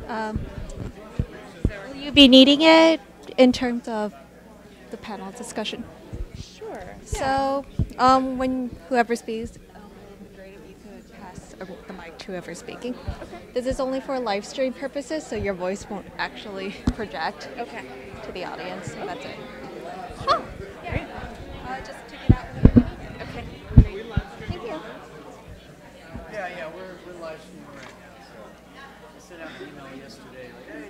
Will you be needing it in terms of the panel discussion? Sure. So, when whoever speaks, it'd be great if you could pass the mic to whoever's speaking. Okay. This is only for live stream purposes, so your voice won't actually project to the audience. So that's it. Oh, Yeah. just take it out whenever you need it. Okay. Thank you. Yeah, we're live streaming right now. So I sent out an email yesterday. Like, hey,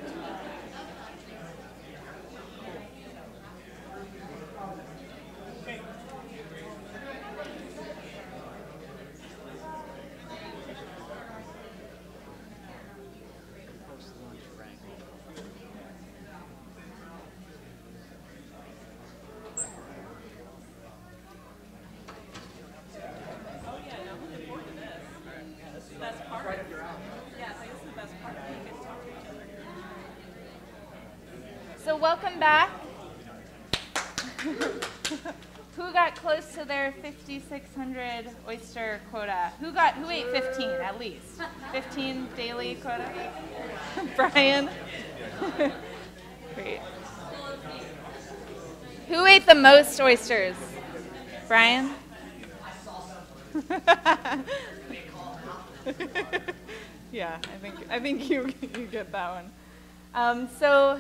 So welcome back. Who got close to their 5,600 oyster quota? Who ate 15 at least? 15 daily quota? Brian? Great. Who ate the most oysters? Brian? Yeah, I think you get that one. So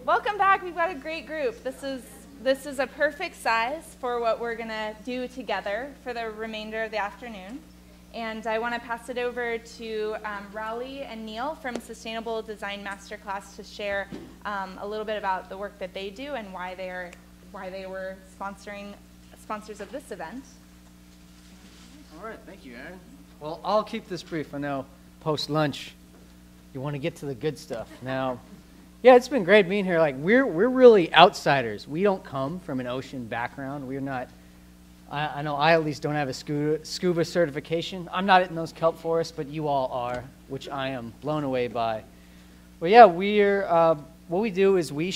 welcome back. We've got a great group. This is a perfect size for what we're going to do together for the remainder of the afternoon. And I want to pass it over to Raleigh and Neil from Sustainable Design Masterclass to share a little bit about the work that they do and why they were sponsors of this event. all right, thank you, Erin. Well, I'll keep this brief. I know post-lunch you want to get to the good stuff. Now, yeah, it's been great being here. Like, we're really outsiders. We don't come from an ocean background. We're not, I know I at least don't have a scuba certification. I'm not in those kelp forests, but you all are, which I am blown away by. Well, yeah, what we do is we're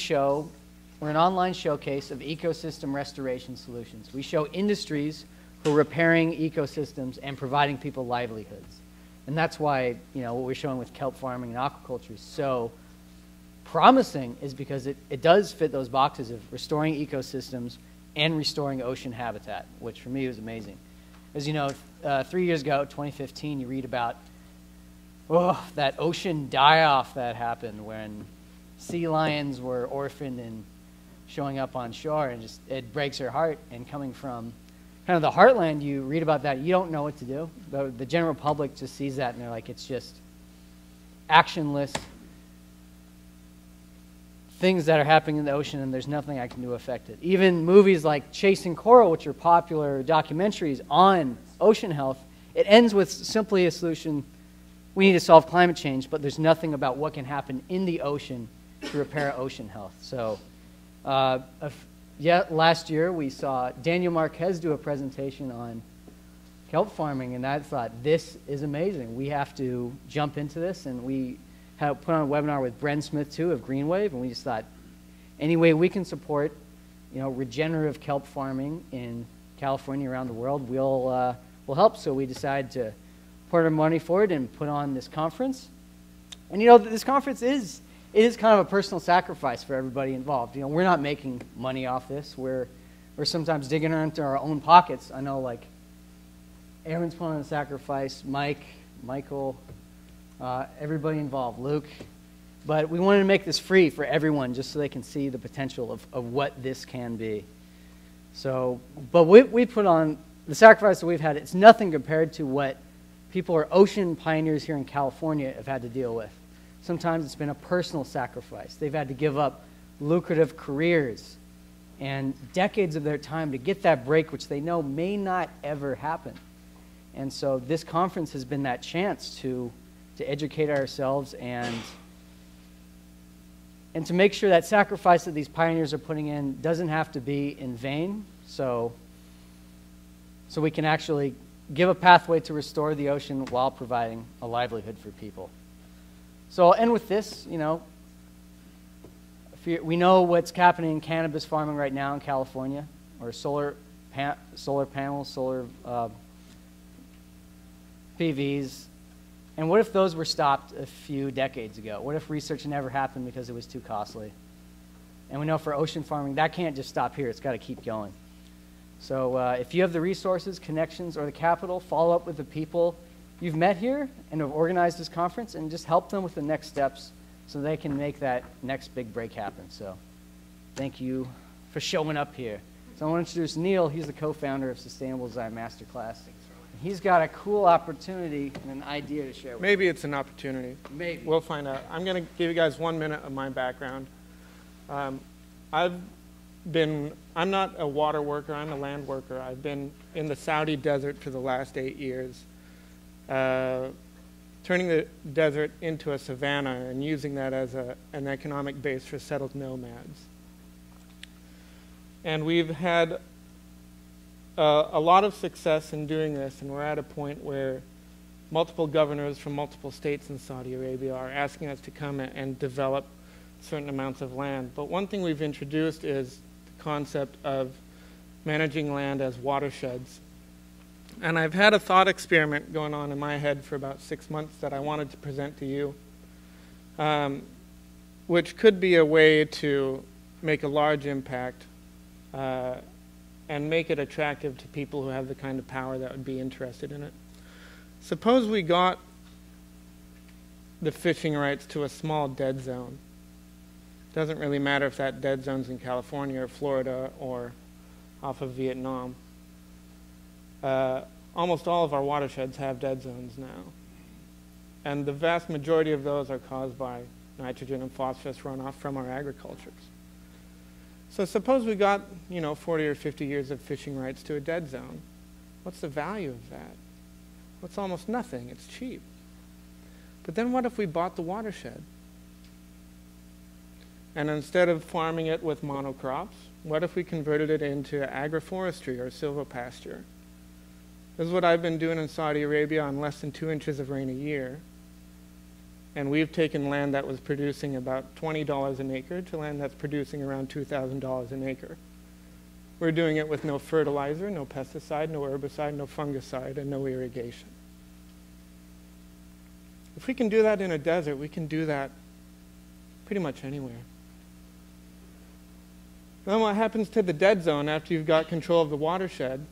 an online showcase of ecosystem restoration solutions. We show industries who are repairing ecosystems and providing people livelihoods. And that's why, what we're showing with kelp farming and aquaculture is so promising, is because it does fit those boxes of restoring ecosystems and restoring ocean habitat, which for me was amazing. As you know, 3 years ago, 2015, you read about that ocean die-off that happened when sea lions were orphaned and showing up on shore, and it breaks your heart. And coming from kind of the heartland, you read about that, you don't know what to do. The general public just sees that and they're like, it's just actionless things that are happening in the ocean, and there's nothing I can do to affect it. Even movies like Chasing Coral, which are popular documentaries on ocean health, it ends with simply a solution: we need to solve climate change, but there's nothing about what can happen in the ocean to repair ocean health. So last year we saw Daniel Marquez do a presentation on kelp farming, and I thought, this is amazing. We have to jump into this, and we put on a webinar with Bren Smith too of Greenwave, and we just thought, any way we can support, regenerative kelp farming in California, around the world, we'll help. So we decided to put our money forward and put on this conference. And this conference is kind of a personal sacrifice for everybody involved. We're not making money off this. We're sometimes digging into our own pockets. I know, like, Erin's putting on a sacrifice, Michael, everybody involved, Luke. But we wanted to make this free for everyone, just so they can see the potential of what this can be. So, but we put on the sacrifice that we've had. It's nothing compared to what people who are ocean pioneers here in California have had to deal with. Sometimes it's been a personal sacrifice. They've had to give up lucrative careers and decades of their time to get that break, which they know may not ever happen. And so this conference has been that chance to educate ourselves and to make sure that sacrifice that these pioneers are putting in doesn't have to be in vain. So we can actually give a pathway to restore the ocean while providing a livelihood for people. So I'll end with this. We know what's happening in cannabis farming right now in California, or solar panels, solar PVs. And what if those were stopped a few decades ago? What if research never happened because it was too costly? And we know for ocean farming, that can't just stop here. It's got to keep going. So if you have the resources, connections, or the capital, follow up with the people you've met here and have organized this conference and just help them with the next steps so they can make that next big break happen. So thank you for showing up here. So I want to introduce Neil. He's the co-founder of Sustainable Design Masterclass. He's got a cool opportunity and an idea to share with Maybe it's an opportunity. Maybe. We'll find out. I'm going to give you guys 1 minute of my background. I'm not a water worker, I'm a land worker. I've been in the Saudi desert for the last 8 years, turning the desert into a savanna and using that as an economic base for settled nomads. And we've had a lot of success in doing this, and we're at a point where multiple governors from multiple states in Saudi Arabia are asking us to come and develop certain amounts of land. But one thing we've introduced is the concept of managing land as watersheds. And I've had a thought experiment going on in my head for about 6 months that I wanted to present to you, which could be a way to make a large impact and make it attractive to people who have the kind of power that would be interested in it. Suppose we got the fishing rights to a small dead zone. Doesn't really matter if that dead zone's in California or Florida or off of Vietnam. Almost all of our watersheds have dead zones now. And the vast majority of those are caused by nitrogen and phosphorus runoff from our agricultures. So suppose we got, 40 or 50 years of fishing rights to a dead zone. What's the value of that? Well, it's almost nothing. It's cheap. But then what if we bought the watershed? And instead of farming it with monocrops, what if we converted it into agroforestry or silvopasture? This is what I've been doing in Saudi Arabia on less than 2 inches of rain a year. And we've taken land that was producing about $20 an acre to land that's producing around $2,000 an acre. We're doing it with no fertilizer, no pesticide, no herbicide, no fungicide, and no irrigation. If we can do that in a desert, we can do that pretty much anywhere. Then what happens to the dead zone after you've got control of the watershed?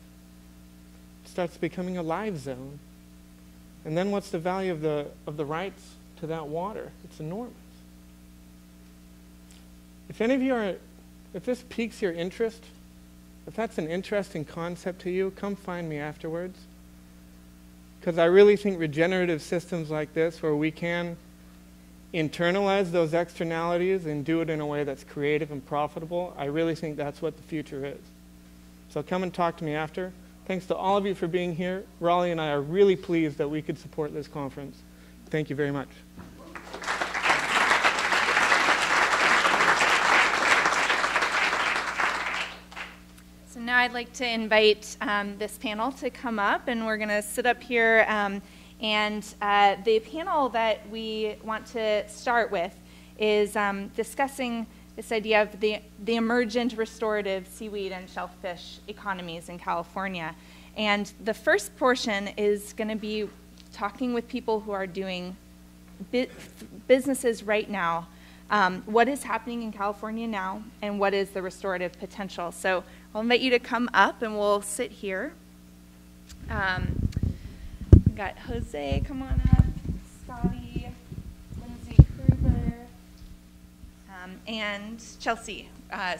It starts becoming a live zone. And then what's the value of the rights to that water? It's enormous. If any of you if this piques your interest, if that's an interesting concept to you, come find me afterwards. Because I really think regenerative systems like this, where we can internalize those externalities and do it in a way that's creative and profitable, I really think that's what the future is. So come and talk to me after. Thanks to all of you for being here. Raleigh and I are really pleased that we could support this conference. Thank you very much. So now I'd like to invite this panel to come up, and we're going to sit up here. And the panel that we want to start with is discussing this idea of the emergent restorative seaweed and shellfish economies in California. And the first portion is going to be talking with people who are doing businesses right now. What is happening in California now, and what is the restorative potential? So I'll invite you to come up, and we'll sit here. We've got Jose, come on up, Scotty, Lindsay, Cruver, and Chelsea.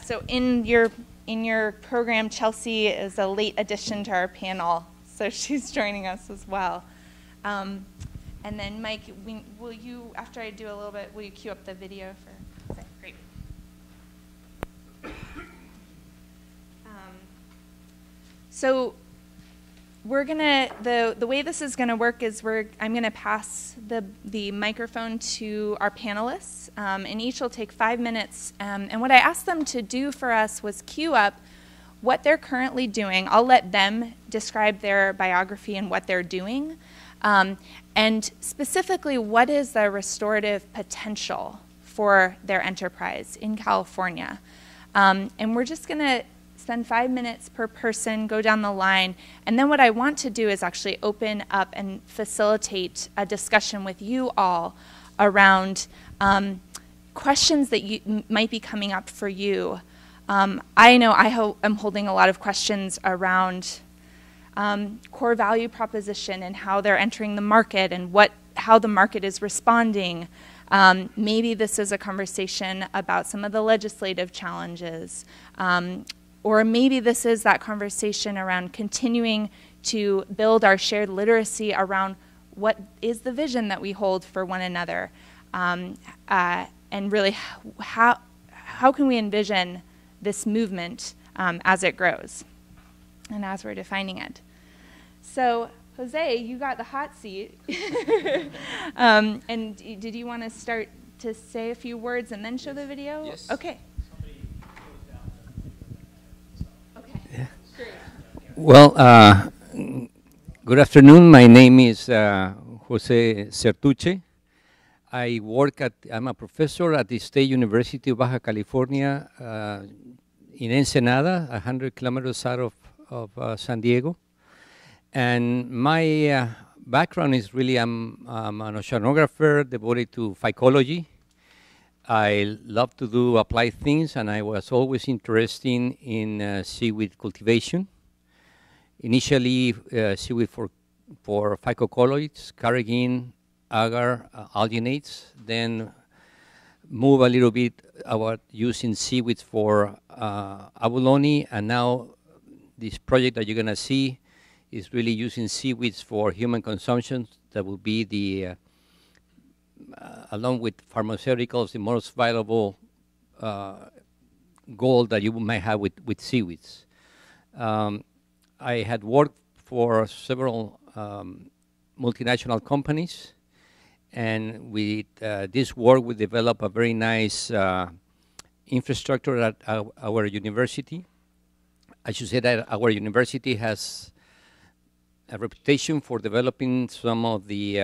So in your program, Chelsea is a late addition to our panel, so she's joining us as well. And then Mike, will you, after I do a little bit, will you cue up the video for Jose? Great. So we're gonna, the way this is gonna work is I'm gonna pass the microphone to our panelists, and each will take 5 minutes. And what I asked them to do for us was queue up what they're currently doing. I'll let them describe their biography and what they're doing. And specifically, what is the restorative potential for their enterprise in California? And we're just gonna spend 5 minutes per person, go down the line, and then what I want to do is actually open up and facilitate a discussion with you all around questions that might be coming up for you. I know I'm holding a lot of questions around core value proposition and how they're entering the market and how the market is responding. Maybe this is a conversation about some of the legislative challenges. Or maybe this is that conversation around continuing to build our shared literacy around what is the vision that we hold for one another. And really, how can we envision this movement as it grows and as we're defining it. So, Jose, you got the hot seat. And did you want to start to say a few words and then show the video? Yes. Okay. Yeah. Well, good afternoon. My name is Jose Zertuche. I'm a professor at the State University of Baja California in Ensenada, 100 kilometers out of San Diego. And my background is really, I'm an oceanographer devoted to phycology. I love to do applied things, and I was always interested in seaweed cultivation. Initially, seaweed for phycocolloids, carrageen, agar, alginates, then move a little bit about using seaweeds for abalone, and now this project that you're going to see is really using seaweeds for human consumption. That will be the, along with pharmaceuticals, the most valuable goal that you might have with seaweeds. I had worked for several multinational companies, and with this work, we developed a very nice infrastructure at our university. I should say that our university has a reputation for developing some of the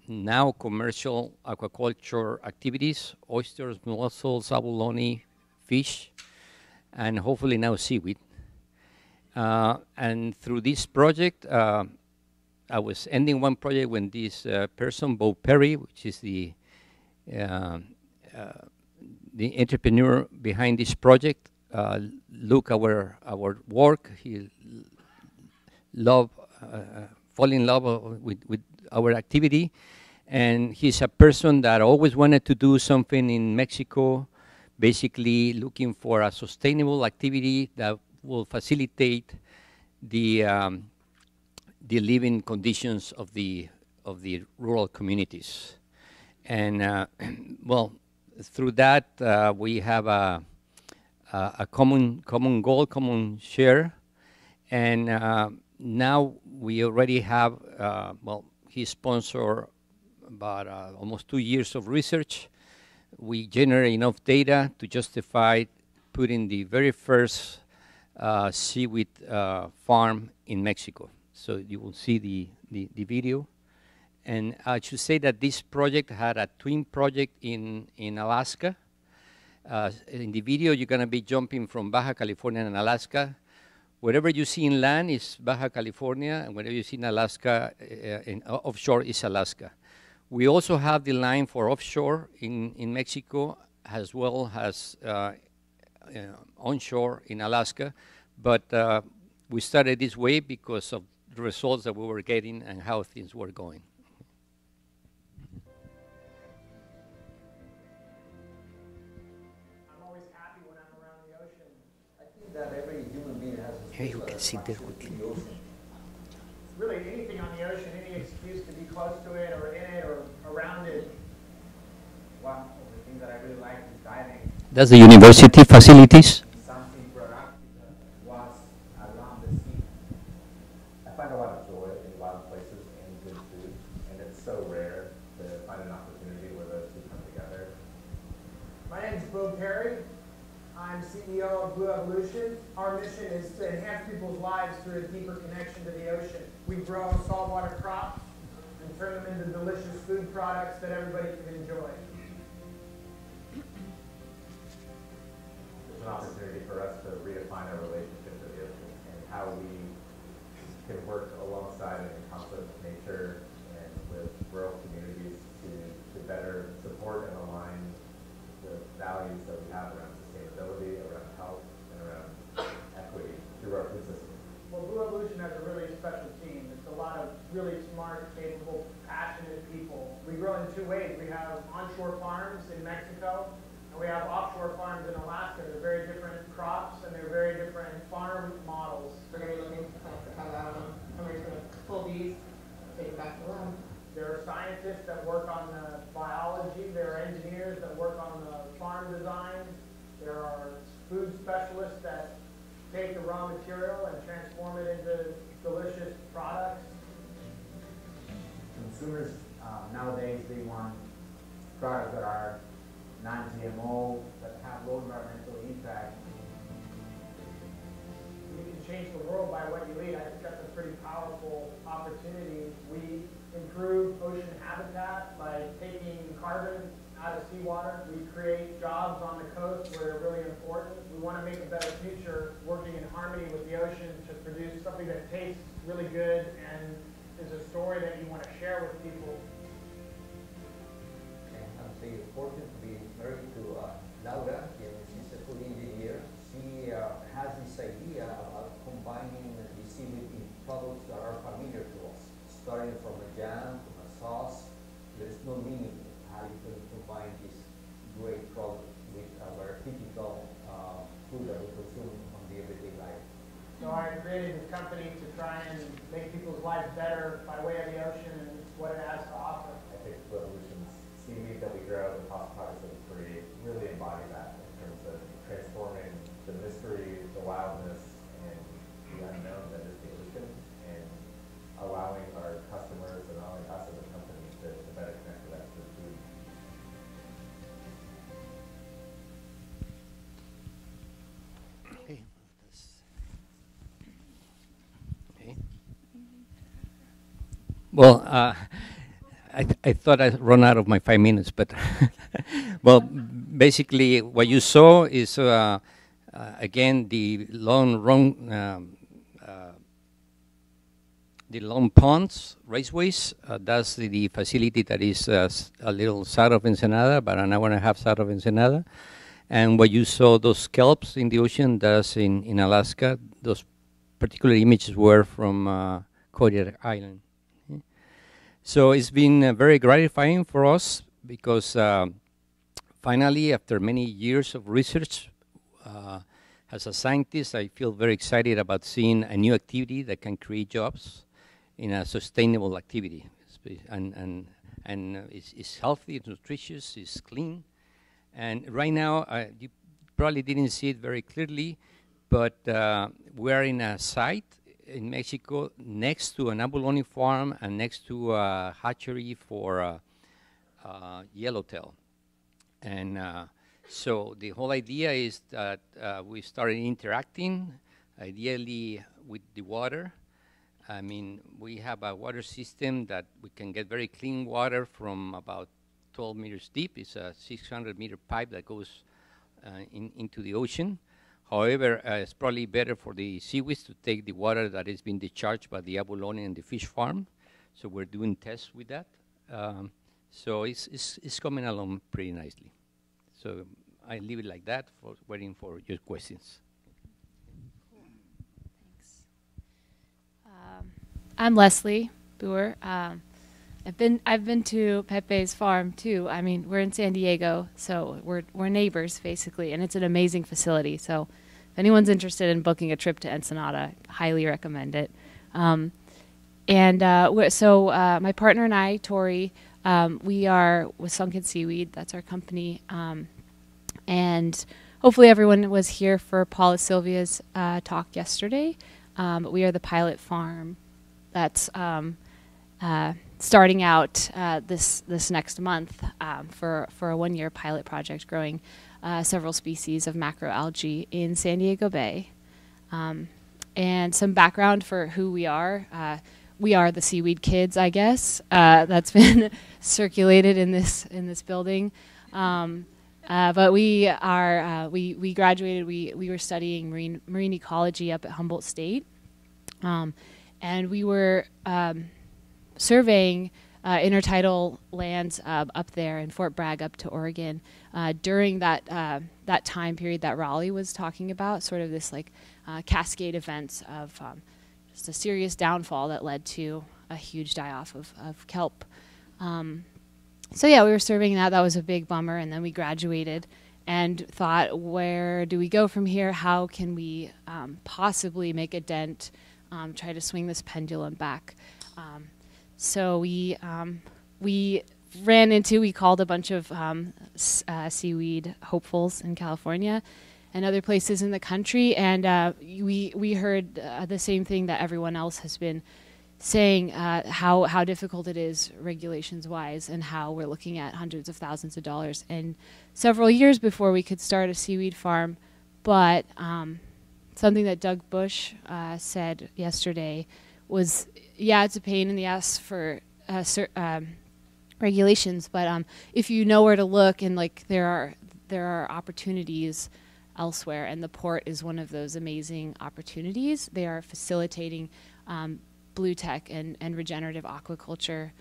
now commercial aquaculture activities: oysters, mussels, abalone, fish, and hopefully now seaweed. And through this project, I was ending one project when this person, Bo Perry, which is the entrepreneur behind this project, look our work. He fall in love with our activity, and he's a person that always wanted to do something in Mexico, basically looking for a sustainable activity that will facilitate the living conditions of the rural communities. And well, through that we have a common goal, common share, and now we already have, well, he sponsored about almost 2 years of research. We generate enough data to justify putting the very first seaweed farm in Mexico. So you will see the video. And I should say that this project had a twin project in Alaska. In the video, you're going to be jumping from Baja California and Alaska. Whatever you see in land is Baja California, and whatever you see in Alaska, offshore is Alaska. We also have the line for offshore in Mexico, as well as onshore in Alaska. But we started this way because of the results that we were getting and how things were going. I'm always happy when I'm around the ocean. I think that every human being has a Hey, you can sit there quickly. Really anything on the ocean, any excuse to be close to it or in it or around it. One of the things that I really like is diving. That's the university facilities. Something productive was around the sea. I find a lot of joy in wild places and good food, and it's so rare to find an opportunity where those two come together. My name is Bo Perry. I'm CEO of Blue Evolution. Our mission is to enhance people's lives through a deeper connection to the ocean. We grow saltwater crops and turn them into delicious food products that everybody can enjoy. There's an opportunity for us to redefine our relationship farms in Mexico, and we have offshore farms in Alaska. They're very different crops, and they're very different farm models. We're going to be looking to cut out them. Somebody's going to pull these, take it back to the lab. There are scientists that work on the biology. There are engineers that work on the farm design. There are food specialists that take the raw material and transform it into delicious products. Consumers nowadays, they want products that are non-GMO, that have low environmental impact. You can change the world by what you eat. I think that's a pretty powerful opportunity. We improve ocean habitat by taking carbon out of seawater. We create jobs on the coast where they're really important. We want to make a better future working in harmony with the ocean to produce something that tastes really good and is a story that you want to share with people. I'm very fortunate to be married to Laura, she's a food engineer. She has this idea about combining the seaweed in products that are familiar to us. Starting from a jam, from a sauce, there's no limit how you can combine this great product with our typical food that we consume on the everyday life. So I created this company to try and make people's lives better by way of the ocean and what it has to offer. I think Revolution's seaweed that we grow, the cost products that we create, really embody that in terms of transforming the mystery, the wildness, and the unknown that is the ocean, and allowing our customers and allowing us as a company to better connect with that through food. Okay. Okay. Well, I thought I'd run out of my 5 minutes, but well, basically what you saw is again the long ponds, raceways. That's the facility that is a little south of Ensenada, about an hour and a half south of Ensenada. And what you saw, those kelps in the ocean, that's in Alaska. Those particular images were from Kodiak Island. Okay. So it's been very gratifying for us because finally, after many years of research, as a scientist, I feel very excited about seeing a new activity that can create jobs in a sustainable activity. And it's healthy, it's nutritious, it's clean. And right now, you probably didn't see it very clearly, but we're in a site in Mexico next to an abalone farm and next to a hatchery for yellowtail. And so the whole idea is that we started interacting, ideally with the water. I mean, we have a water system that we can get very clean water from about 12 meters deep. It's a 600-meter pipe that goes into the ocean. However, it's probably better for the seaweeds to take the water that is being discharged by the abalone and the fish farm. So we're doing tests with that. So it's coming along pretty nicely. So I leave it like that, for waiting for your questions. Thanks. I'm Leslie Booher. I've been to Pepe's farm too. I mean, we're in San Diego, so we're neighbors basically, and it's an amazing facility. So if anyone's interested in booking a trip to Ensenada, highly recommend it. So my partner and I, Torre, we are with Sunken Seaweed. That's our company. And hopefully everyone was here for Paula Silvia's talk yesterday. But we are the pilot farm that's starting out this next month for a one-year pilot project growing several species of macroalgae in San Diego Bay. And some background for who we are. We are the Seaweed Kids, I guess. That's been circulated in this building. But we are we graduated. We were studying marine ecology up at Humboldt State, and we were surveying intertidal lands up there in Fort Bragg up to Oregon during that time period that Raleigh was talking about, sort of this like cascade events of just a serious downfall that led to a huge die-off of kelp. So yeah, we were serving that. That was a big bummer. And then we graduated and thought, where do we go from here? How can we possibly make a dent, try to swing this pendulum back? So we called a bunch of seaweed hopefuls in California and other places in the country, and we heard the same thing that everyone else has been saying, how difficult it is regulations-wise, and how we're looking at hundreds of thousands of dollars and several years before we could start a seaweed farm. But something that Doug Bush said yesterday was, yeah, it's a pain in the ass for regulations, but if you know where to look, and like there are opportunities elsewhere, and the port is one of those amazing opportunities. They are facilitating blue tech and regenerative aquaculture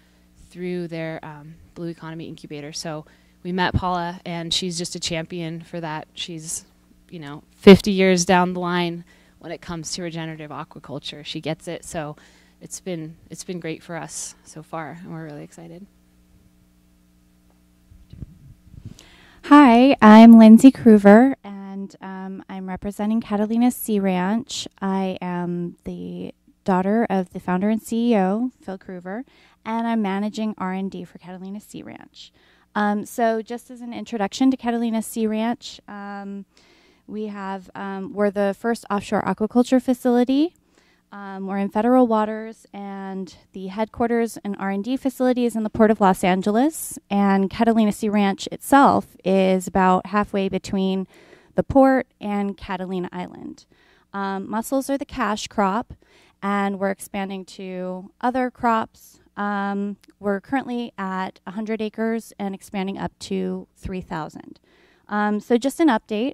through their blue economy incubator. So we met Paula, and she's just a champion for that. She's 50 years down the line when it comes to regenerative aquaculture. She gets it. So it's been great for us so far, and we're really excited. Hi, I'm Lindsay Cruver, and I'm representing Catalina Sea Ranch. I am the daughter of the founder and CEO, Phil Cruver, and I'm managing R&D for Catalina Sea Ranch. So just as an introduction to Catalina Sea Ranch, we're the first offshore aquaculture facility. We're in federal waters, and the headquarters and R&D facility is in the Port of Los Angeles, and Catalina Sea Ranch itself is about halfway between the port and Catalina Island. Mussels are the cash crop, and we're expanding to other crops. We're currently at 100 acres and expanding up to 3,000. So just an update.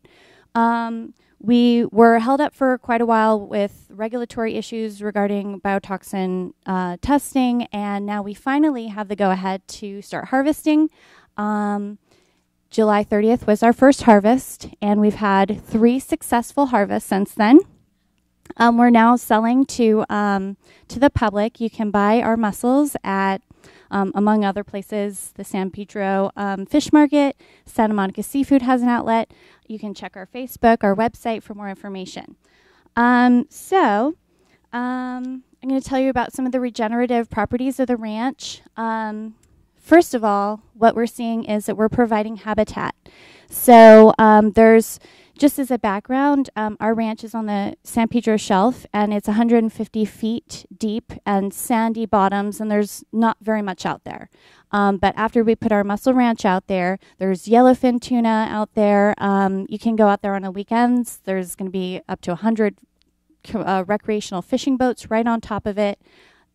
We were held up for quite a while with regulatory issues regarding biotoxin testing, and now we finally have the go-ahead to start harvesting. July 30th was our first harvest, and we've had 3 successful harvests since then. We're now selling to the public. You can buy our mussels at, among other places, the San Pedro Fish Market. Santa Monica Seafood has an outlet. You can check our Facebook, our website for more information. I'm going to tell you about some of the regenerative properties of the ranch. First of all, what we're seeing is that we're providing habitat. So there's, just as a background, our ranch is on the San Pedro Shelf, and it's 150 feet deep and sandy bottoms, and there's not very much out there. But after we put our mussel ranch out there, there's yellowfin tuna out there. You can go out there on the weekends. There's going to be up to 100 recreational fishing boats right on top of it.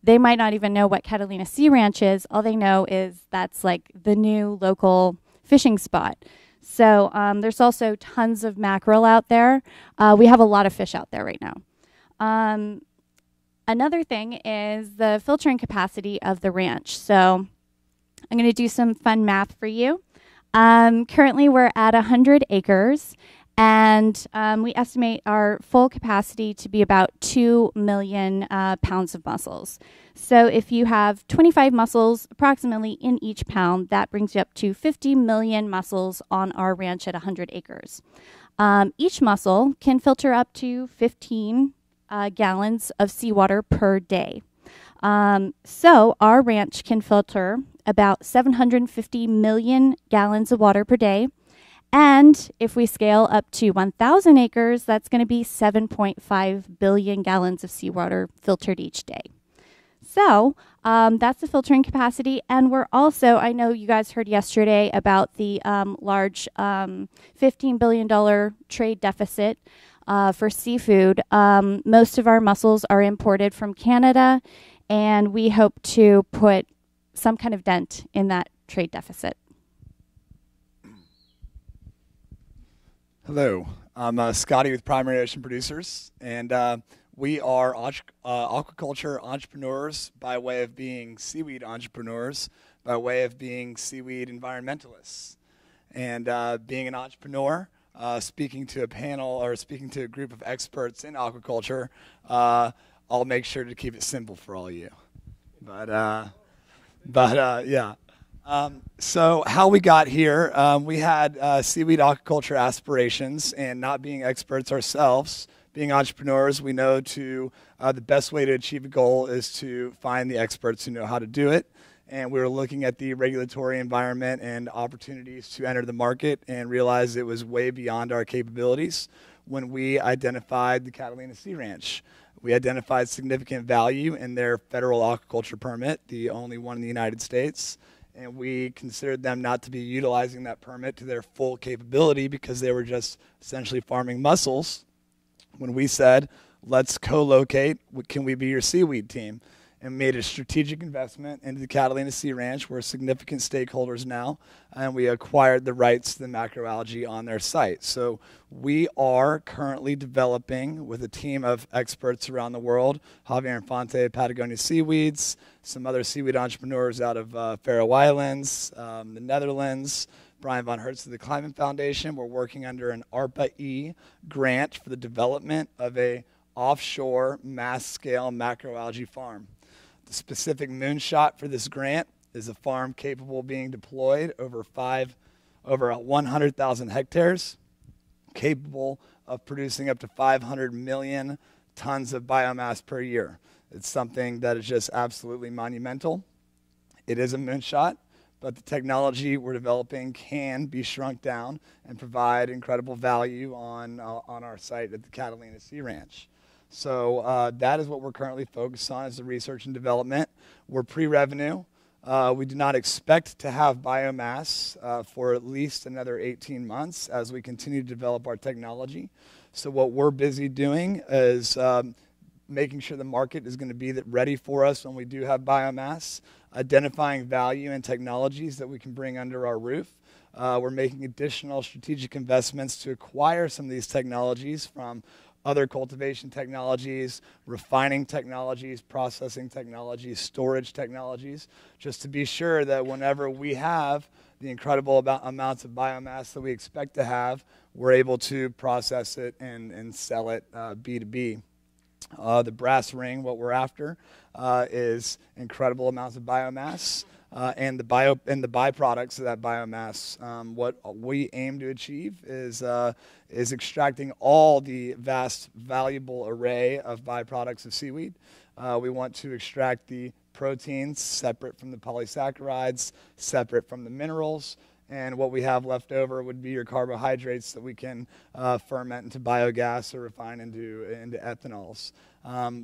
They might not even know what Catalina Sea Ranch is. All they know is that's like the new local fishing spot. So there's also tons of mackerel out there. We have a lot of fish out there right now. Another thing is the filtering capacity of the ranch. So I'm going to do some fun math for you. Currently, we're at 100 acres, and we estimate our full capacity to be about 2 million pounds of mussels. So if you have 25 mussels approximately in each pound, that brings you up to 50 million mussels on our ranch at 100 acres. Each mussel can filter up to 15 gallons of seawater per day. So our ranch can filter about 750 million gallons of water per day. And if we scale up to 1,000 acres, that's going to be 7.5 billion gallons of seawater filtered each day. So that's the filtering capacity. And we're also, I know you guys heard yesterday about the large $15 billion trade deficit for seafood. Most of our mussels are imported from Canada, and we hope to put some kind of dent in that trade deficit. Hello, I'm Scotty with Primary Ocean Producers, and we are aquaculture entrepreneurs by way of being seaweed entrepreneurs, by way of being seaweed environmentalists. And being an entrepreneur, speaking to a panel or speaking to a group of experts in aquaculture, I'll make sure to keep it simple for all you. But yeah. So how we got here, we had seaweed aquaculture aspirations, and not being experts ourselves, being entrepreneurs, we know the best way to achieve a goal is to find the experts who know how to do it. And we were looking at the regulatory environment and opportunities to enter the market and realized it was way beyond our capabilities when we identified the Catalina Sea Ranch. We identified significant value in their federal aquaculture permit, the only one in the United States. And we considered them not to be utilizing that permit to their full capability because they were just essentially farming mussels. When we said, let's co-locate, can we be your seaweed team? And made a strategic investment into the Catalina Sea Ranch. We're significant stakeholders now, and we acquired the rights to the macroalgae on their site. So we are currently developing with a team of experts around the world, Javier Infante, Patagonia Seaweeds, some other seaweed entrepreneurs out of Faroe Islands, the Netherlands, Brian von Hertz of the Climate Foundation. We're working under an ARPA-E grant for the development of a offshore mass-scale macroalgae farm. The specific moonshot for this grant is a farm capable of being deployed over 100,000 hectares, capable of producing up to 500 million tons of biomass per year. It's something that is just absolutely monumental. It is a moonshot, but the technology we're developing can be shrunk down and provide incredible value on our site at the Catalina Sea Ranch. So that is what we're currently focused on as the research and development. We're pre-revenue. We do not expect to have biomass for at least another 18 months as we continue to develop our technology. So what we're busy doing is making sure the market is going to be ready for us when we do have biomass, identifying value and technologies that we can bring under our roof. We're making additional strategic investments to acquire some of these technologies from other cultivation technologies, refining technologies, processing technologies, storage technologies, just to be sure that whenever we have the incredible amounts of biomass that we expect to have, we're able to process it and sell it B2B. The brass ring, what we're after, is incredible amounts of biomass. And the byproducts of that biomass. What we aim to achieve is extracting all the vast, valuable array of byproducts of seaweed. We want to extract the proteins separate from the polysaccharides, separate from the minerals, and what we have left over would be your carbohydrates that we can ferment into biogas or refine into ethanols.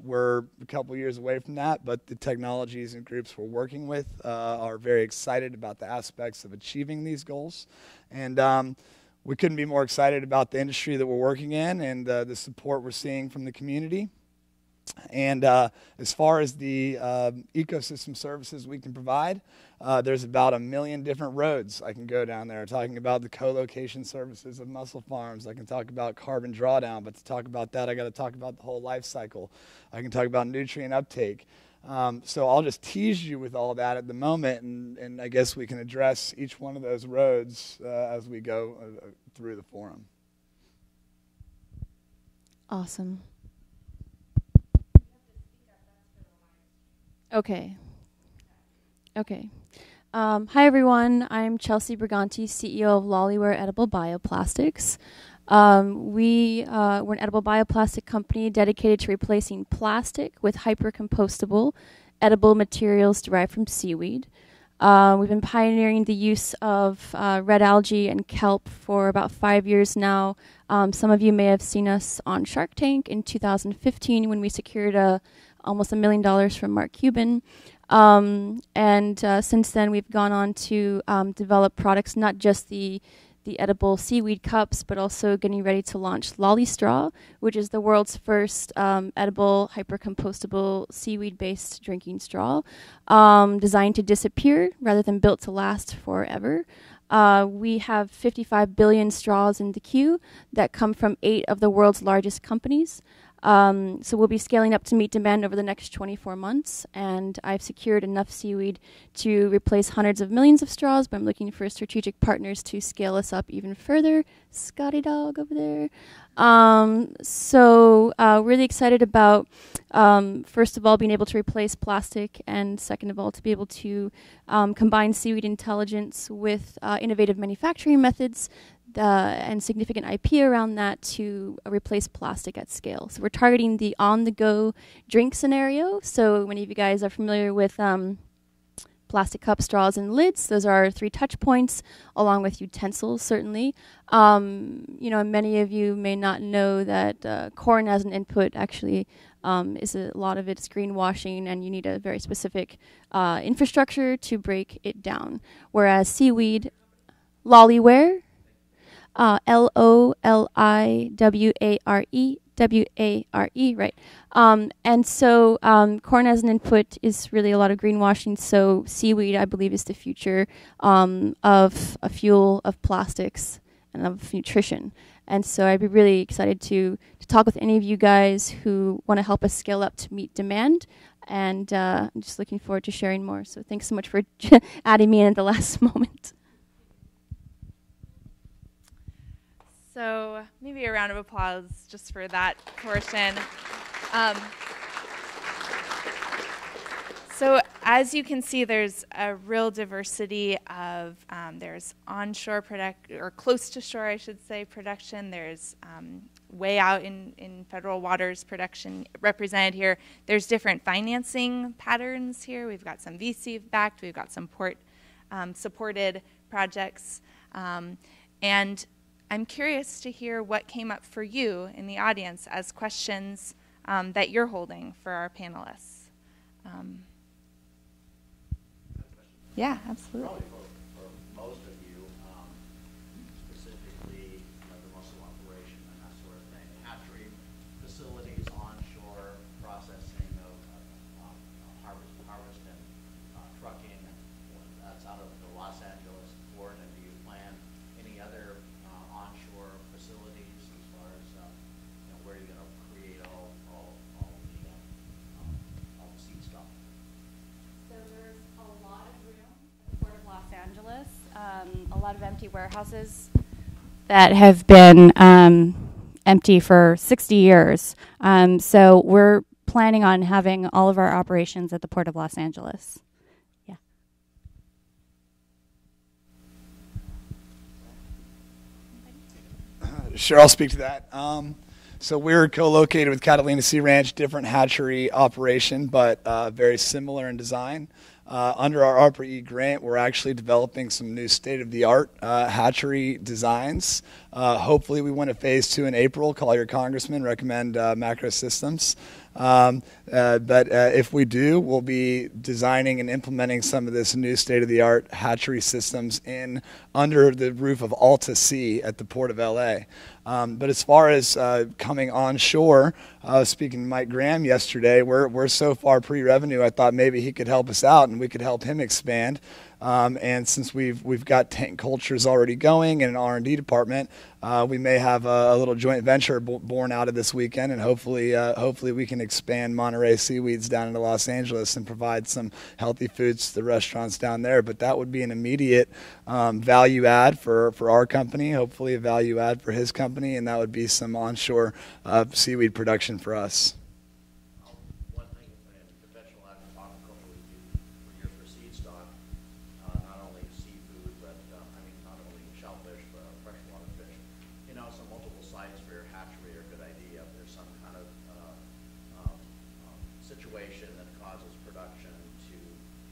We're a couple years away from that, but the technologies and groups we're working with are very excited about the aspects of achieving these goals. And we couldn't be more excited about the industry that we're working in and the support we're seeing from the community. And as far as the ecosystem services we can provide, there's about 1 million different roads I can go down there, talking about the co-location services of mussel farms. I can talk about carbon drawdown, but to talk about that, I got to talk about the whole life cycle. I can talk about nutrient uptake. So I'll just tease you with all that at the moment, and I guess we can address each one of those roads as we go through the forum. Awesome. Okay. Hi, everyone. I'm Chelsea Briganti, CEO of Lollyware Edible Bioplastics. We're an edible bioplastic company dedicated to replacing plastic with hyper-compostable edible materials derived from seaweed. We've been pioneering the use of red algae and kelp for about 5 years now. Some of you may have seen us on Shark Tank in 2015 when we secured almost $1 million from Mark Cuban. And since then, we've gone on to develop products, not just the edible seaweed cups, but also getting ready to launch Lolly Straw, which is the world's first edible, hyper-compostable, seaweed-based drinking straw, designed to disappear rather than built to last forever. We have 55 billion straws in the queue that come from 8 of the world's largest companies. So we'll be scaling up to meet demand over the next 24 months, and I've secured enough seaweed to replace hundreds of millions of straws, but I'm looking for strategic partners to scale us up even further. Scotty dog over there. Really excited about, first of all, being able to replace plastic, and second of all, to be able to combine seaweed intelligence with innovative manufacturing methods and significant IP around that to replace plastic at scale. So we're targeting the on-the-go drink scenario. So many of you guys are familiar with plastic cup, straws, and lids. Those are our 3 touch points, along with utensils, certainly. Many of you may not know that corn as an input actually is a lot of it's greenwashing, and you need a very specific infrastructure to break it down. Whereas seaweed, lollyware, L-O-L-I-W-A-R-E, right. Corn as an input is really a lot of greenwashing, so seaweed, I believe, is the future of a fuel, of plastics, and of nutrition. And so I'd be really excited to talk with any of you guys who want to help us scale up to meet demand, and I'm just looking forward to sharing more. So thanks so much for adding me in at the last moment. So maybe a round of applause just for that portion. So as you can see, there's a real diversity of, there's onshore or close to shore, I should say, production. There's way out in federal waters production represented here. There's different financing patterns here. We've got some VC-backed. We've got some port supported projects. And I'm curious to hear what came up for you in the audience as questions that you're holding for our panelists. Yeah, absolutely. Probably for most of you, specifically the muscle operation and that sort of thing. Hatchery facilities, onshore processing of harvest and trucking. That's out of the Los Angeles port. And do you plan any other onshore facilities as far as where you're going to create all the seed stock? So there's a lot of room at the Port of Los Angeles, a lot of empty warehouses that have been empty for 60 years. So we're planning on having all of our operations at the Port of Los Angeles. Yeah. Sure, I'll speak to that. So we're co-located with Catalina Sea Ranch, different hatchery operation, but very similar in design. Under our ARPA-E grant, we're actually developing some new state-of-the-art hatchery designs. Hopefully we win a phase 2 in April. Call your congressman, recommend Macro Systems. But if we do, we'll be designing and implementing some of this new state-of-the-art hatchery systems under the roof of Alta Sea at the Port of LA. But as far as coming onshore, I was speaking to Mike Graham yesterday. We're so far pre-revenue, I thought maybe he could help us out and we could help him expand. And since we've got tank cultures already going and an R&D department, we may have a little joint venture born out of this weekend, and hopefully we can expand Monterey Seaweeds down into Los Angeles and provide some healthy foods to the restaurants down there. But that would be an immediate value add for our company, hopefully a value add for his company, and that would be some onshore seaweed production for us. One thing in conventional aquaculture we do per year for seed stock, not only seafood, but not only shellfish, but freshwater fish. So multiple sites for your hatchery are a good idea. If there's some kind of situation that causes production to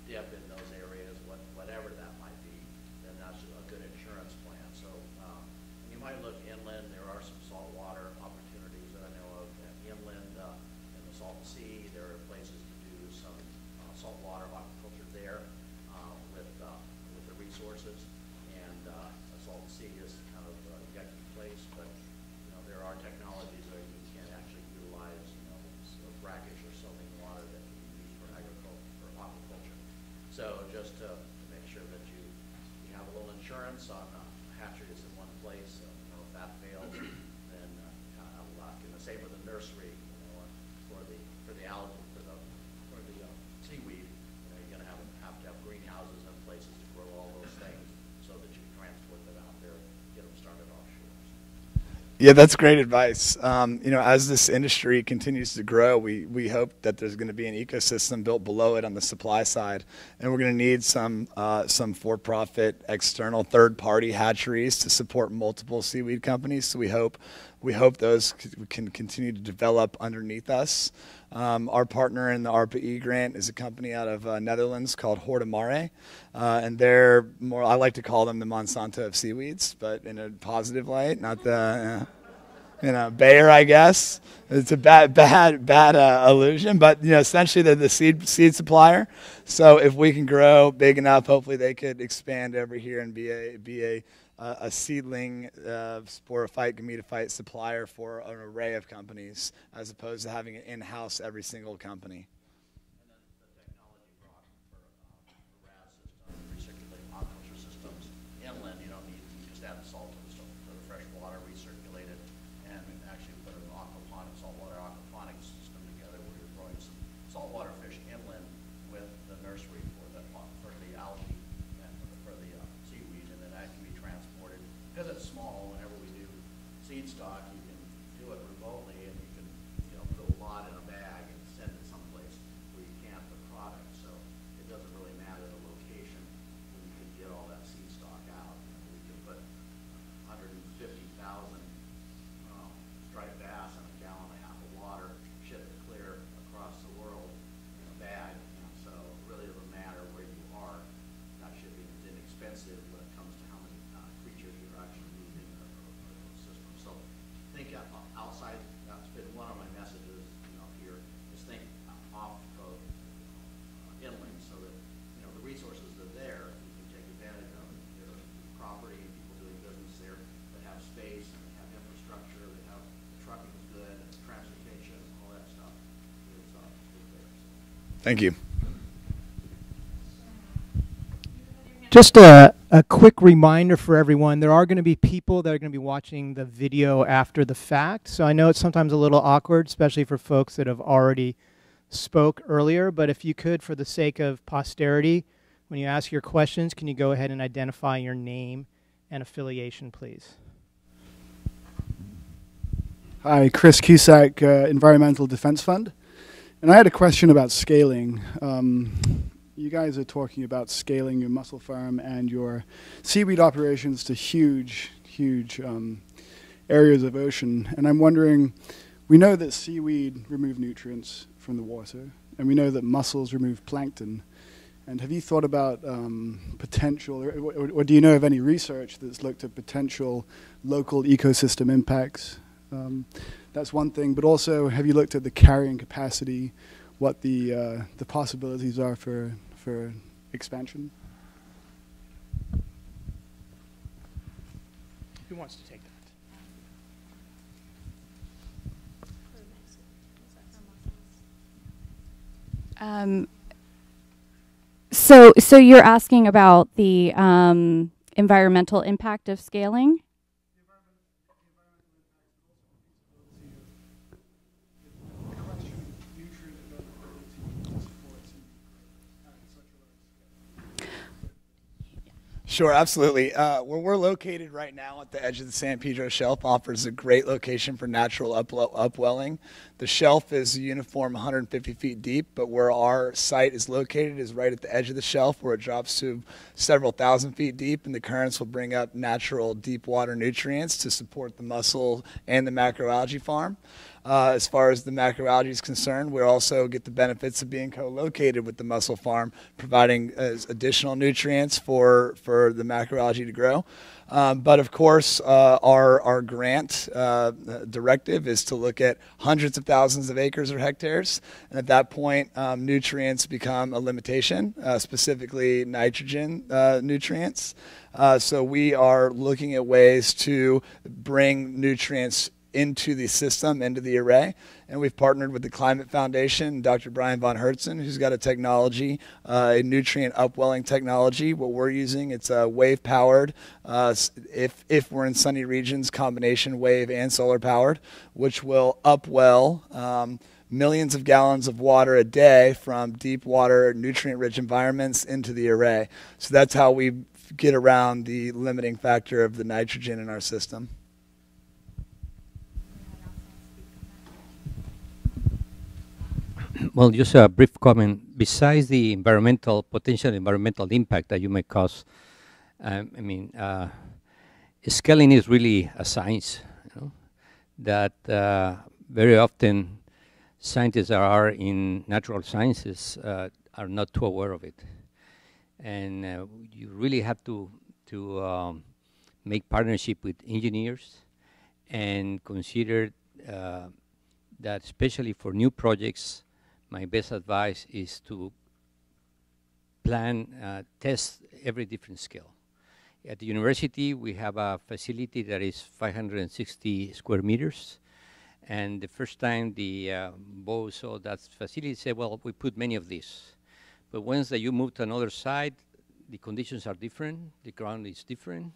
dip in those areas, whatever that might be, then that's a good insurance plan. So you might look inland. There are some saltwater opportunities that I know of inland in the Salton Sea. There are places to do some saltwater aquaculture there with the resources. And the Salton Sea is kind of a yucky place, but there are technologies that you can actually utilize, brackish or soaping water that can be used for agriculture, for aquaculture. So just to make sure that you have a little insurance on hatcheries in one place. If that fails, then kind of luck. And the same with the nursery. algae, for the seaweed, you're going to have to have greenhouses and places to grow all those things so that you can transport them out there, get them started offshore. Yeah, that's great advice. You know, as this industry continues to grow, we hope that there's going to be an ecosystem built below it on the supply side, and we're going to need some for-profit, external, third-party hatcheries to support multiple seaweed companies. So we hope those can continue to develop underneath us. Our partner in the ARPA-E grant is a company out of Netherlands called Hortamare, and they're more, I like to call them the Monsanto of seaweeds, but in a positive light, not the, you know, Bayer, I guess. It's a bad illusion, but you know, essentially they're the seed supplier. So if we can grow big enough, hopefully they could expand over here and be a seedling sporophyte, gametophyte supplier for an array of companies, as opposed to having it in-house every single company. And then the technology brought for RAS systems, recirculating aquaculture systems inland, you don't need to just add salt to the fresh water, recirculate it, and actually put an aquaponic, saltwater aquaponic system together where you're growing some saltwater fish inland with the nursery for the algae and for the seaweed, and then that can be transported. Because it's small, whenever we do seed stock, you can do it remotely, and you can, you know, put a lot in a bag and send it someplace where you can't the product. So it doesn't really matter the location when you can get all that seed stock out. We can put 150,000 striped bass in a gallon and a half of water, ship it clear across the world in a bag. And so it really doesn't matter where you are. That shipping is inexpensive when it comes to how many creatures you're actually moving in the system. So think outside. That's been one of my messages, you know, here is think off the coast, inland, so that you know the resources are there. You can take advantage of it. There are property and people doing business there that have space and they have infrastructure. They have trucking is good, and transportation, all that stuff is there. Thank you. Just a quick reminder for everyone, there are going to be people that are going to be watching the video after the fact. So I know it's sometimes a little awkward, especially for folks that have already spoke earlier. But if you could, for the sake of posterity, when you ask your questions, can you go ahead and identify your name and affiliation, please? Hi, Chris Cusack, Environmental Defense Fund. And I had a question about scaling. You guys are talking about scaling your mussel farm and your seaweed operations to huge areas of ocean. And I'm wondering, we know that seaweed remove nutrients from the water, and we know that mussels remove plankton. And have you thought about potential, or do you know of any research that's looked at potential local ecosystem impacts? That's one thing, but also have you looked at the carrying capacity, what the possibilities are for expansion? Who wants to take that? So you're asking about the environmental impact of scaling? Sure, absolutely. Where we're located right now at the edge of the San Pedro Shelf offers a great location for natural upwelling. The shelf is a uniform 150 feet deep, but where our site is located is right at the edge of the shelf where it drops to several thousand feet deep, and the currents will bring up natural deep water nutrients to support the mussel and the macroalgae farm. As far as the macroalgae is concerned, we also get the benefits of being co-located with the mussel farm, providing additional nutrients for the macroalgae to grow. But of course, our grant directive is to look at hundreds of thousands of acres or hectares, and at that point, nutrients become a limitation, specifically nitrogen nutrients. So we are looking at ways to bring nutrients into the system, into the array. And we've partnered with the Climate Foundation, Dr. Brian von Hertzen, who's got a technology, a nutrient upwelling technology. What we're using, it's wave powered. If we're in sunny regions, combination wave and solar powered, which will upwell millions of gallons of water a day from deep water, nutrient-rich environments into the array. So that's how we get around the limiting factor of the nitrogen in our system. Well, just a brief comment. Besides the potential environmental impact that you may cause, scaling is really a science, you know, that very often scientists that are in natural sciences are not too aware of it. And you really have to make partnership with engineers and consider that especially for new projects, my best advice is to plan, test every different scale. At the university, we have a facility that is 560 square meters. And the first time the BO saw that facility, said, well, we put many of these. But once that you move to another site, the conditions are different, the ground is different,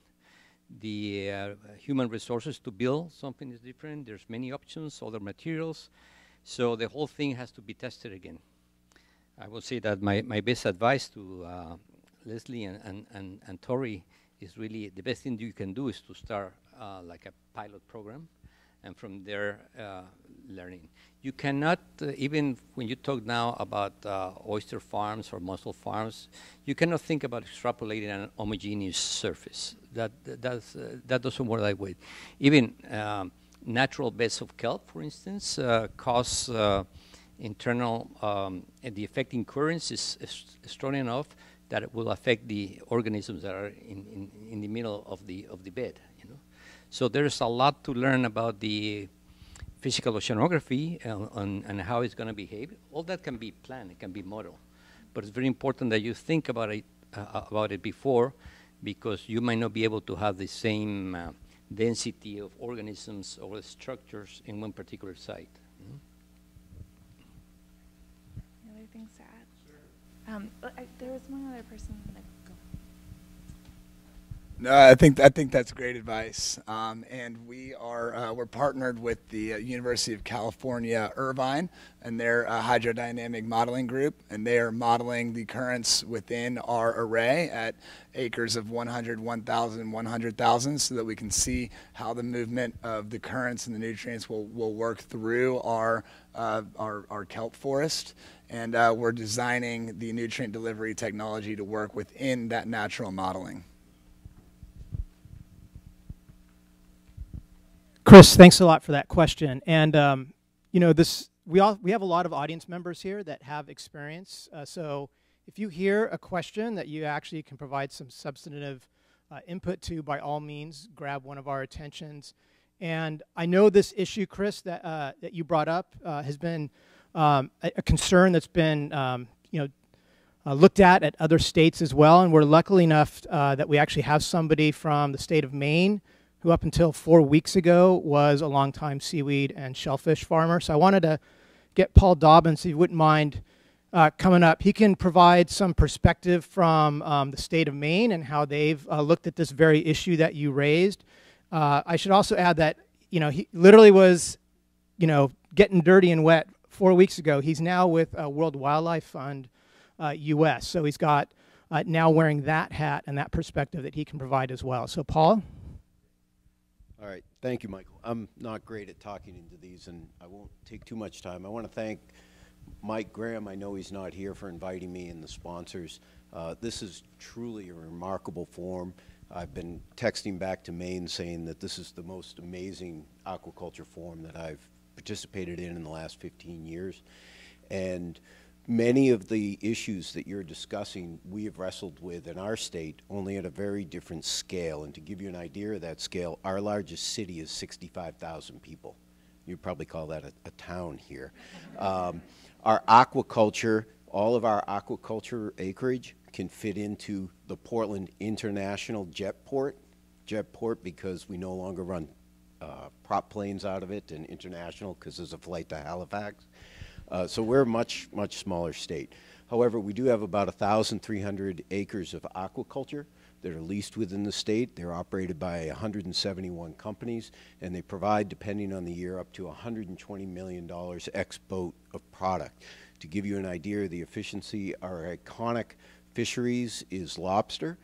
the human resources to build something is different, there's many options, other materials. So the whole thing has to be tested again. I will say that my best advice to Leslie and Torre is really the best thing you can do is to start like a pilot program, and from there learning. You cannot, even when you talk now about oyster farms or mussel farms, you cannot think about extrapolating an homogeneous surface. That doesn't work that way. Even natural beds of kelp, for instance, cause internal, the affecting currents is strong enough that it will affect the organisms that are in the middle of the bed. You know, so there's a lot to learn about the physical oceanography and how it's going to behave. All that can be planned, it can be modeled, but it's very important that you think about it before, because you might not be able to have the same density of organisms or structures in one particular site. Any other things to add? Sure. There was one other person that No, I think that's great advice, and we're partnered with the University of California, Irvine, and their hydrodynamic modeling group, and they are modeling the currents within our array at acres of 100, 1,000, 100,000, so that we can see how the movement of the currents and the nutrients will work through our kelp forest, and we're designing the nutrient delivery technology to work within that natural modeling. Chris, thanks a lot for that question. And you know, we have a lot of audience members here that have experience. So if you hear a question that you actually can provide some substantive input to, by all means, grab one of our attentions. And I know this issue, Chris, that you brought up has been a concern that's been looked at other states as well. And we're lucky enough that we actually have somebody from the state of Maine who up until 4 weeks ago was a longtime seaweed and shellfish farmer. So I wanted to get Paul Dobbins, if you wouldn't mind coming up. He can provide some perspective from the state of Maine and how they've looked at this very issue that you raised. I should also add that, you know, he literally was, you know, getting dirty and wet 4 weeks ago. He's now with World Wildlife Fund US. So he's got now wearing that hat and that perspective that he can provide as well. So Paul? All right, thank you, Michael. I'm not great at talking into these, and I won't take too much time. I want to thank Mike Graham. I know he's not here, for inviting me, and the sponsors. This is truly a remarkable forum. I've been texting back to Maine saying that this is the most amazing aquaculture forum that I've participated in the last 15 years. And many of the issues that you're discussing, we have wrestled with in our state, only at a very different scale. And to give you an idea of that scale, our largest city is 65,000 people. You'd probably call that a town here. Our aquaculture, all of our aquaculture acreage can fit into the Portland International Jetport because we no longer run prop planes out of it, and international because there's a flight to Halifax. So we're a much, much smaller state. However, we do have about 1,300 acres of aquaculture. that are leased within the state. They're operated by 171 companies, and they provide, depending on the year, up to $120 million ex-boat of product. To give you an idea of the efficiency, our iconic fisheries is lobster.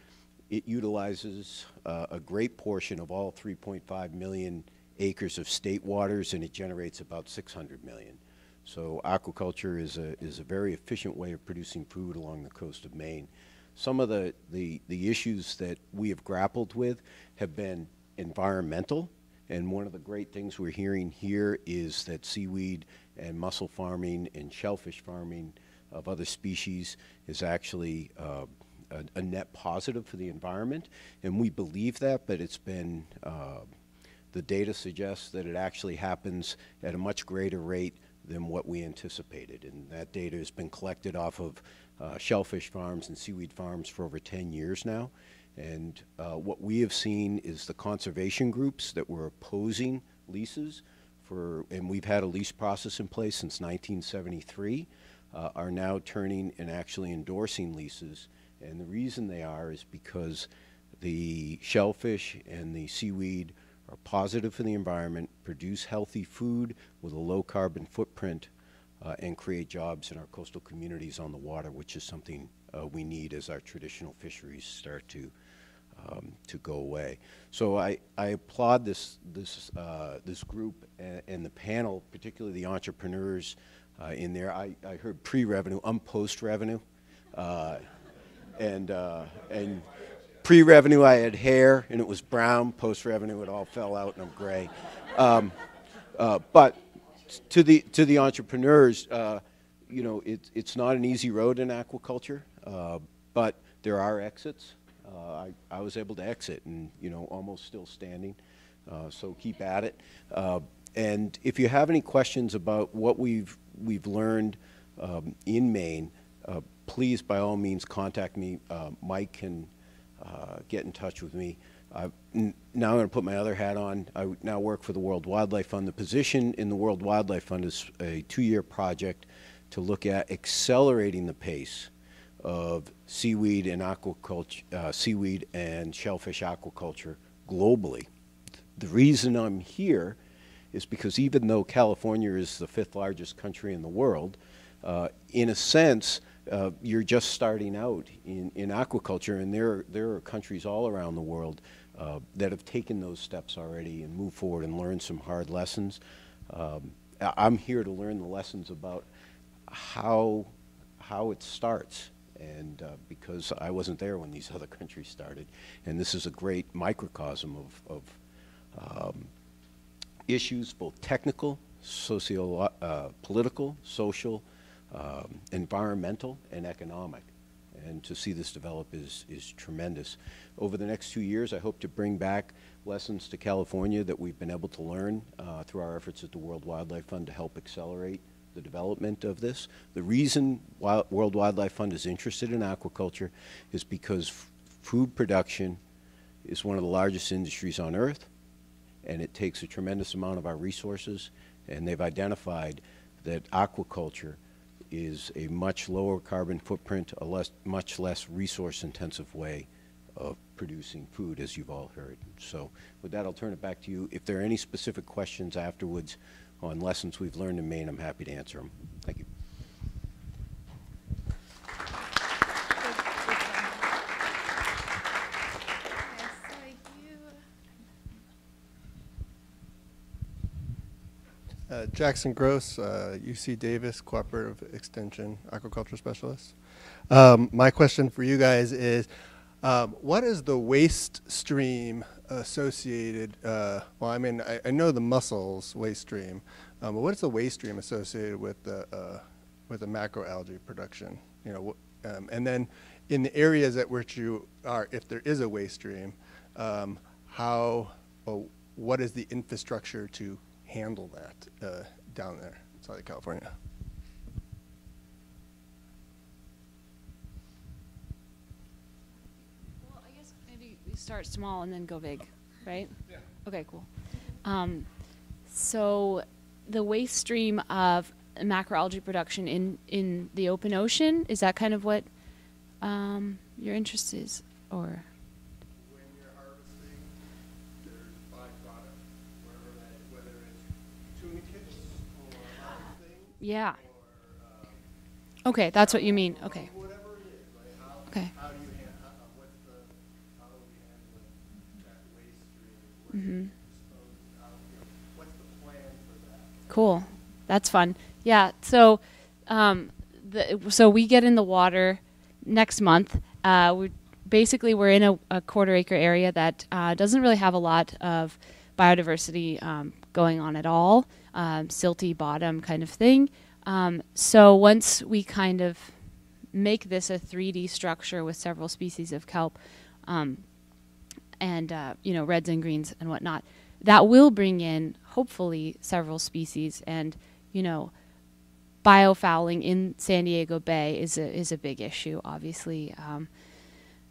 It utilizes a great portion of all 3.5 million acres of state waters, and it generates about 600 million. So aquaculture is a very efficient way of producing food along the coast of Maine. Some of the issues that we have grappled with have been environmental, and one of the great things we're hearing here is that seaweed and mussel farming and shellfish farming of other species is actually a net positive for the environment, and we believe that, but it's been, the data suggests that it actually happens at a much greater rate than what we anticipated, and that data has been collected off of shellfish farms and seaweed farms for over 10 years now. And what we have seen is the conservation groups that were opposing leases and we've had a lease process in place since 1973, are now turning and actually endorsing leases. And the reason they are is because the shellfish and the seaweed are positive for the environment, produce healthy food with a low carbon footprint, and create jobs in our coastal communities on the water, which is something we need as our traditional fisheries start to go away. So I applaud this group and the panel, particularly the entrepreneurs in there. I heard pre-revenue, I'm post-revenue, and pre-revenue I had hair and it was brown. Post-revenue it all fell out and I'm gray. But to the entrepreneurs, you know, it's not an easy road in aquaculture, but there are exits. I was able to exit and, you know, almost still standing, so keep at it. And if you have any questions about what we've learned in Maine, please by all means contact me. Mike can get in touch with me. Now I'm going to put my other hat on. I now work for the World Wildlife Fund. The position in the World Wildlife Fund is a 2-year project to look at accelerating the pace of seaweed and aquaculture, seaweed and shellfish aquaculture globally. The reason I'm here is because even though California is the 5th largest country in the world, in a sense, you're just starting out in aquaculture, and there are countries all around the world that have taken those steps already and moved forward and learned some hard lessons. I'm here to learn the lessons about how it starts, and because I wasn't there when these other countries started, and this is a great microcosm of issues, both technical, political, social, environmental, and economic. And to see this develop is tremendous. Over the next 2 years, I hope to bring back lessons to California that we've been able to learn through our efforts at the World Wildlife Fund to help accelerate the development of this. The reason World Wildlife Fund is interested in aquaculture is because food production is one of the largest industries on Earth, and it takes a tremendous amount of our resources, and they've identified that aquaculture is a much lower carbon footprint, a much less resource-intensive way of producing food, as you've all heard. So with that, I'll turn it back to you. If there are any specific questions afterwards on lessons we've learned in Maine, I'm happy to answer them. Thank you. Jackson Gross, UC Davis Cooperative Extension Aquaculture Specialist. My question for you guys is, what is the waste stream associated, well, I mean, I know the mussels waste stream, but what is the waste stream associated with the macroalgae production? You know, and then in the areas at which you are, if there is a waste stream, what is the infrastructure to handle that down there in Southern California? Well, I guess maybe we start small and then go big, right? Yeah. Okay, cool. So the waste stream of macroalgae production in the open ocean, is that kind of what your interest is? Or Yeah. Okay, that's what you mean. Okay. Okay. Mm-hmm. Cool. That's fun. Yeah. So, so we get in the water next month. We're in a quarter-acre area that doesn't really have a lot of biodiversity going on at all. Silty bottom kind of thing. So once we kind of make this a 3D structure with several species of kelp, and reds and greens and whatnot, that will bring in hopefully several species. And biofouling in San Diego Bay is a big issue, obviously,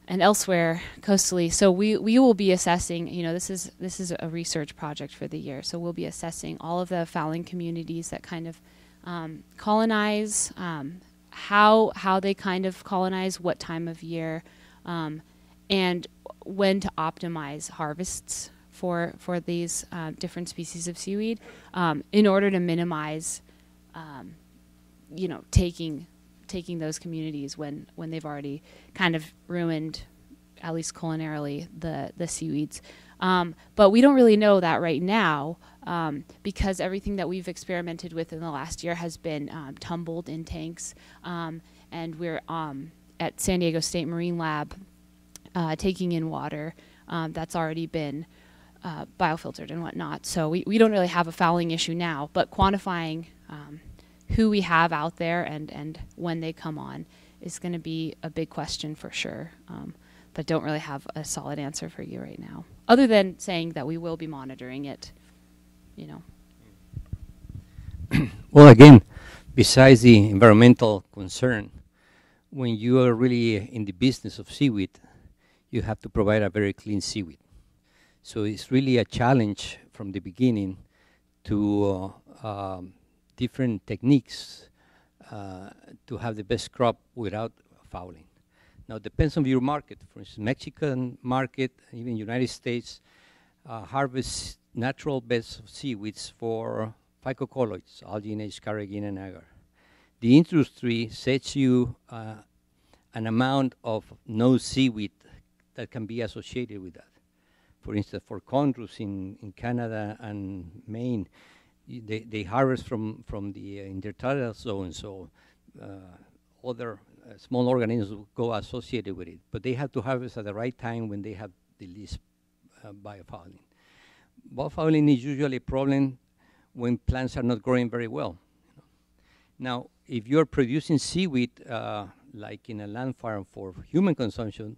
and elsewhere coastally. So we will be assessing. This is a research project for the year. So we'll be assessing all of the fouling communities that kind of colonize, how they kind of colonize, what time of year, and when to optimize harvests for these different species of seaweed, in order to minimize, taking those communities when they've already kind of ruined, at least culinarily, the seaweeds. But we don't really know that right now, because everything that we've experimented with in the last year has been tumbled in tanks, and we're at San Diego State Marine Lab taking in water that's already been biofiltered and whatnot. So we don't really have a fouling issue now, but quantifying who we have out there and when they come on is going to be a big question for sure, but don't really have a solid answer for you right now, other than saying that we will be monitoring it, Well, again, besides the environmental concern, when you are really in the business of seaweed, you have to provide a very clean seaweed. So it's really a challenge from the beginning to different techniques to have the best crop without fouling. Now, it depends on your market. For instance, Mexican market, even United States, harvest natural beds of seaweeds for phycocolloids, alginate, carrageenan, and agar. The industry sets you an amount of no seaweed that can be associated with that. For instance, for chondrus in Canada and Maine, they harvest from the intertidal zone, so other small organisms will go associated with it. But they have to harvest at the right time when they have the least biofouling. Biofouling is usually a problem when plants are not growing very well. Now, if you're producing seaweed, like in a land farm for human consumption,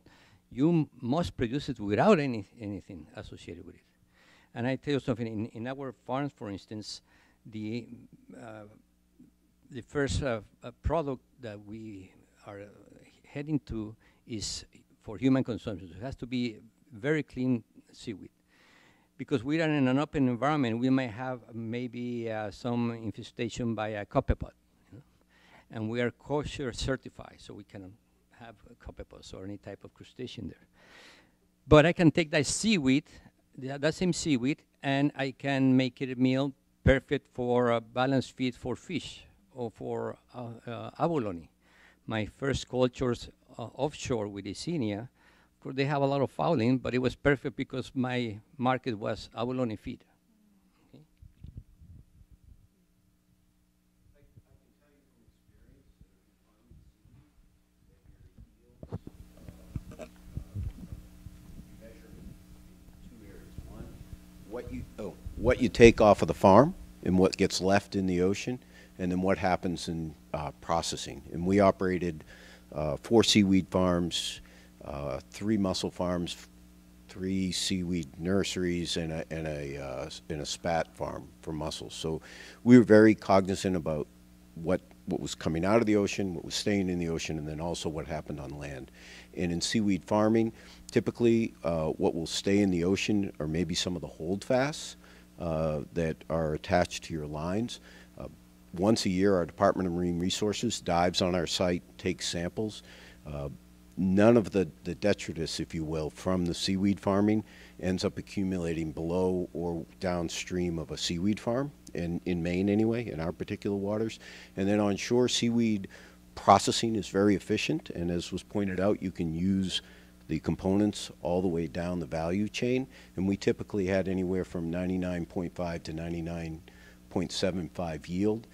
you must produce it without anything associated with it. And I tell you something, in our farms, for instance, the first product that we are heading to is for human consumption. It has to be very clean seaweed. Because we are in an open environment, we may have maybe some infestation by a copepod. And we are kosher certified, so we cannot have copepods or any type of crustacean there. But I can take that seaweed, that same seaweed, and I can make it a meal perfect for a balanced feed for fish or for abalone. My first cultures offshore with Icenia, of course they have a lot of fouling, but it was perfect because my market was abalone feed. Okay. What you take off of the farm and what gets left in the ocean, and then what happens in processing. And we operated 4 seaweed farms, 3 mussel farms, 3 seaweed nurseries, and a spat farm for mussels. So we were very cognizant about what was coming out of the ocean, what was staying in the ocean, and then also what happened on land. And in seaweed farming, typically what will stay in the ocean are maybe some of the holdfasts that are attached to your lines. Once a year, our Department of Marine Resources dives on our site, takes samples. None of the detritus, if you will, from the seaweed farming ends up accumulating below or downstream of a seaweed farm, in Maine anyway, in our particular waters. And then on shore, seaweed processing is very efficient, and as was pointed out, you can use the components all the way down the value chain, and we typically had anywhere from 99.5 to 99.75 yield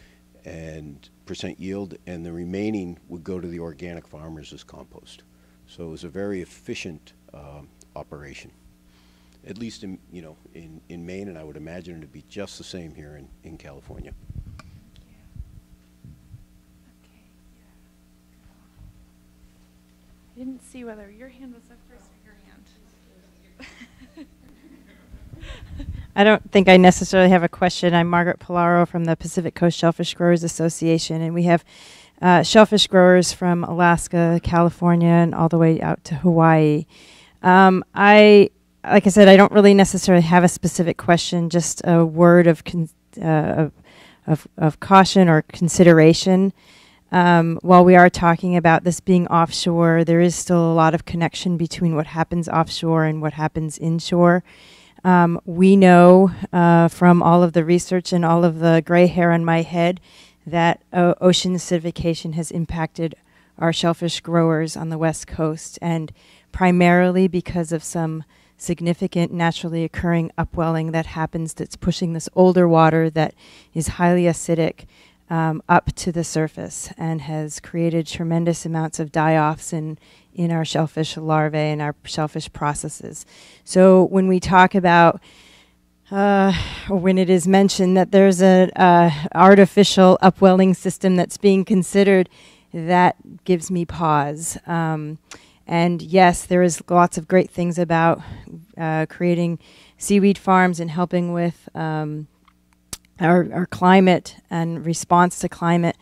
and percent yield, and the remaining would go to the organic farmers as compost. So it was a very efficient operation, at least in, you know, in Maine, and I would imagine it to be just the same here in California. I didn't see whether your hand was up first or your hand. I don't think I necessarily have a question. I'm Margaret Polaro from the Pacific Coast Shellfish Growers Association, and we have shellfish growers from Alaska, California, and all the way out to Hawaii. Like I said, I don't really necessarily have a specific question, just a word of caution or consideration. While we are talking about this being offshore, there is still a lot of connection between what happens offshore and what happens inshore. We know from all of the research and all of the gray hair on my head that ocean acidification has impacted our shellfish growers on the West Coast, and primarily because of some significant naturally occurring upwelling that happens that's pushing this older water that is highly acidic up to the surface and has created tremendous amounts of die-offs in our shellfish larvae and our shellfish processes. So when we talk about, or when it is mentioned that there's an artificial upwelling system that's being considered, that gives me pause. And yes, there is lots of great things about creating seaweed farms and helping with our climate and response to climate,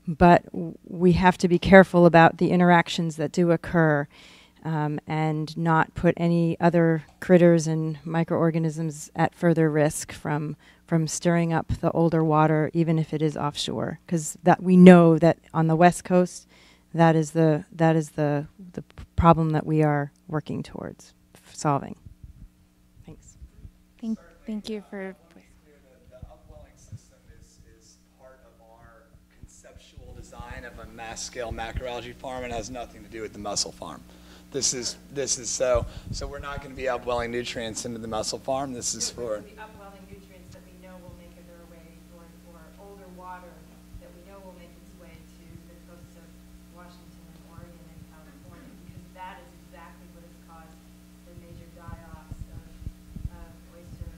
but we have to be careful about the interactions that do occur and not put any other critters and microorganisms at further risk from stirring up the older water, even if it is offshore, because that we know that on the West Coast, that is the problem that we are working towards solving. Thanks. Thank you for. Design of a mass scale macroalgae farm and has nothing to do with the mussel farm. This is so we're not going to be upwelling nutrients into the mussel farm. This is for the upwelling nutrients that we know will make their way for older water that we know will make its way to the coasts of Washington and Oregon and California, because that is exactly what has caused the major die-offs of oyster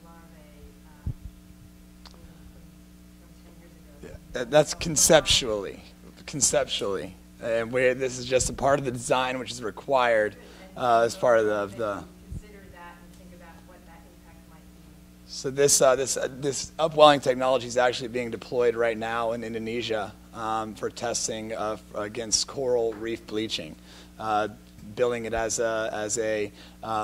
larvae from 10 years ago. yeah, that's conceptually, and this is just a part of the design which is required as part of the. So this upwelling technology is actually being deployed right now in Indonesia for testing against coral reef bleaching, billing it as a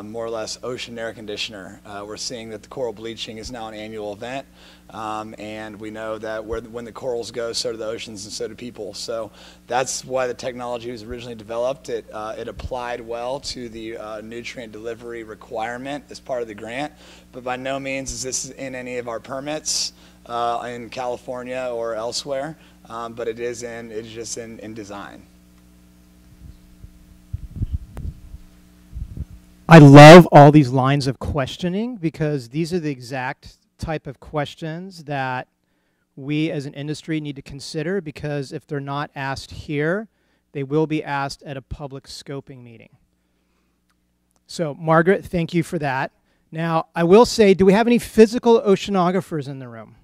more or less ocean air conditioner. We're seeing that the coral bleaching is now an annual event, and we know that when the corals go, so do the oceans and so do people. So that's why the technology was originally developed. It applied well to the nutrient delivery requirement as part of the grant, but by no means is this in any of our permits in California or elsewhere, but it's just in design. I love all these lines of questioning, because these are the exact type of questions that we as an industry need to consider, because if they're not asked here, they will be asked at a public scoping meeting. So Margaret, thank you for that. Now, I will say, do we have any physical oceanographers in the room?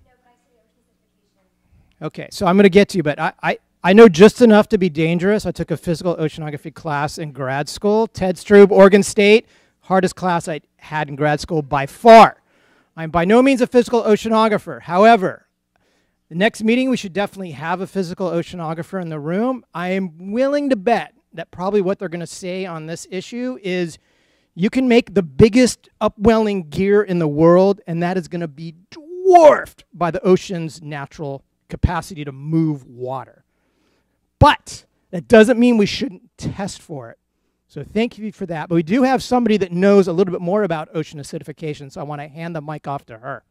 Okay, so I'm going to get to you, but I know just enough to be dangerous. I took a physical oceanography class in grad school. Ted Strube, Oregon State, hardest class I had in grad school by far. I'm by no means a physical oceanographer. However, the next meeting we should definitely have a physical oceanographer in the room. I am willing to bet that probably what they're going to say on this issue is you can make the biggest upwelling gear in the world, and that is going to be dwarfed by the ocean's natural capacity to move water. But that doesn't mean we shouldn't test for it. So thank you for that. But we do have somebody that knows a little bit more about ocean acidification, so I want to hand the mic off to her.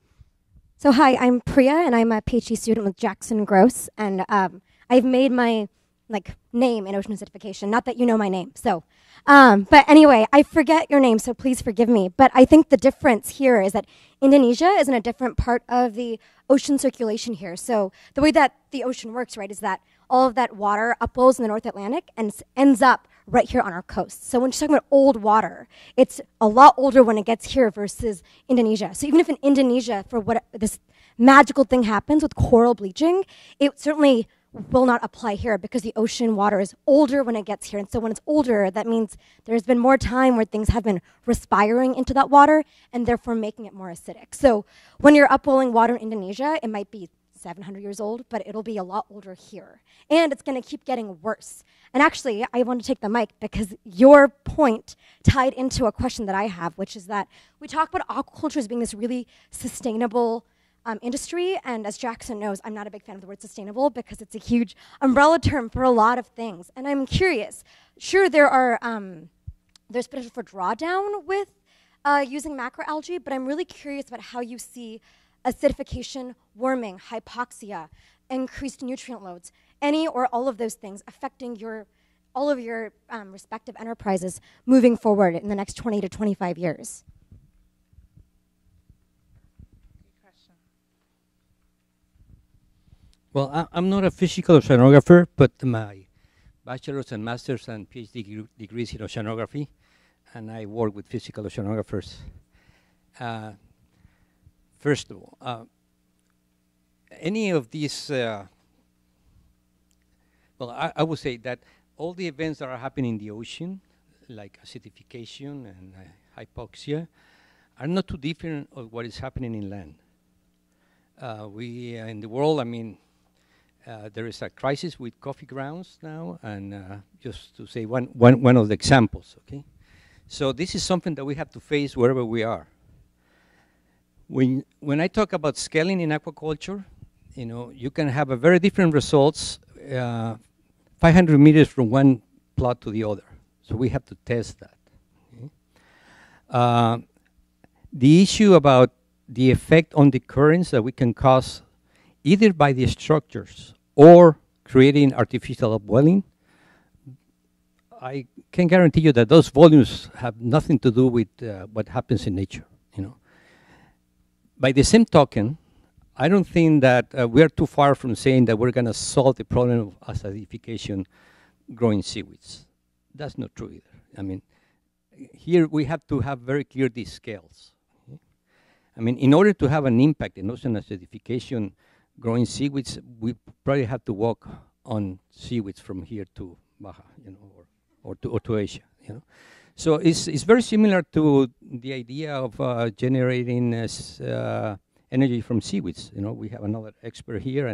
So hi, I'm Priya, and I'm a PhD student with Jackson Gross, and I've made my name in ocean acidification. Not that you know my name, so. But anyway, I forget your name, so please forgive me. But I think the difference here is that Indonesia is in a different part of the ocean circulation here. So the way that the ocean works, right, is that all of that water upwells in the North Atlantic and ends up right here on our coast. So when you're talking about old water, it's a lot older when it gets here versus Indonesia. So even if in Indonesia, for what this magical thing happens with coral bleaching, it certainly will not apply here because the ocean water is older when it gets here. And so when it's older, that means there's been more time where things have been respiring into that water and therefore making it more acidic. So when you're upwelling water in Indonesia, it might be 700 years old, but it'll be a lot older here. And it's going to keep getting worse. And actually, I want to take the mic because your point tied into a question that I have, which is that we talk about aquaculture as being this really sustainable industry, and as Jackson knows, I'm not a big fan of the word sustainable because it's a huge umbrella term for a lot of things. And I'm curious, sure there are, there's potential for drawdown with using macroalgae, but I'm really curious about how you see acidification, warming, hypoxia, increased nutrient loads, any or all of those things affecting all of your respective enterprises moving forward in the next 20 to 25 years. Well, I'm not a physical oceanographer, but my bachelor's and master's and PhD degrees in oceanography, and I work with physical oceanographers. First of all, any of these, well, I would say that all the events that are happening in the ocean, like acidification and hypoxia, are not too different of what is happening in land. In the world, I mean, there is a crisis with coffee grounds now, and just to say one of the examples, okay? So this is something that we have to face wherever we are. When I talk about scaling in aquaculture, you know, you can have a very different results 500 meters from one plot to the other. So we have to test that. Okay? The issue about the effect on the currents that we can cause either by the structures or creating artificial upwelling, I can guarantee you that those volumes have nothing to do with what happens in nature, you know. By the same token, I don't think that we're too far from saying that we're going to solve the problem of acidification growing seaweeds. That's not true either. I mean, here we have to have very clear these scales. Okay? I mean, in order to have an impact in ocean acidification growing seaweeds, we probably have to walk on seaweeds from here to Baja, you know, or to Asia, you know. So it's very similar to the idea of generating energy from seaweeds. You know, we have another expert here,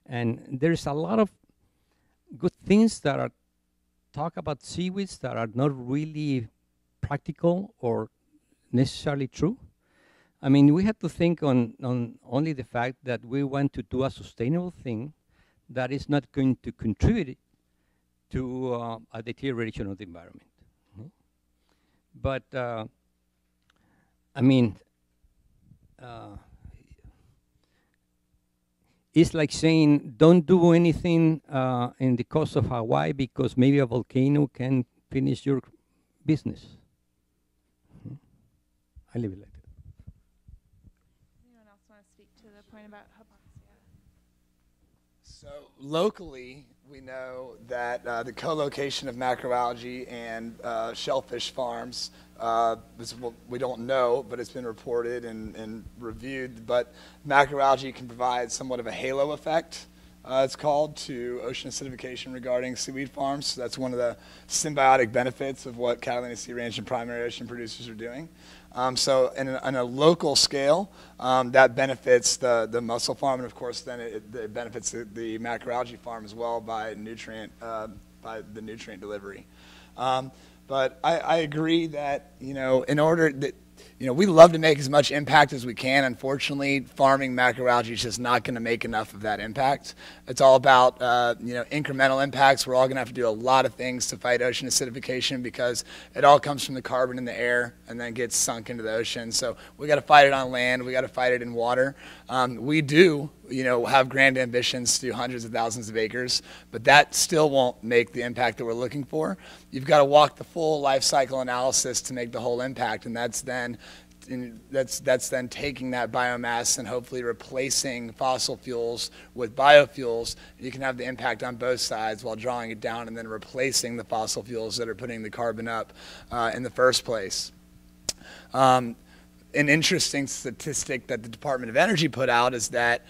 and there's a lot of good things that are talk about seaweeds that are not really practical or necessarily true. I mean, we have to think on only the fact that we want to do a sustainable thing that is not going to contribute to a deterioration of the environment. But, I mean, it's like saying don't do anything in the coast of Hawaii because maybe a volcano can finish your business. I leave it like that. Anyone else want to speak to the point about hypoxia? So locally, we know that the co-location of macroalgae and shellfish farms, we don't know, but it's been reported and reviewed, but macroalgae can provide somewhat of a halo effect, it's called, to ocean acidification regarding seaweed farms. So that's one of the symbiotic benefits of what Catalina Sea Range and primary ocean producers are doing. So on a local scale, that benefits the mussel farm, and of course then it benefits the macroalgae farm as well by the nutrient delivery. But I agree that, you know, in order that we love to make as much impact as we can. Unfortunately, farming macroalgae is just not going to make enough of that impact. It's all about, incremental impacts. We're all going to have to do a lot of things to fight ocean acidification because it all comes from the carbon in the air and then gets sunk into the ocean. So we got to fight it on land. We got to fight it in water. We do, have grand ambitions to do hundreds of thousands of acres, but that still won't make the impact that we're looking for. You've got to walk the full life cycle analysis to make the whole impact, and that's then taking that biomass and hopefully replacing fossil fuels with biofuels. You can have the impact on both sides while drawing it down and then replacing the fossil fuels that are putting the carbon up in the first place. An interesting statistic that the Department of Energy put out is that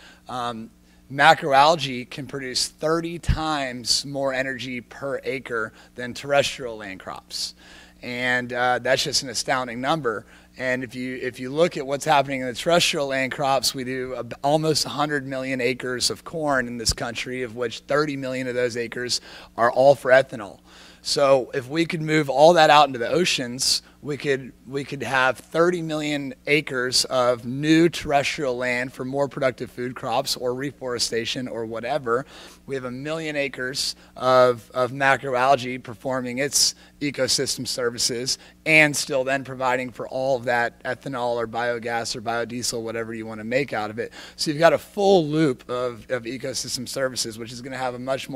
macroalgae can produce 30 times more energy per acre than terrestrial land crops. And that's just an astounding number. And if you look at what's happening in the terrestrial land crops, we do almost 100 million acres of corn in this country, of which 30 million of those acres are all for ethanol. So if we could move all that out into the oceans, we could have 30 million acres of new terrestrial land for more productive food crops or reforestation or whatever. We have 1 million acres of macroalgae performing its ecosystem services and still then providing for all of that ethanol or biogas or biodiesel, whatever you want to make out of it. So you've got a full loop of ecosystem services, which is going to have a much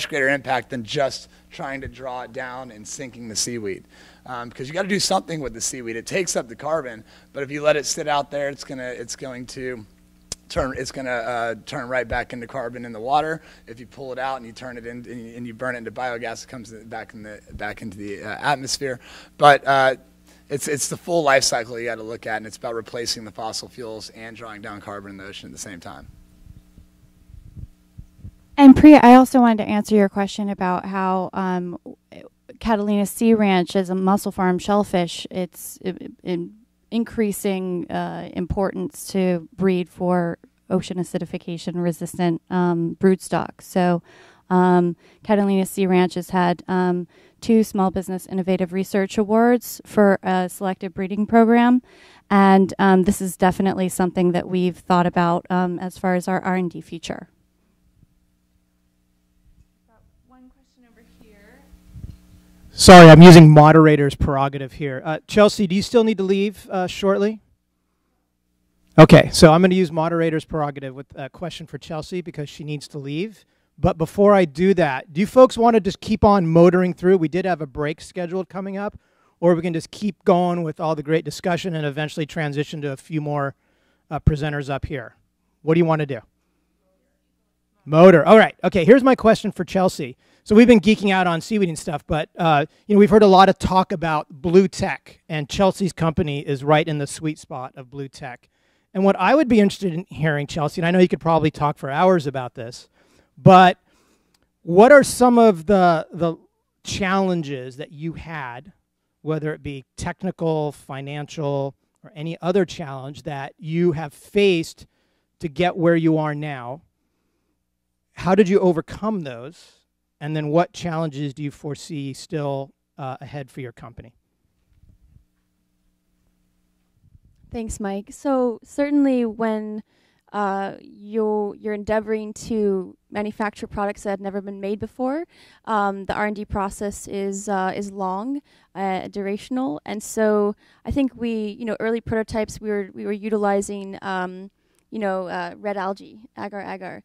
greater impact than just trying to draw it down and sinking the seaweed. Because you got to do something with the seaweed. It takes up the carbon, but if you let it sit out there, it's going to turn right back into carbon in the water. If you pull it out and you turn it in and you burn it into biogas, it comes back into the atmosphere. But it's the full life cycle you got to look at, and it's about replacing the fossil fuels and drawing down carbon in the ocean at the same time. And Priya, I also wanted to answer your question about how Catalina Sea Ranch is a mussel farm shellfish. It's increasing importance to breed for ocean acidification resistant broodstock. So Catalina Sea Ranch has had 2 Small Business Innovative Research Awards for a selective breeding program. And this is definitely something that we've thought about as far as our R&D future. Sorry, I'm using moderator's prerogative here. Chelsea, do you still need to leave shortly? Okay, so I'm going to use moderator's prerogative with a question for Chelsea because she needs to leave. But before I do that, do you folks want to just keep on motoring through? We did have a break scheduled coming up, or we can just keep going with all the great discussion and eventually transition to a few more presenters up here. What do you want to do? Motor. All right. Okay, here's my question for Chelsea. So we've been geeking out on seaweed and stuff, but we've heard a lot of talk about blue tech, and Chelsea's company is right in the sweet spot of blue tech. And what I would be interested in hearing, Chelsea, and I know you could probably talk for hours about this, but what are some of the challenges that you had, whether it be technical, financial, or any other challenge that you have faced to get where you are now? How did you overcome those? And then what challenges do you foresee still ahead for your company? Thanks, Mike. So certainly when you're endeavoring to manufacture products that have never been made before, the R&D process is long, durational, and so I think early prototypes we were utilizing red algae, agar.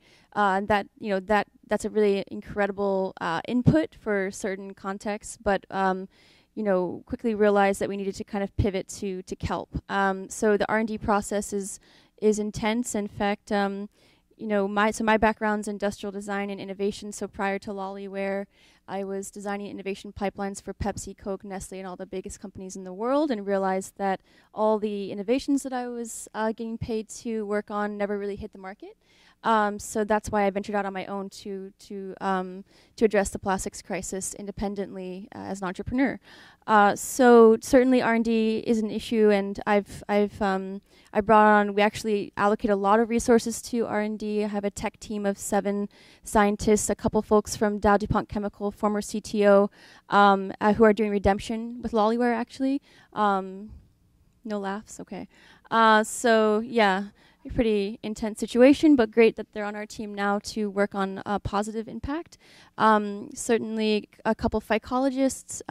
That's a really incredible input for certain contexts, but quickly realized that we needed to kind of pivot to kelp. So the R&D process is intense. In fact, my background's industrial design and innovation. So prior to Lollyware, I was designing innovation pipelines for Pepsi, Coke, Nestle, and all the biggest companies in the world, and realized that all the innovations that I was getting paid to work on never really hit the market. So that's why I ventured out on my own to address the plastics crisis independently as an entrepreneur. So certainly R&D is an issue, and we actually allocate a lot of resources to R&D. I have a tech team of 7 scientists, a couple folks from Dow DuPont Chemical, former CTO, who are doing redemption with Lollyware actually. No laughs? Okay. So, yeah, a pretty intense situation, but great that they're on our team now to work on positive impact. Certainly a couple phycologists,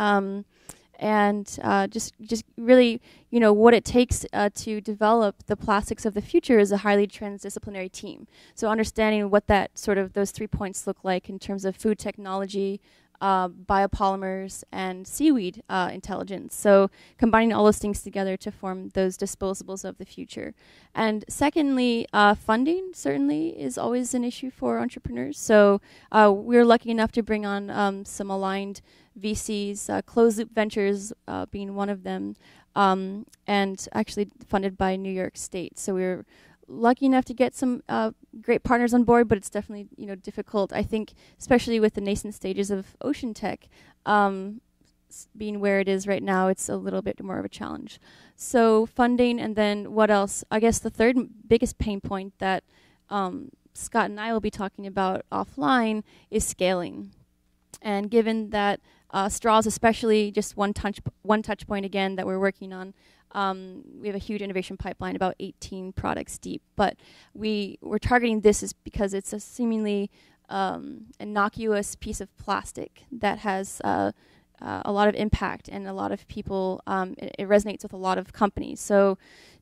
and just really, you know, what it takes to develop the plastics of the future is a highly transdisciplinary team. So understanding what that sort of those 3 points look like in terms of food technology, biopolymers, and seaweed intelligence. So combining all those things together to form those disposables of the future. And secondly, funding certainly is always an issue for entrepreneurs. So we're lucky enough to bring on some aligned VCs, Closed Loop Ventures being one of them, and actually funded by New York State. So we're lucky enough to get some great partners on board, but it's definitely, you know, difficult. I think, especially with the nascent stages of ocean tech, being where it is right now, it's a little bit more of a challenge. So funding, and then what else? I guess the third biggest pain point that Scott and I will be talking about offline is scaling. And given that straws, especially, just one touch point again that we're working on. We have a huge innovation pipeline, about 18 products deep. But we're targeting this is because it's a seemingly innocuous piece of plastic that has a lot of impact, and a lot of people, it resonates with a lot of companies. So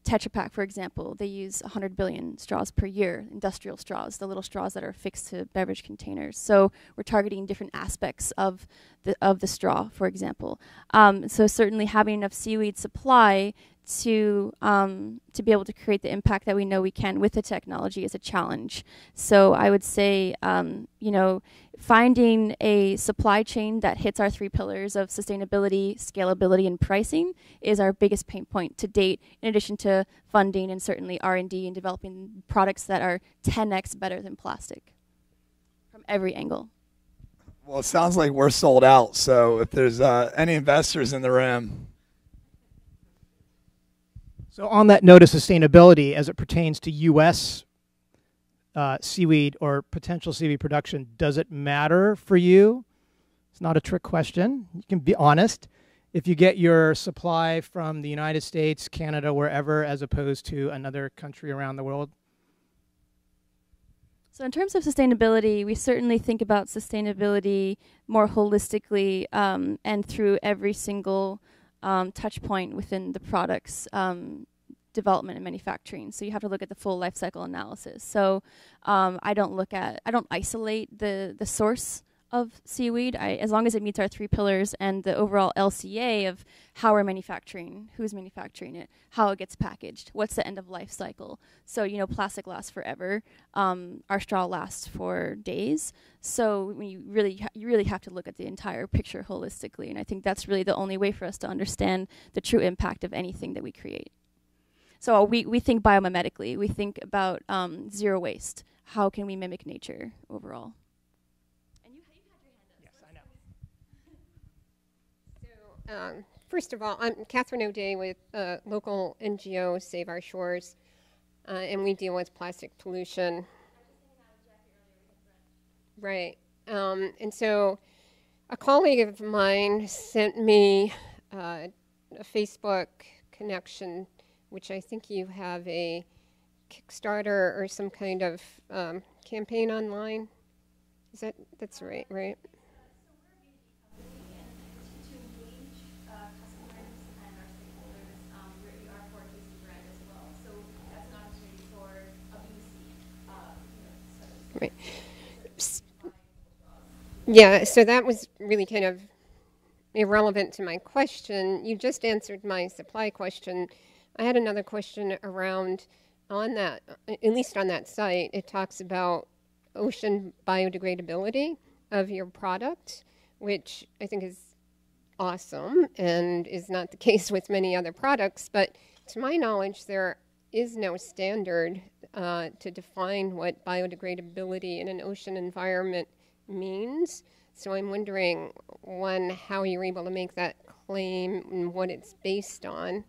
Tetra Pak, for example, they use 100 billion straws per year, industrial straws, the little straws that are affixed to beverage containers. So we're targeting different aspects of the straw, for example. So certainly having enough seaweed supply to be able to create the impact that we know we can with the technology is a challenge. So I would say, you know, finding a supply chain that hits our 3 pillars of sustainability, scalability, and pricing is our biggest pain point to date, in addition to funding and certainly R&D and developing products that are 10x better than plastic from every angle. Well, it sounds like we're sold out, so if there's any investors in the room. So on that note of sustainability, as it pertains to U.S. Seaweed or potential seaweed production, does it matter for you? It's not a trick question. You can be honest. If you get your supply from the United States, Canada, wherever, as opposed to another country around the world? So in terms of sustainability, we certainly think about sustainability more holistically and through every single touch point within the product's development and manufacturing. So you have to look at the full life cycle analysis. So I don't isolate the source of seaweed. As long as it meets our 3 pillars and the overall LCA of how we're manufacturing, who's manufacturing it, how it gets packaged, what's the end of life cycle. So, you know, plastic lasts forever. Our straw lasts for days. So you really have to look at the entire picture holistically. And I think that's really the only way for us to understand the true impact of anything that we create. So we think biomimetically. We think about zero waste. How can we mimic nature overall? First of all, I'm Catherine O'Day with local NGO Save Our Shores, and we deal with plastic pollution. Right. And so a colleague of mine sent me a Facebook connection, which I think you have a Kickstarter or some kind of campaign online. That's right, right? Right. Yeah, so that was really kind of irrelevant to my question. You just answered my supply question. I had another question around on that, at least on that site, it talks about ocean biodegradability of your product, which I think is awesome and is not the case with many other products. But to my knowledge, there is no standard to define what biodegradability in an ocean environment means. So I'm wondering, one, how you're able to make that claim and what it's based on.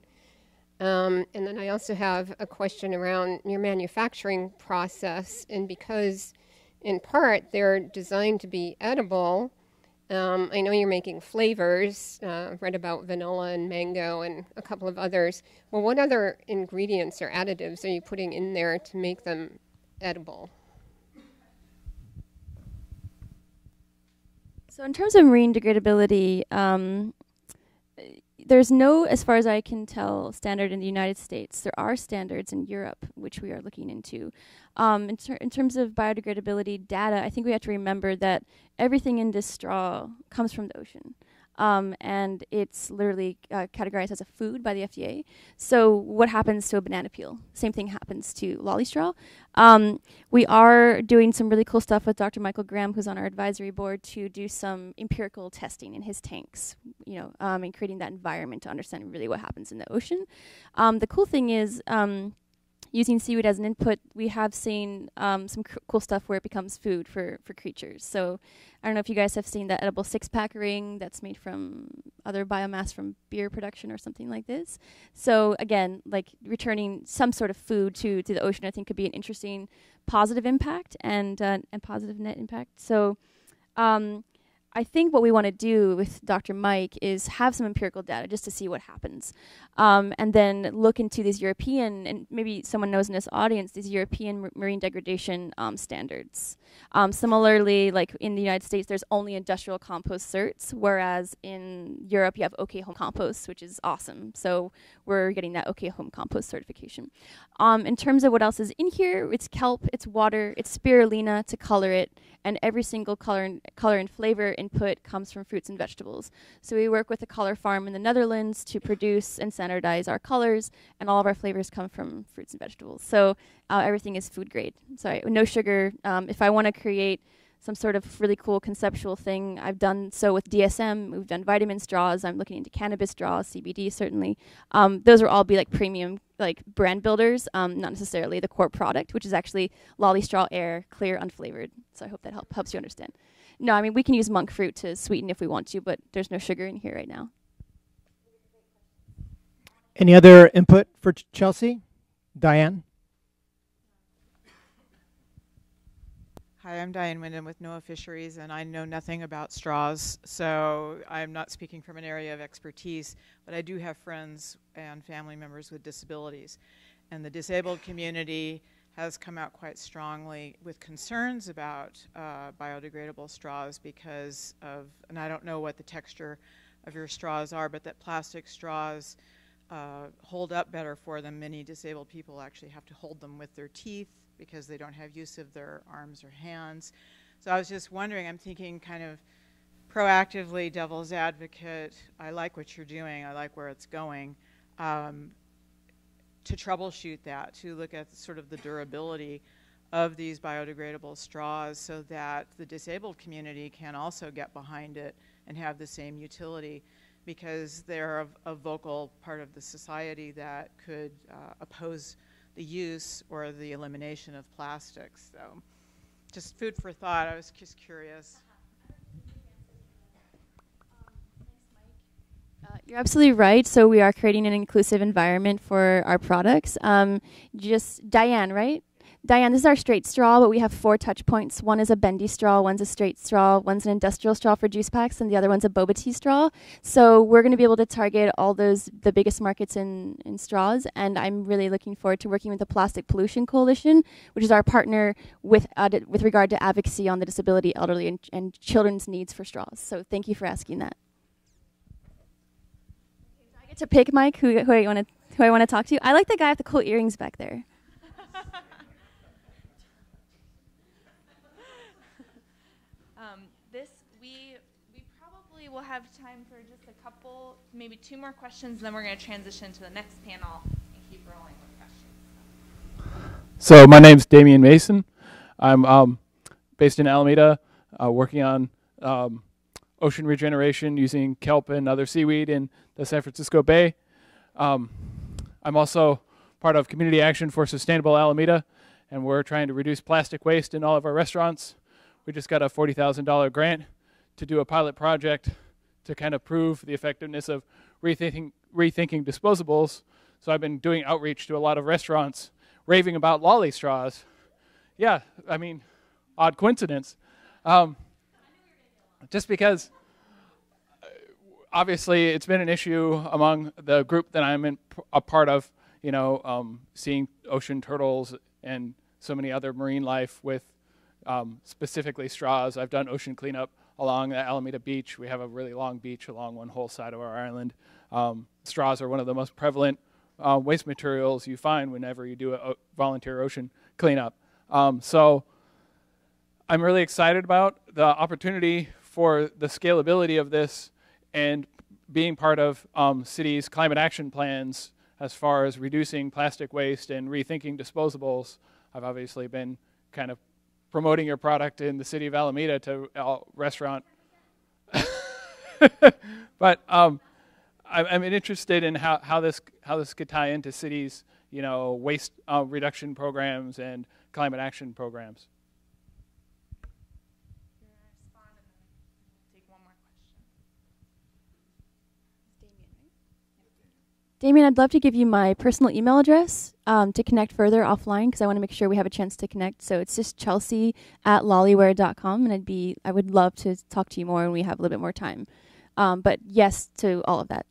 And then I also have a question around your manufacturing process. And because, in part, they're designed to be edible, I know you're making flavors. Read about vanilla and mango and a couple of others. Well, what other ingredients or additives are you putting in there to make them edible? So in terms of marine degradability, there's no, as far as I can tell, standard in the United States. There are standards in Europe, which we are looking into. In terms of biodegradability data, I think we have to remember that everything in this straw comes from the ocean. And it's literally categorized as a food by the FDA. So what happens to a banana peel? Same thing happens to lolly straw. We are doing some really cool stuff with Dr. Michael Graham, who's on our advisory board, to do some empirical testing in his tanks, and creating that environment to understand really what happens in the ocean. The cool thing is, using seaweed as an input, we have seen some cool stuff where it becomes food for creatures. So I don't know if you guys have seen that edible 6-pack ring that's made from other biomass from beer production or something like this. So again, like returning some sort of food to the ocean, I think could be an interesting positive impact and positive net impact. So I think what we want to do with Dr. Mike is have some empirical data just to see what happens. And then look into these European, and maybe someone knows in this audience, these European marine degradation standards. Similarly, like in the United States, there's only industrial compost certs, whereas in Europe, you have OK Home Compost, which is awesome. So we're getting that OK Home Compost certification. In terms of what else is in here, it's kelp, it's water, it's spirulina to color it, and every single color and flavor input comes from fruits and vegetables. So we work with a color farm in the Netherlands to produce and standardize our colors, and all of our flavors come from fruits and vegetables. So everything is food grade. So no sugar. If I want to create some sort of really cool conceptual thing, I've done so with DSM. We've done vitamin straws. I'm looking into cannabis straws, CBD certainly. Those will all be like premium, like brand builders, not necessarily the core product, which is actually lolly straw air, clear, unflavored. So I hope that helps you understand. No, I mean, we can use monk fruit to sweeten if we want to, but there's no sugar in here right now. Any other input for Chelsea? Diane? Hi, I'm Diane Wyndham with NOAA Fisheries, and I know nothing about straws, so I'm not speaking from an area of expertise, but I do have friends and family members with disabilities. And the disabled community has come out quite strongly with concerns about biodegradable straws because of, and I don't know what the texture of your straws are, but that plastic straws hold up better for them. Many disabled people actually have to hold them with their teeth because they don't have use of their arms or hands. So I was just wondering, I'm thinking kind of proactively devil's advocate. I like what you're doing. I like where it's going. To troubleshoot that, to look at sort of the durability of these biodegradable straws so that the disabled community can also get behind it and have the same utility, because they're a vocal part of the society that could oppose the use or the elimination of plastics. So just food for thought. I was just curious. You're absolutely right. So we are creating an inclusive environment for our products. Just Diane, right? Diane, this is our straight straw, but we have 4 touch points. One is a bendy straw, one's a straight straw, one's an industrial straw for juice packs, and the other one's a boba tea straw. So we're going to be able to target all the biggest markets in straws, and I'm really looking forward to working with the Plastic Pollution Coalition, which is our partner with regard to advocacy on the disability, elderly, and children's needs for straws. So thank you for asking that. I get to pick, Mike, who I want to talk to. I like the guy with the cool earrings back there. We'll have time for just a couple, maybe 2 more questions, then we're going to transition to the next panel and keep rolling with questions. So my name's Damian Mason. I'm based in Alameda, working on ocean regeneration using kelp and other seaweed in the San Francisco Bay. I'm also part of Community Action for Sustainable Alameda, and we're trying to reduce plastic waste in all of our restaurants. We just got a $40,000 grant to do a pilot project to kind of prove the effectiveness of rethinking disposables. So I've been doing outreach to a lot of restaurants, raving about lolly straws. Yeah, I mean, odd coincidence. just because obviously it's been an issue among the group that I'm a part of, you know, seeing ocean turtles and so many other marine life with specifically straws. I've done ocean cleanup along the Alameda Beach. We have a really long beach along one whole side of our island. Straws are one of the most prevalent waste materials you find whenever you do a volunteer ocean cleanup. So I'm really excited about the opportunity for the scalability of this and being part of cities' climate action plans as far as reducing plastic waste and rethinking disposables. I've obviously been kind of promoting your product in the city of Alameda to a restaurant. But I'm interested in how this could tie into cities, you know, waste reduction programs and climate action programs. Damien, I'd love to give you my personal email address to connect further offline because I want to make sure we have a chance to connect. So it's just chelsea@lollyware.com, and I would love to talk to you more when we have a little bit more time. But yes to all of that.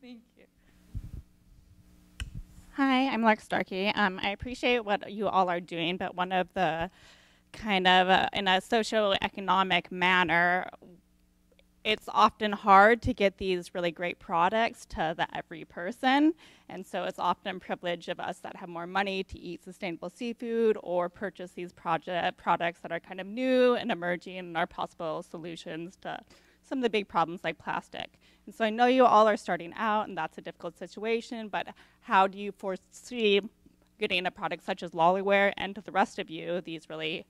Thank you. Hi, I'm Lark Starkey. I appreciate what you all are doing, but one of the kind of in a socio-economic manner, it's often hard to get these really great products to the every person. And so it's often a privilege of us that have more money to eat sustainable seafood or purchase these products that are kind of new and emerging and are possible solutions to some of the big problems like plastic. And so I know you all are starting out and that's a difficult situation, but how do you foresee getting a product such as Lollyware and to the rest of you, these really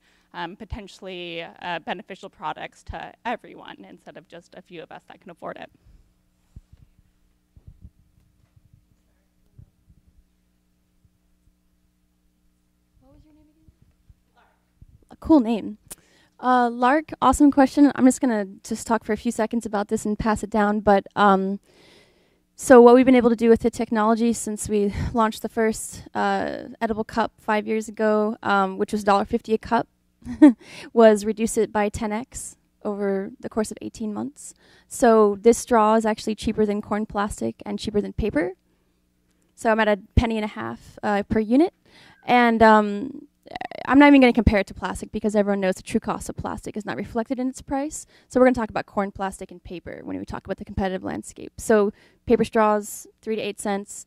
potentially beneficial products to everyone instead of just a few of us that can afford it? What was your name again? Lark. A cool name. Lark, awesome question. I'm just going to talk for a few seconds about this and pass it down. But so what we've been able to do with the technology since we launched the first edible cup 5 years ago, which was $1.50 a cup, was reduce it by 10x over the course of 18 months. So this straw is actually cheaper than corn plastic and cheaper than paper. So I'm at $0.015 per unit. And I'm not even going to compare it to plastic because everyone knows the true cost of plastic is not reflected in its price. So we're going to talk about corn plastic and paper when we talk about the competitive landscape. So paper straws, 3 to 8 cents.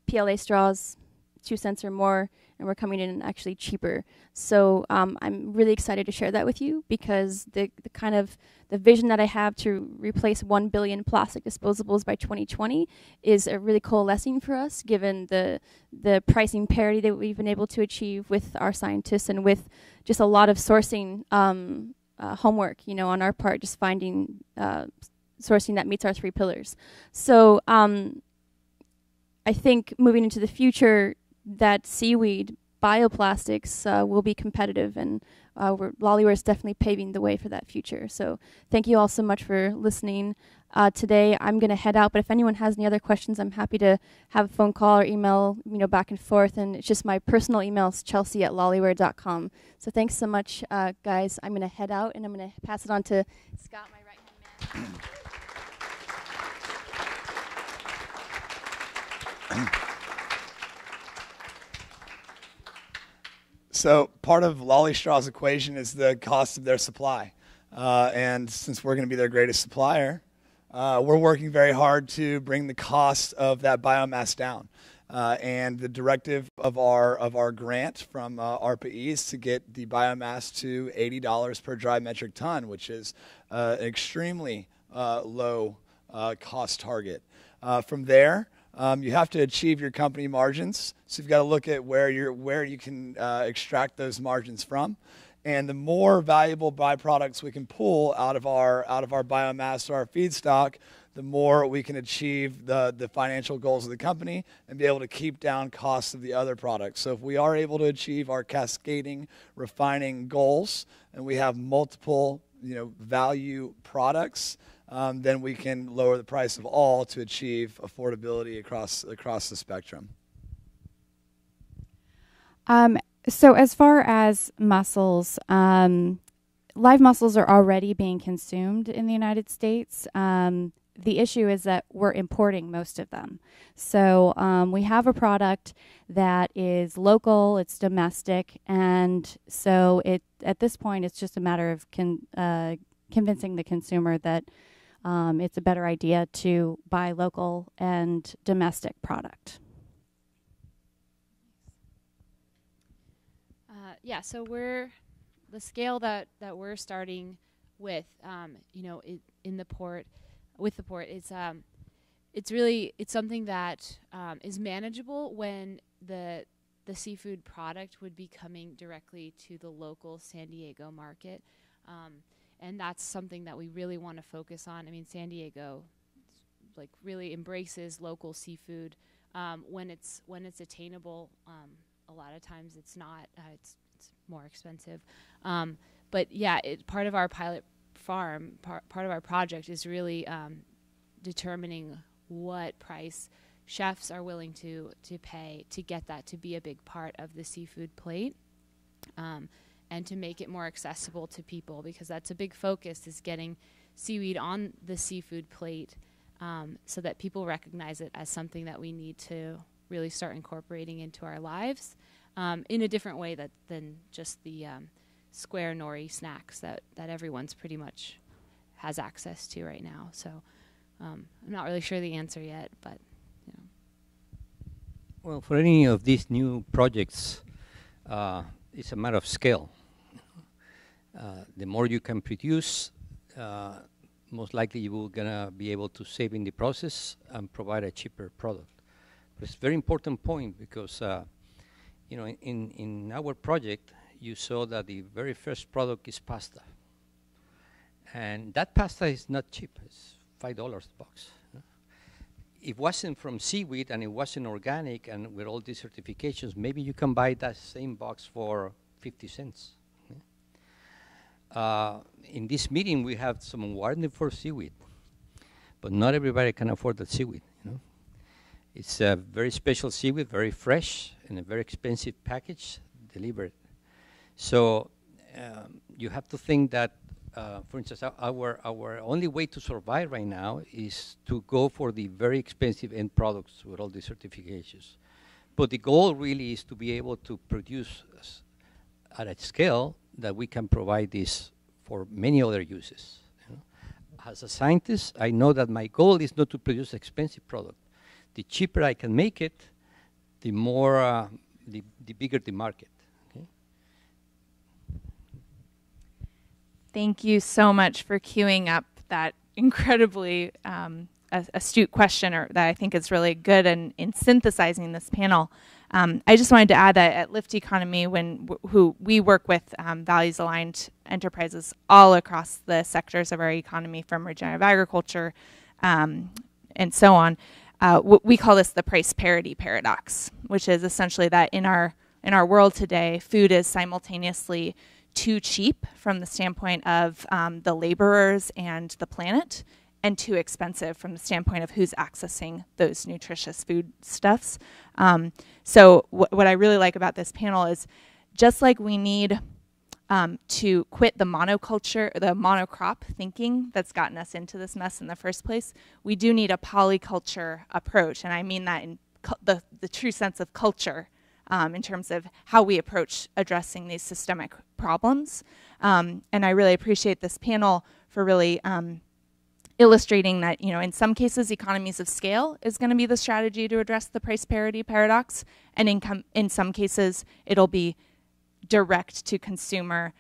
PLA straws, 2 cents or more. And we're coming in actually cheaper. So I'm really excited to share that with you because the kind of the vision that I have to replace 1 billion plastic disposables by 2020 is a really coalescing for us, given the pricing parity that we've been able to achieve with our scientists and with just a lot of sourcing homework, you know, on our part, just finding sourcing that meets our 3 pillars. So I think moving into the future, that seaweed bioplastics will be competitive, and Lollyware is definitely paving the way for that future. So thank you all so much for listening today. I'm going to head out, but if anyone has any other questions, I'm happy to have a phone call or email, you know, back and forth. And it's just my personal email is chelsea@lollyware.com. So thanks so much, guys. I'm going to head out, and I'm going to pass it on to Scott, my right-hand man. So part of Lolly Straw's equation is the cost of their supply. And since we're going to be their greatest supplier, we're working very hard to bring the cost of that biomass down. And the directive of our grant from ARPA-E is to get the biomass to $80 per dry metric ton, which is an extremely low cost target. From there, you have to achieve your company margins, so you've got to look at where you can extract those margins from, and the more valuable byproducts we can pull out of our biomass or our feedstock, the more we can achieve the financial goals of the company and be able to keep down costs of the other products. So if we are able to achieve our cascading refining goals, and we have multiple value products, then we can lower the price of all to achieve affordability across the spectrum. So as far as mussels, live mussels are already being consumed in the United States. The issue is that we're importing most of them. So we have a product that is local, it's domestic, and so at this point it's just a matter of convincing the consumer that it's a better idea to buy local and domestic product. Yeah, so the scale that we're starting with, in the port, with the port, it's something that is manageable when the seafood product would be coming directly to the local San Diego market, and that's something that we really want to focus on. I mean, San Diego really embraces local seafood when it's attainable. A lot of times it's not. It's more expensive. But yeah, part of our pilot farm, part of our project is really determining what price chefs are willing to pay to get that to be a big part of the seafood plate, and to make it more accessible to people, because that's a big focus, is getting seaweed on the seafood plate, so that people recognize it as something that we need to really start incorporating into our lives. In a different way than just the square nori snacks that everyone's pretty much has access to right now. So I'm not really sure the answer yet, but Well, for any of these new projects, it's a matter of scale. The more you can produce, most likely you will gonna be able to save in the process and provide a cheaper product. But it's a very important point, because in our project, you saw that the very first product is pasta. And that pasta is not cheap. It's $5 a box. If it wasn't from seaweed and it wasn't organic and with all these certifications, maybe you can buy that same box for 50 cents. In this meeting, we have some wonderful seaweed, but not everybody can afford that seaweed. It's a very special seaweed, very fresh, in a very expensive package delivered. So you have to think that, for instance, our only way to survive right now is to go for the very expensive end products with all the certifications. But the goal really is to be able to produce at a scale that we can provide this for many other uses. As a scientist, I know that my goal is not to produce expensive product. The cheaper I can make it, the more, the bigger the market. Okay? Thank you so much for queuing up that incredibly astute question, or that I think is really good in synthesizing this panel. I just wanted to add that at Lift Economy, who we work with values-aligned enterprises all across the sectors of our economy, from regenerative agriculture and so on. We call this the price parity paradox, which is essentially that in our world today, food is simultaneously too cheap from the standpoint of the laborers and the planet, and too expensive from the standpoint of who's accessing those nutritious foodstuffs. So what I really like about this panel is, just like we need to quit the monoculture, the monocrop thinking that's gotten us into this mess in the first place, we do need a polyculture approach. And I mean that in the true sense of culture, in terms of how we approach addressing these systemic problems. And I really appreciate this panel for really illustrating that, in some cases, economies of scale is going to be the strategy to address the price parity paradox. And in some cases, it'll be direct to consumer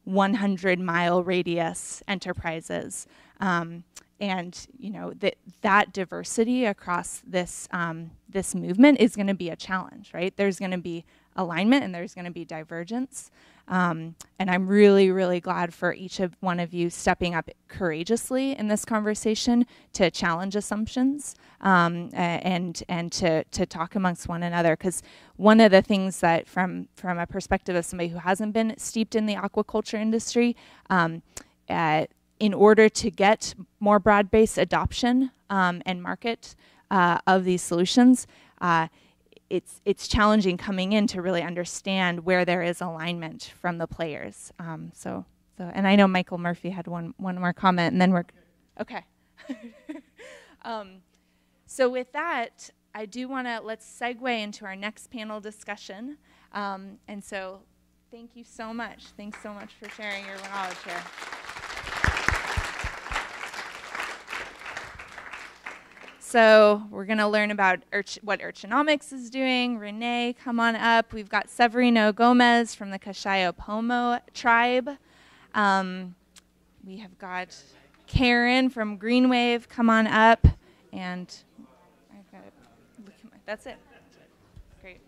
100-mile radius enterprises. And that diversity across this this movement is going to be a challenge, right? There's going to be alignment and there's going to be divergence. And I'm really, really glad for each one of you stepping up courageously in this conversation to challenge assumptions and to talk amongst one another. Because one of the things that, from a perspective of somebody who hasn't been steeped in the aquaculture industry, in order to get more broad-based adoption and market of these solutions, it's challenging coming in to really understand where there is alignment from the players. So and I know Michael Murphy had one more comment, and then we're okay. So with that, I do want to let's segue into our next panel discussion. And so, thank you so much. Thanks so much for sharing your knowledge here. So we're going to learn about what Urchinomics is doing. Renee, come on up. We've got Severino Gomes from the Kashia Pomo tribe. We have got Karen from Greenwave, come on up. And I've got that's it. Great.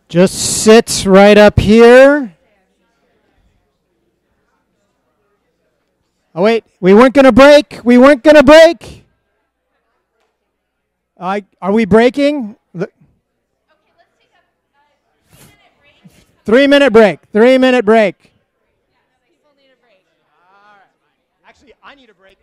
Just sit right up here. Oh, wait. We weren't going to break. We weren't going to break. Are we breaking? 3-minute break. 3-minute break. Actually, I need a break.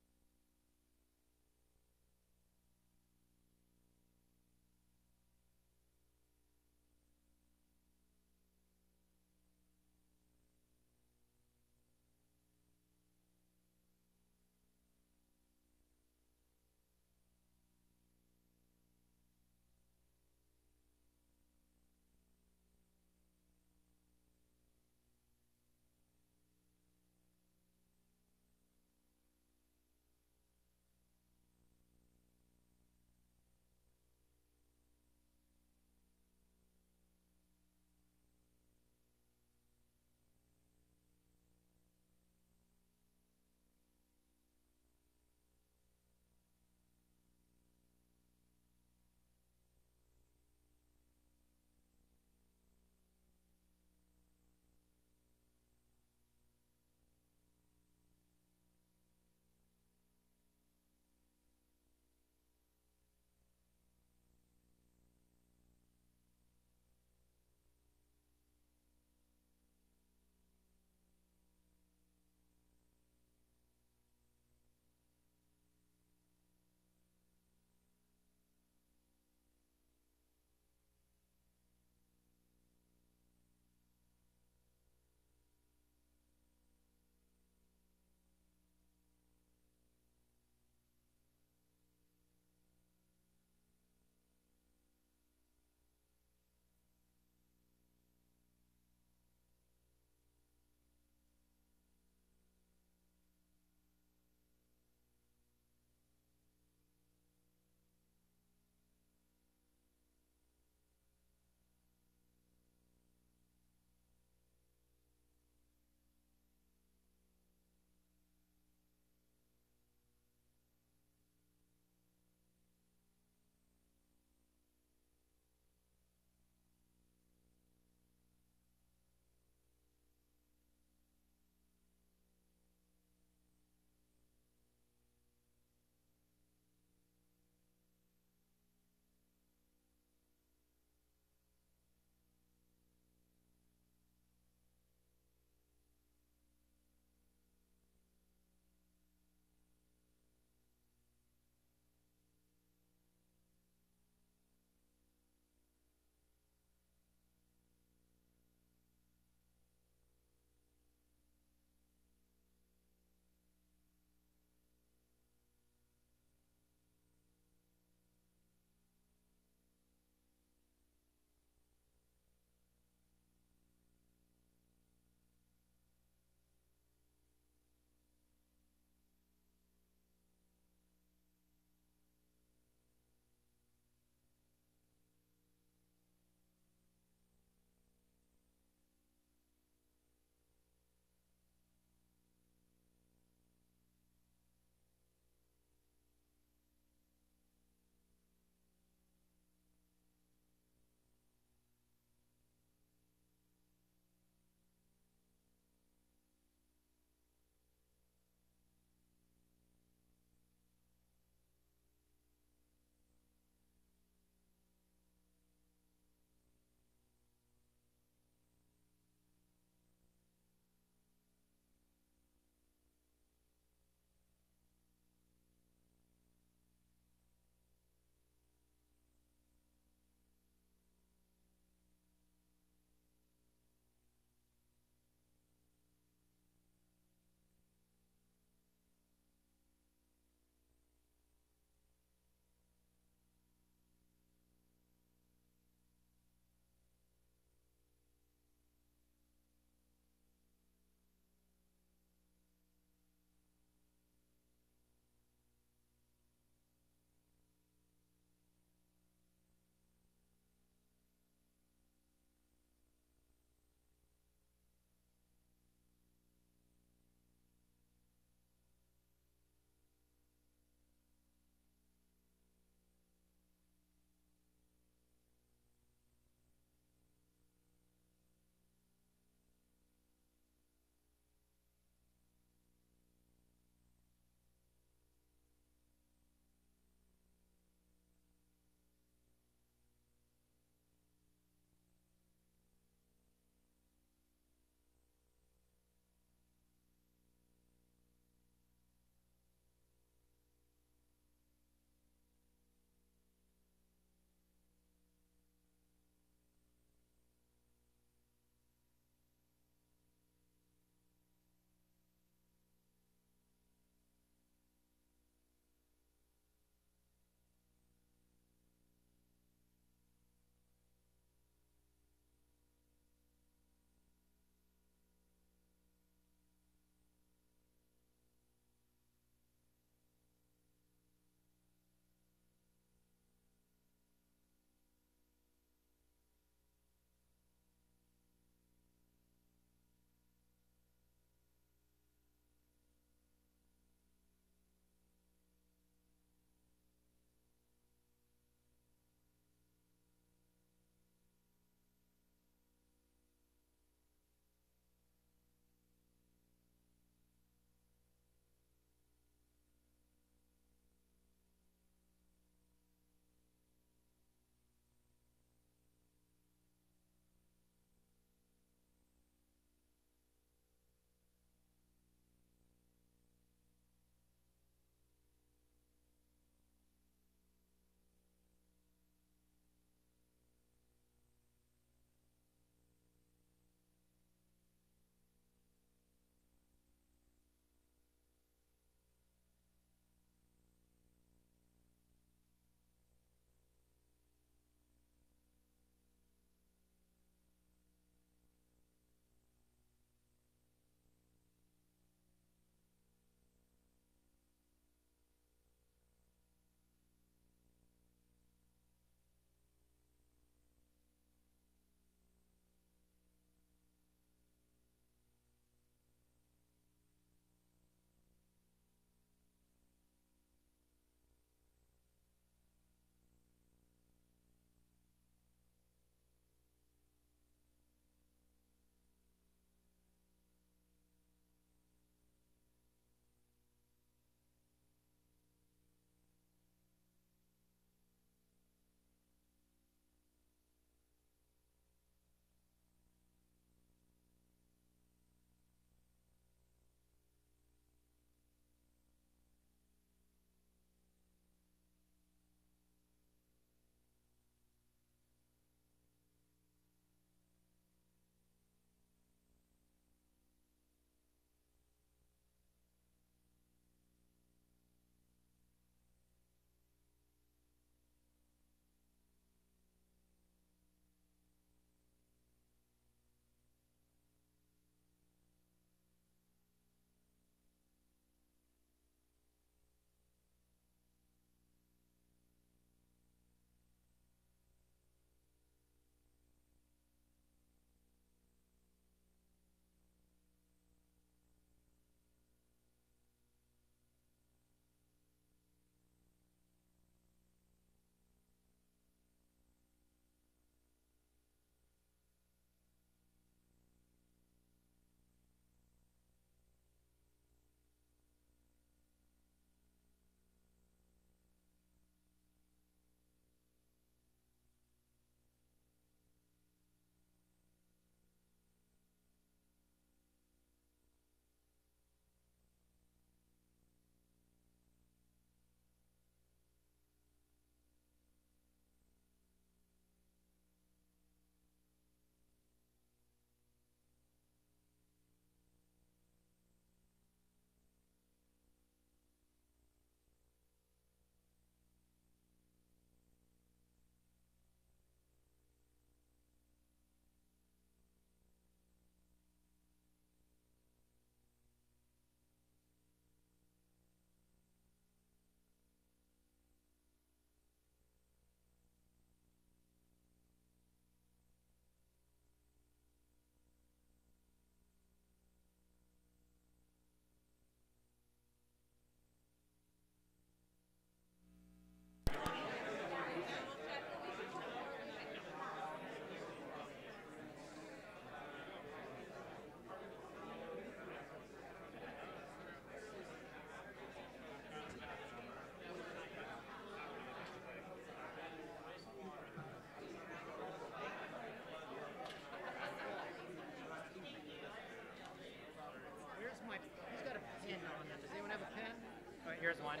on.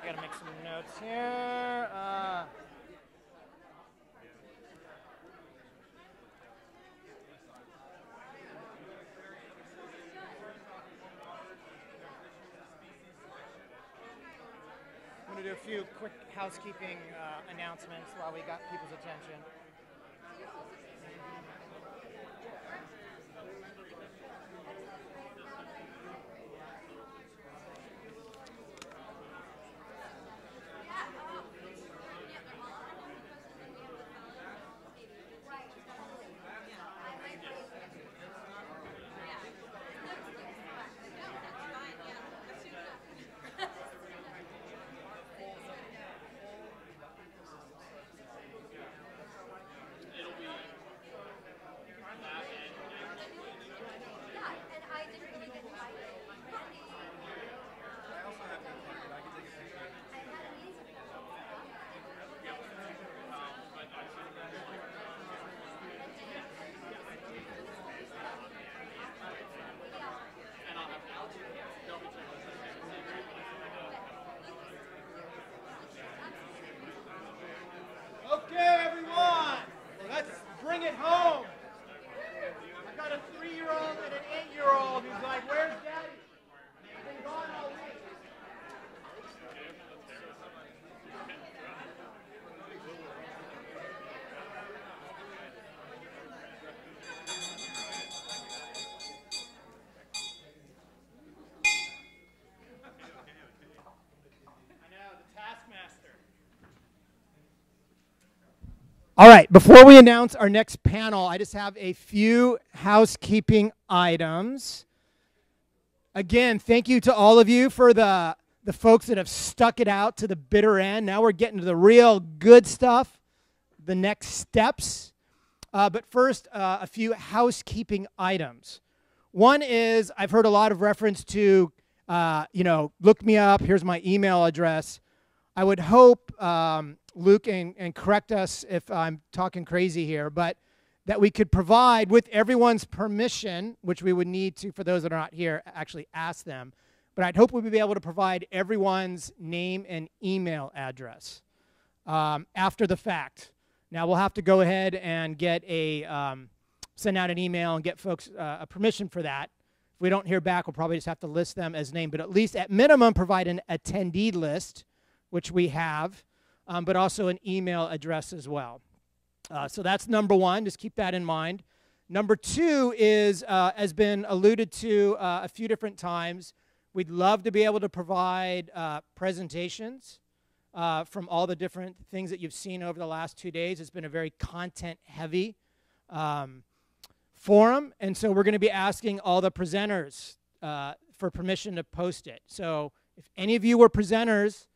I gotta make some notes here. I'm going to do a few quick housekeeping announcements while we got people's attention. Okay, everyone, let's bring it home. I got a 3-year-old and an 8-year-old who's like, where's Daddy? He's been gone all week. I know, the taskmaster. All right, before we announce our next panel, I just have a few housekeeping items. Again, thank you to all of you for the folks that have stuck it out to the bitter end. Now we're getting to the real good stuff, the next steps. But first, a few housekeeping items. One is I've heard a lot of reference to, look me up, here's my email address. I would hope, Luke, and correct us if I'm talking crazy here, but that we could provide, with everyone's permission, which we would need to, for those that are not here, actually ask them, but I'd hope we'd be able to provide everyone's name and email address after the fact. Now, we'll have to go ahead and get send out an email and get folks a permission for that. If we don't hear back, we'll probably just have to list them as named, but at least at minimum provide an attendee list, which we have, but also an email address as well. So that's number one. Just keep that in mind. Number two is, has been alluded to a few different times, we'd love to be able to provide presentations from all the different things that you've seen over the last 2 days. It's been a very content-heavy forum, and so we're going to be asking all the presenters for permission to post it. So if any of you were presenters,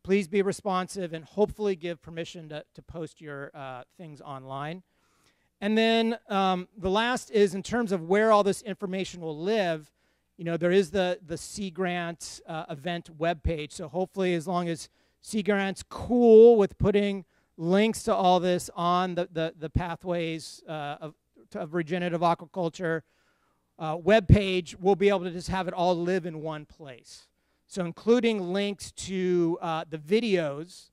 please be responsive and hopefully give permission to post your things online. And then the last is in terms of where all this information will live, there is the Sea Grant event webpage. So hopefully, as long as Sea Grant's cool with putting links to all this on the pathways of regenerative aquaculture webpage, we'll be able to just have it all live in one place. So including links to the videos,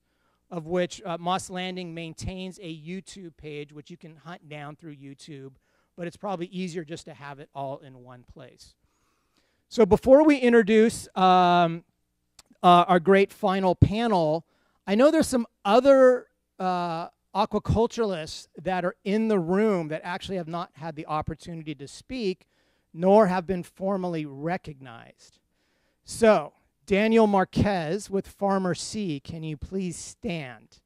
of which Moss Landing maintains a YouTube page, which you can hunt down through YouTube, but it's probably easier just to have it all in one place. So before we introduce our great final panel, I know there's some other aquaculturalists that are in the room that actually have not had the opportunity to speak, nor have been formally recognized. So, Daniel Marquez with PharmerSea, can you please stand?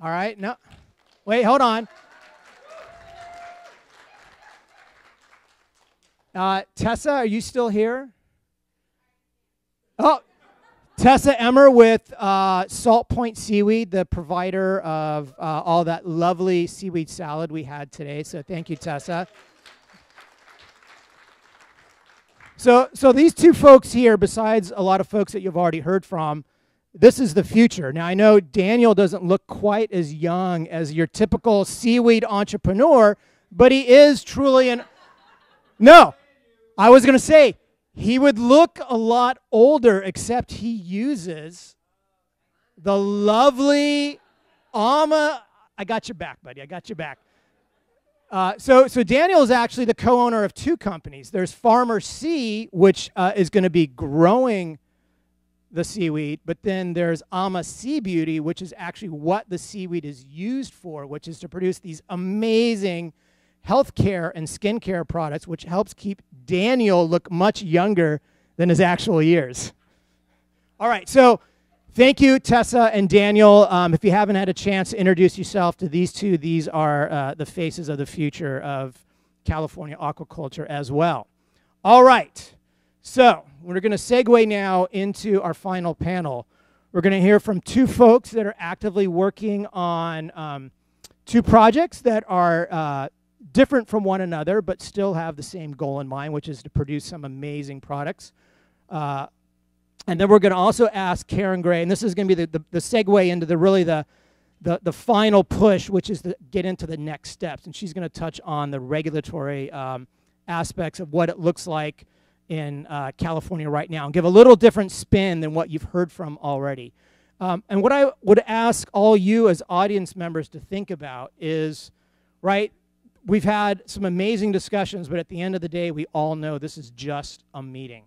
All right, no, wait, hold on. Tessa, are you still here? Oh, Tessa Emmer with Salt Point Seaweed, the provider of all that lovely seaweed salad we had today. So thank you, Tessa. So these two folks here, besides a lot of folks that you've already heard from, this is the future. Now, I know Daniel doesn't look quite as young as your typical seaweed entrepreneur, but he is truly an... No, I was going to say, He would look a lot older, except he uses the lovely I got your back, buddy. I got your back. So Daniel is actually the co-owner of two companies. There's PharmerSea, which is going to be growing the seaweed, but then there's Sea Beauty, which is actually what the seaweed is used for, which is to produce these amazing healthcare and skincare products, which helps keep Daniel look much younger than his actual years. All right, so thank you, Tessa and Daniel. If you haven't had a chance to introduce yourself to these two, these are the faces of the future of California aquaculture as well. All right, so we're going to segue now into our final panel. We're going to hear from two folks that are actively working on two projects that are different from one another, but still have the same goal in mind, which is to produce some amazing products. And then we're going to also ask Karen Gray, and this is going to be the segue into the final push, which is to get into the next steps. And she's going to touch on the regulatory aspects of what it looks like in California right now and give a little different spin than what you've heard from already. And what I would ask all you as audience members to think about is, right, we've had some amazing discussions, but at the end of the day, we all know this is just a meeting.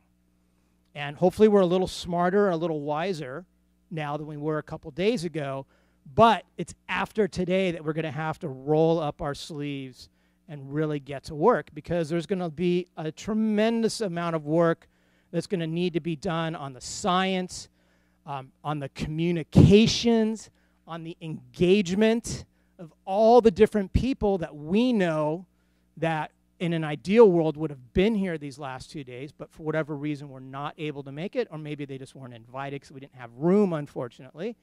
And hopefully we're a little smarter, a little wiser now than we were a couple days ago, but it's after today that we're going to have to roll up our sleeves and really get to work, because there's going to be a tremendous amount of work that's going to need to be done on the science, on the communications, on the engagement of all the different people that we know that in an ideal world would have been here these last 2 days, but for whatever reason were not able to make it, or maybe they just weren't invited because we didn't have room, unfortunately.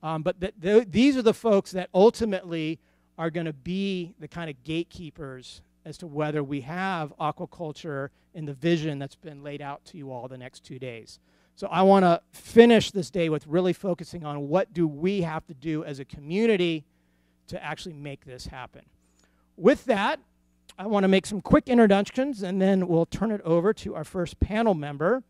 But these are the folks that ultimately are going to be the kind of gatekeepers as to whether we have aquaculture in the vision that's been laid out to you all the next 2 days. So I want to finish this day with really focusing on what do we have to do as a community to actually make this happen. With that, I want to make some quick introductions, and then we'll turn it over to our first panel member.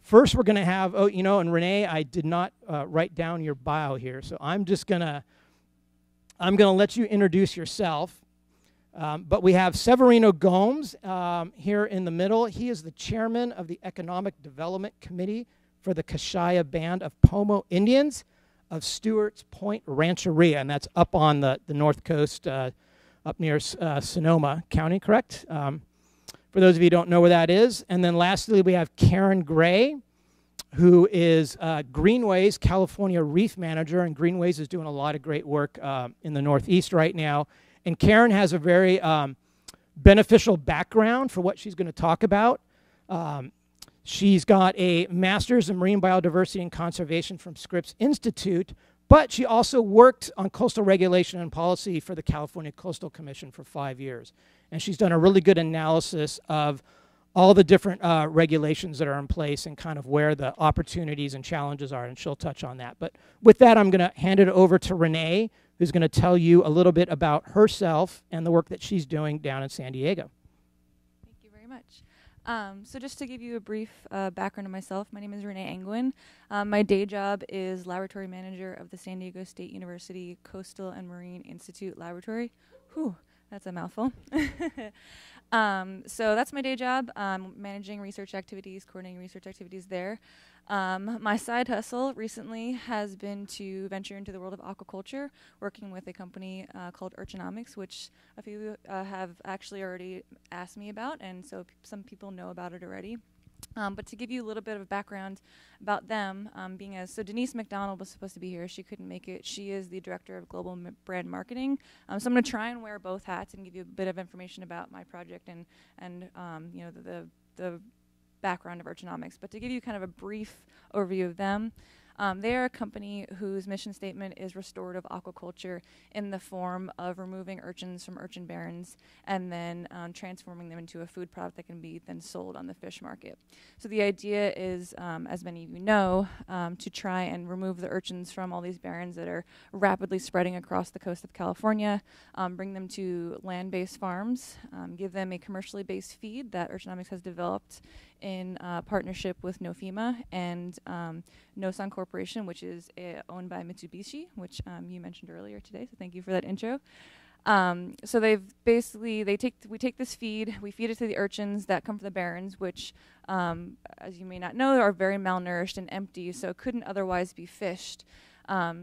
First, we're going to have, and Renee, I did not write down your bio here, so I'm going to let you introduce yourself. But we have Severino Gomes here in the middle. He is the chairman of the Economic Development Committee for the Kashia Band of Pomo Indians of Stewart's Point Rancheria, and that's up on the north coast, up near Sonoma County, correct? For those of you who don't know where that is. And then lastly, we have Karen Gray, who is Greenwave's California Reef Manager, and Greenwaves is doing a lot of great work in the Northeast right now. And Karen has a very beneficial background for what she's going to talk about. She's got a master's in marine biodiversity and conservation from Scripps Institute, but she also worked on coastal regulation and policy for the California Coastal Commission for 5 years. And she's done a really good analysis of all the different regulations that are in place and kind of where the opportunities and challenges are, and she'll touch on that. But with that, I'm going to hand it over to Renee, who's going to tell you a little bit about herself and the work that she's doing down in San Diego. Thank you very much. So just to give you a brief background of myself, my name is Renee Angwin. My day job is laboratory manager of the San Diego State University Coastal and Marine Institute Laboratory. Whew, that's a mouthful. So that's my day job, managing research activities, coordinating research activities there. My side hustle recently has been to venture into the world of aquaculture, working with a company called Urchinomics, which a few have actually already asked me about, and so some people know about it already. But to give you a little bit of a background about them, so Denise McDonald was supposed to be here. She couldn't make it. She is the director of global brand marketing. So I'm going to try and wear both hats and give you a bit of information about my project and the background of Urchinomics. But to give you kind of a brief overview of them, They are a company whose mission statement is restorative aquaculture in the form of removing urchins from urchin barrens and then transforming them into a food product that can be then sold on the fish market. So the idea is, as many of you know, to try and remove the urchins from all these barrens that are rapidly spreading across the coast of California, bring them to land-based farms, give them a commercially based feed that Urchinomics has developed in partnership with NoFEMA and Nosan Corporation, which is owned by Mitsubishi, which you mentioned earlier today, so thank you for that intro. So we take this feed, we feed it to the urchins that come from the barrens, which, as you may not know, are very malnourished and empty, so couldn't otherwise be fished.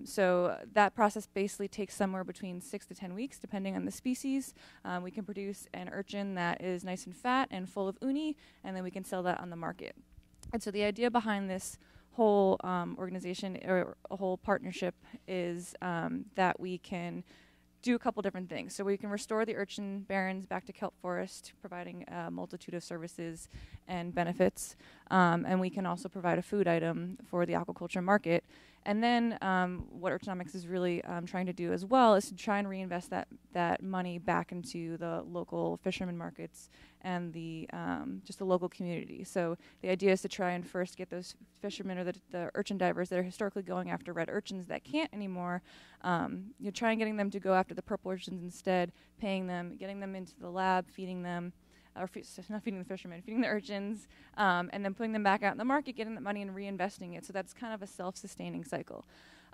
So that process basically takes somewhere between 6 to 10 weeks, depending on the species. We can produce an urchin that is nice and fat and full of uni, and then we can sell that on the market. And so the idea behind this whole organization or a whole partnership is that we can do a couple different things. So we can restore the urchin barrens back to kelp forest, providing a multitude of services and benefits. And we can also provide a food item for the aquaculture market. And then what Urchinomics is really trying to do as well is to try and reinvest that money back into the local fishermen markets and the just the local community. So the idea is to try and first get those fishermen or the urchin divers that are historically going after red urchins that can't anymore, try and getting them to go after the purple urchins instead, paying them, getting them into the lab, feeding them, or not feeding the fishermen, feeding the urchins, and then putting them back out in the market, getting that money and reinvesting it. So that's kind of a self-sustaining cycle.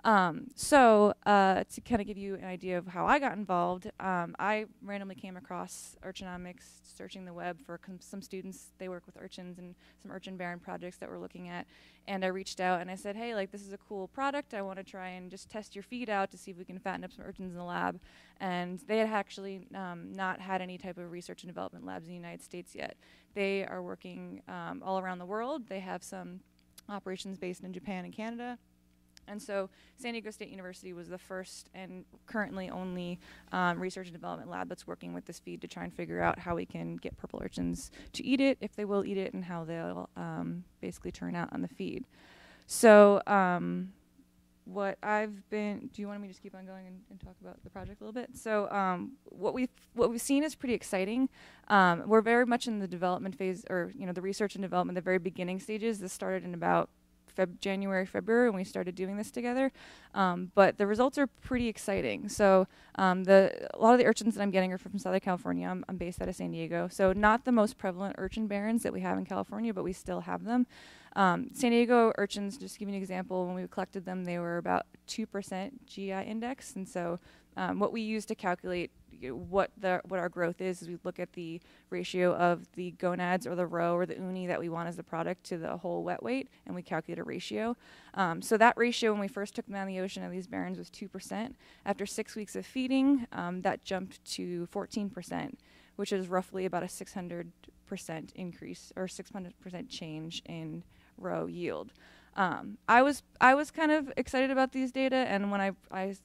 To kind of give you an idea of how I got involved, I randomly came across Urchinomics, searching the web for some students. They work with urchins and some urchin barren projects that we're looking at. And I reached out and I said, hey, like, this is a cool product. I want to try and just test your feed out to see if we can fatten up some urchins in the lab. And they had actually not had any type of research and development labs in the United States yet. They are working all around the world. They have some operations based in Japan and Canada. And so San Diego State University was the first and currently only research and development lab that's working with this feed to try and figure out how we can get purple urchins to eat it, if they will eat it, and how they'll basically turn out on the feed. So what I've been, do you want me to just keep on going and talk about the project a little bit? So what we've seen is pretty exciting. We're very much in the development phase, or the research and development, the very beginning stages. This started in about January, February, when we started doing this together. But the results are pretty exciting. So a lot of the urchins that I'm getting are from Southern California. I'm based out of San Diego. So not the most prevalent urchin barrens that we have in California, but we still have them. San Diego urchins, just to give you an example, when we collected them, they were about 2% GI index. And so what we use to calculate what our growth is we look at the ratio of the gonads or the roe or the uni that we want as the product to the whole wet weight, and we calculate a ratio. So that ratio when we first took them out of the ocean of these barrens was 2%. After 6 weeks of feeding, that jumped to 14%, which is roughly about a 600% increase or 600% change in roe yield. I was kind of excited about these data, and when I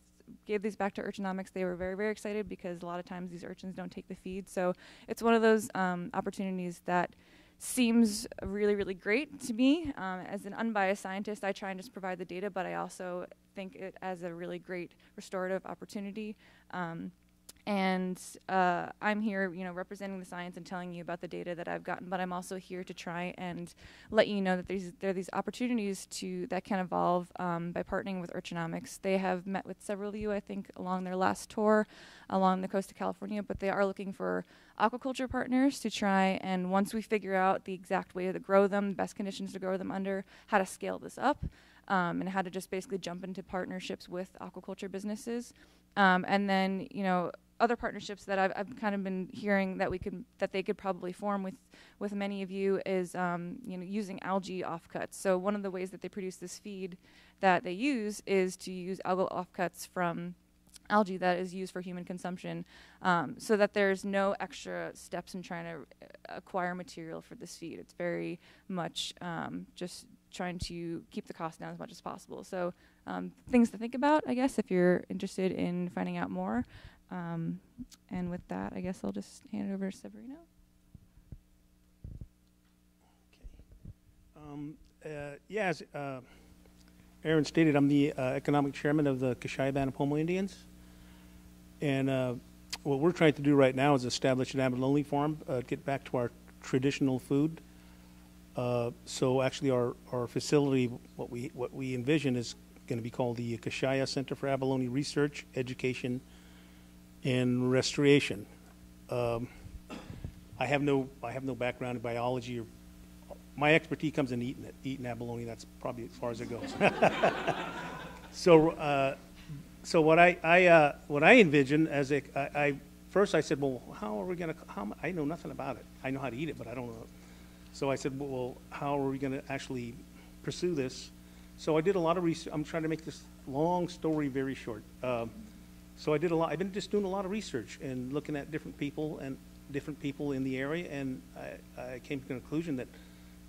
gave these back to Urchinomics, they were very, very excited because a lot of times these urchins don't take the feed. So it's one of those opportunities that seems really, really great to me. As an unbiased scientist, I try and just provide the data, but I also think it as a really great restorative opportunity. And I'm here, representing the science and telling you about the data that I've gotten, but I'm also here to try and let you know that there are these opportunities that can evolve by partnering with Urchinomics. They have met with several of you, I think, along their last tour along the coast of California, but they are looking for aquaculture partners to try, and once we figure out the exact way to grow them, the best conditions to grow them under, how to scale this up, and how to just basically jump into partnerships with aquaculture businesses. And then, other partnerships that I've kind of been hearing that they could probably form with many of you is using algae offcuts. So one of the ways that they produce this feed that they use is to use algal offcuts from algae that is used for human consumption, so that there's no extra steps in trying to acquire material for this feed. It's very much just trying to keep the cost down as much as possible. So things to think about, I guess, if you're interested in finding out more. And with that, I guess I'll just hand it over to Severino. Yes, Erin stated, I'm the economic chairman of the Kashia Band of Pomo Indians. And what we're trying to do right now is establish an abalone farm, get back to our traditional food. So actually our facility, what we envision is going to be called the Kashia Center for Abalone Research, Education, and Restoration. I have no background in biology. My expertise comes in eating abalone. That's probably as far as it goes. So what I envision as first I said, well, how are we going to? I know nothing about it. I know how to eat it, but I don't know. So I said, well, how are we going to actually pursue this? So I did a lot of research. I'm trying to make this long story very short. So I did a lot. I've been just doing a lot of research and looking at different people in the area, and I came to the conclusion that,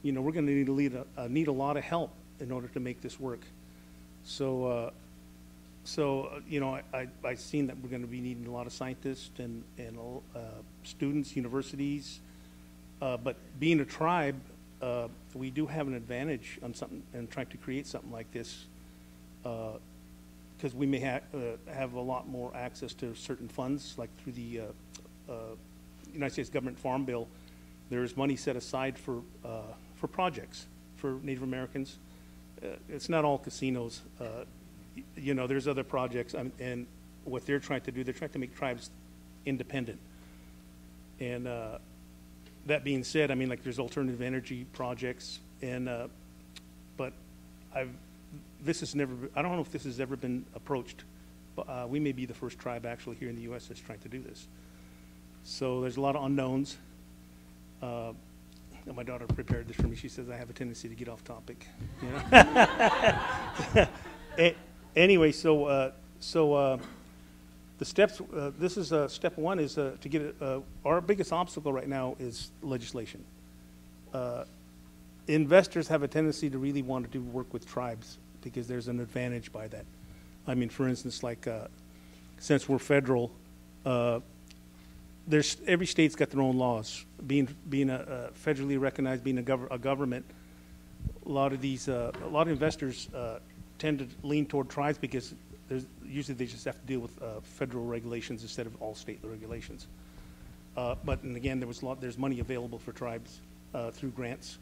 you know, we're going to need a lot of help in order to make this work. So, you know, I've seen that we're going to be needing a lot of scientists and students, universities, but being a tribe, we do have an advantage on something and trying to create something like this, because we may have a lot more access to certain funds, like through the United States Government Farm Bill. There is money set aside for projects for Native Americans. It's not all casinos. You know, there's other projects, and what they're trying to do, they're trying to make tribes independent. And that being said, I mean, like, there's alternative energy projects, and but this has never. I don't know if this has ever been approached, but we may be the first tribe actually here in the U.S. that's trying to do this. So there's a lot of unknowns. My daughter prepared this for me. She says I have a tendency to get off topic. You know? Anyway, so the steps. This is step one is to get our biggest obstacle right now is legislation. Investors have a tendency to really want to do work with tribes because there's an advantage by that. I mean, for instance, like since we're federal, every state's got their own laws. Being a federally recognized, being a government, a lot of investors tend to lean toward tribes because usually they just have to deal with federal regulations instead of all state regulations. But and again, there's money available for tribes through grants,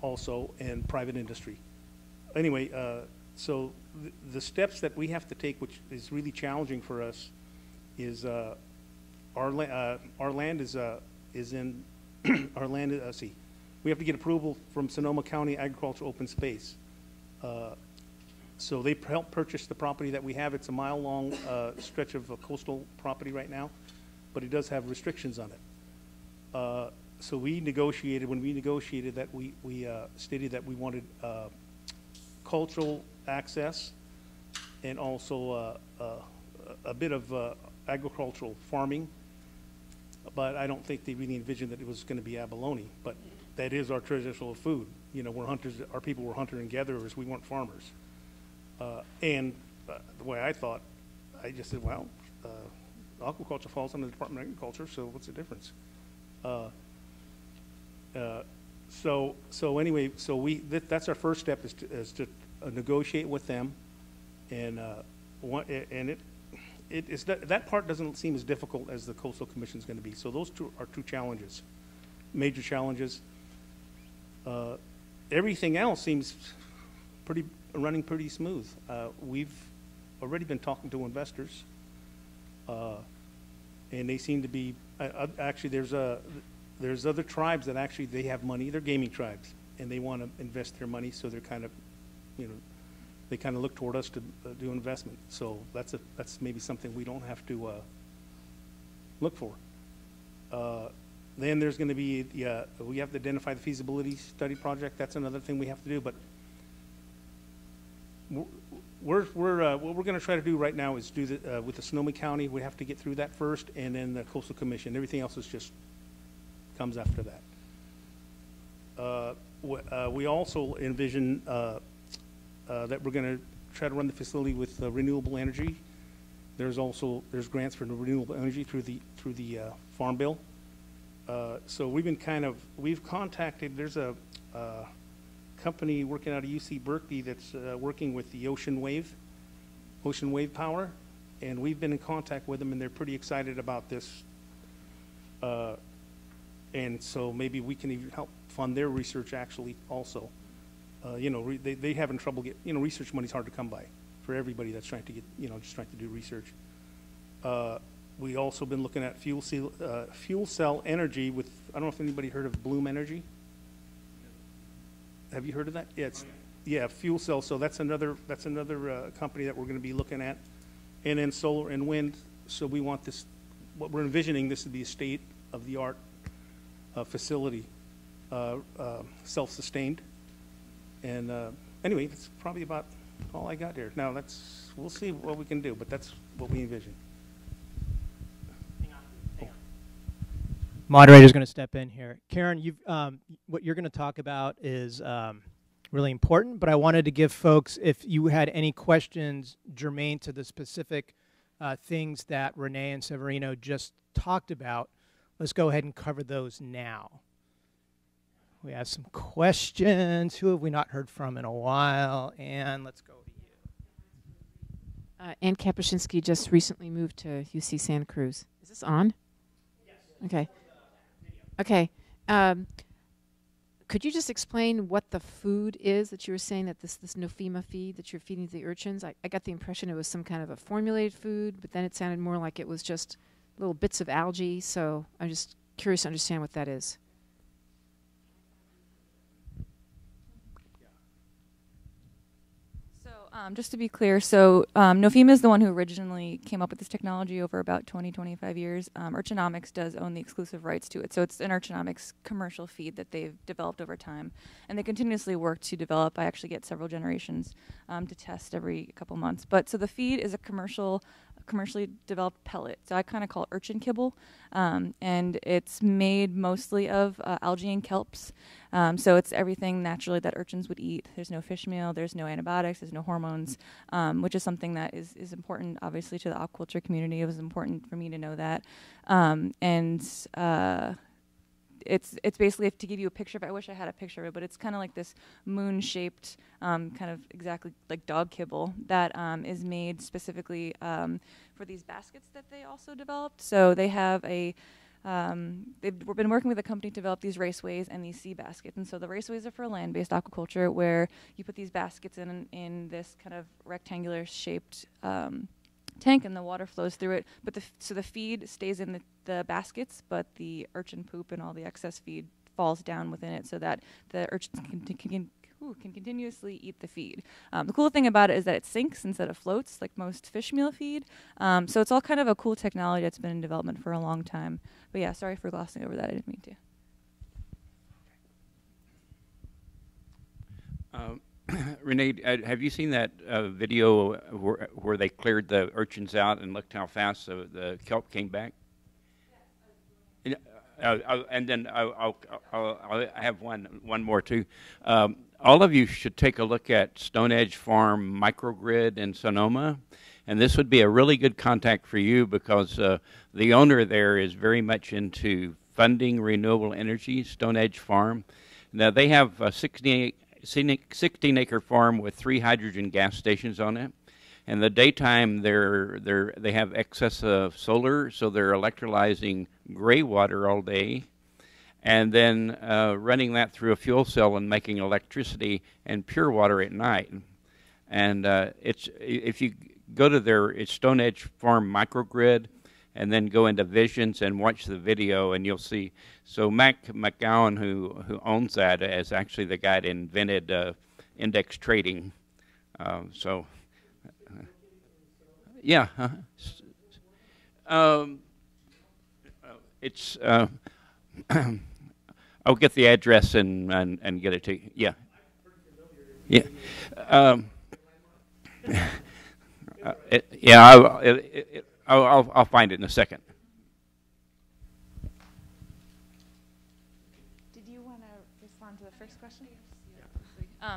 also, and private industry. Anyway, so the steps that we have to take, which is really challenging for us, is our land is in our land. We have to get approval from Sonoma County Agricultural Open Space. So they helped purchase the property that we have. It's a mile-long stretch of coastal property right now, but it does have restrictions on it. So we negotiated. When we negotiated that, we stated that we wanted cultural access and also a bit of agricultural farming. But I don't think they really envisioned that it was going to be abalone. But that is our traditional food. You know, we're hunters. Our people were hunters and gatherers. We weren't farmers. And the way I thought, I just said, well, aquaculture falls under the Department of Agriculture, so what's the difference? So anyway, so that's our first step is to negotiate with them, and that part doesn't seem as difficult as the Coastal Commission is going to be. So those are two challenges, major challenges. Everything else seems running pretty smooth. We've already been talking to investors, and they seem to be actually there's other tribes that actually they have money. They're gaming tribes, and they want to invest their money, so they're kind of, you know, they kind of look toward us to do investment. So that's maybe something we don't have to look for. Then there's going to be we have to identify the feasibility study project. That's another thing we have to do. But what we're going to try to do right now is do with the Sonoma County. We have to get through that first, and then the Coastal Commission. Everything else is just comes after that. We also envision that we're going to try to run the facility with renewable energy. There's grants for renewable energy through the Farm Bill. So we've contacted. There's a company working out of UC Berkeley that's working with the ocean wave power, and we've been in contact with them, and they're pretty excited about this. And so maybe we can even help fund their research actually also. You know, they having trouble research money's hard to come by for everybody that's trying to get, just trying to do research. We also been looking at fuel cell energy with, I don't know if anybody heard of Bloom Energy. Have you heard of that? Yeah, yeah, fuel cell. So that's another company that we're going to be looking at, and then solar and wind. So we want this. What we're envisioning, this to be a state-of-the-art facility, self-sustained. And anyway, that's probably about all I got there. Now we'll see what we can do, but that's what we envision. Moderator's going to step in here. Karen, what you're going to talk about is really important, but I wanted to give folks, if you had any questions germane to the specific things that Renee and Severino just talked about, let's go ahead and cover those now. We have some questions. Who have we not heard from in a while? And let's go to you. Ann Kapuscinski just recently moved to UC Santa Cruz. Is this on? Yes. Okay. Okay. Could you just explain what the food is that you were saying, that this Nofema feed that you're feeding to the urchins? I got the impression it was some kind of a formulated food, but then it sounded more like it was just little bits of algae. So I'm just curious to understand what that is. Just to be clear, so Nofema is the one who originally came up with this technology over about 25 years. Urchinomics does own the exclusive rights to it. So it's an Urchinomics commercial feed that they've developed over time. And they continuously work to develop. I actually get several generations to test every couple months. But so the feed is a commercially developed pellet. So I kind of call it urchin kibble. And it's made mostly of algae and kelps. So it's everything naturally that urchins would eat. There's no fish meal, there's no antibiotics, there's no hormones, which is something that is important, obviously, to the aquaculture community. It was important for me to know that. It's basically, to give you a picture of it, I wish I had a picture of it, but it's kind of like this moon-shaped, kind of exactly like dog kibble that is made specifically for these baskets that they also developed. So they have they've been working with a company to develop these raceways and these sea baskets. And so the raceways are for land-based aquaculture, where you put these baskets in this kind of rectangular shaped tank, and the water flows through it. But so the feed stays in the baskets, but the urchin poop and all the excess feed falls down within it, so that the urchins can continuously eat the feed. The cool thing about it is that it sinks instead of floats, like most fish meal feed. So it's all kind of a cool technology that's been in development for a long time. But yeah, sorry for glossing over that. I didn't mean to. Renee, have you seen that video where they cleared the urchins out and looked how fast the kelp came back? And then I'll have one more too. All of you should take a look at Stone Edge Farm Microgrid in Sonoma, and this would be a really good contact for you, because the owner there is very much into funding renewable energy. Stone Edge Farm. Now they have a 16-acre farm with 3 hydrogen gas stations on it. In the daytime, they have excess of solar, so they're electrolyzing gray water all day, and then running that through a fuel cell and making electricity and pure water at night. And if you go to it's Stone Edge Farm Microgrid, and then go into Visions and watch the video, and you'll see. So Mac McGowan, who owns that, is actually the guy that invented index trading. Yeah. It's. I'll get the address and get it to you. Yeah. Yeah. I'll find it in a second. Did you want to respond to the first question?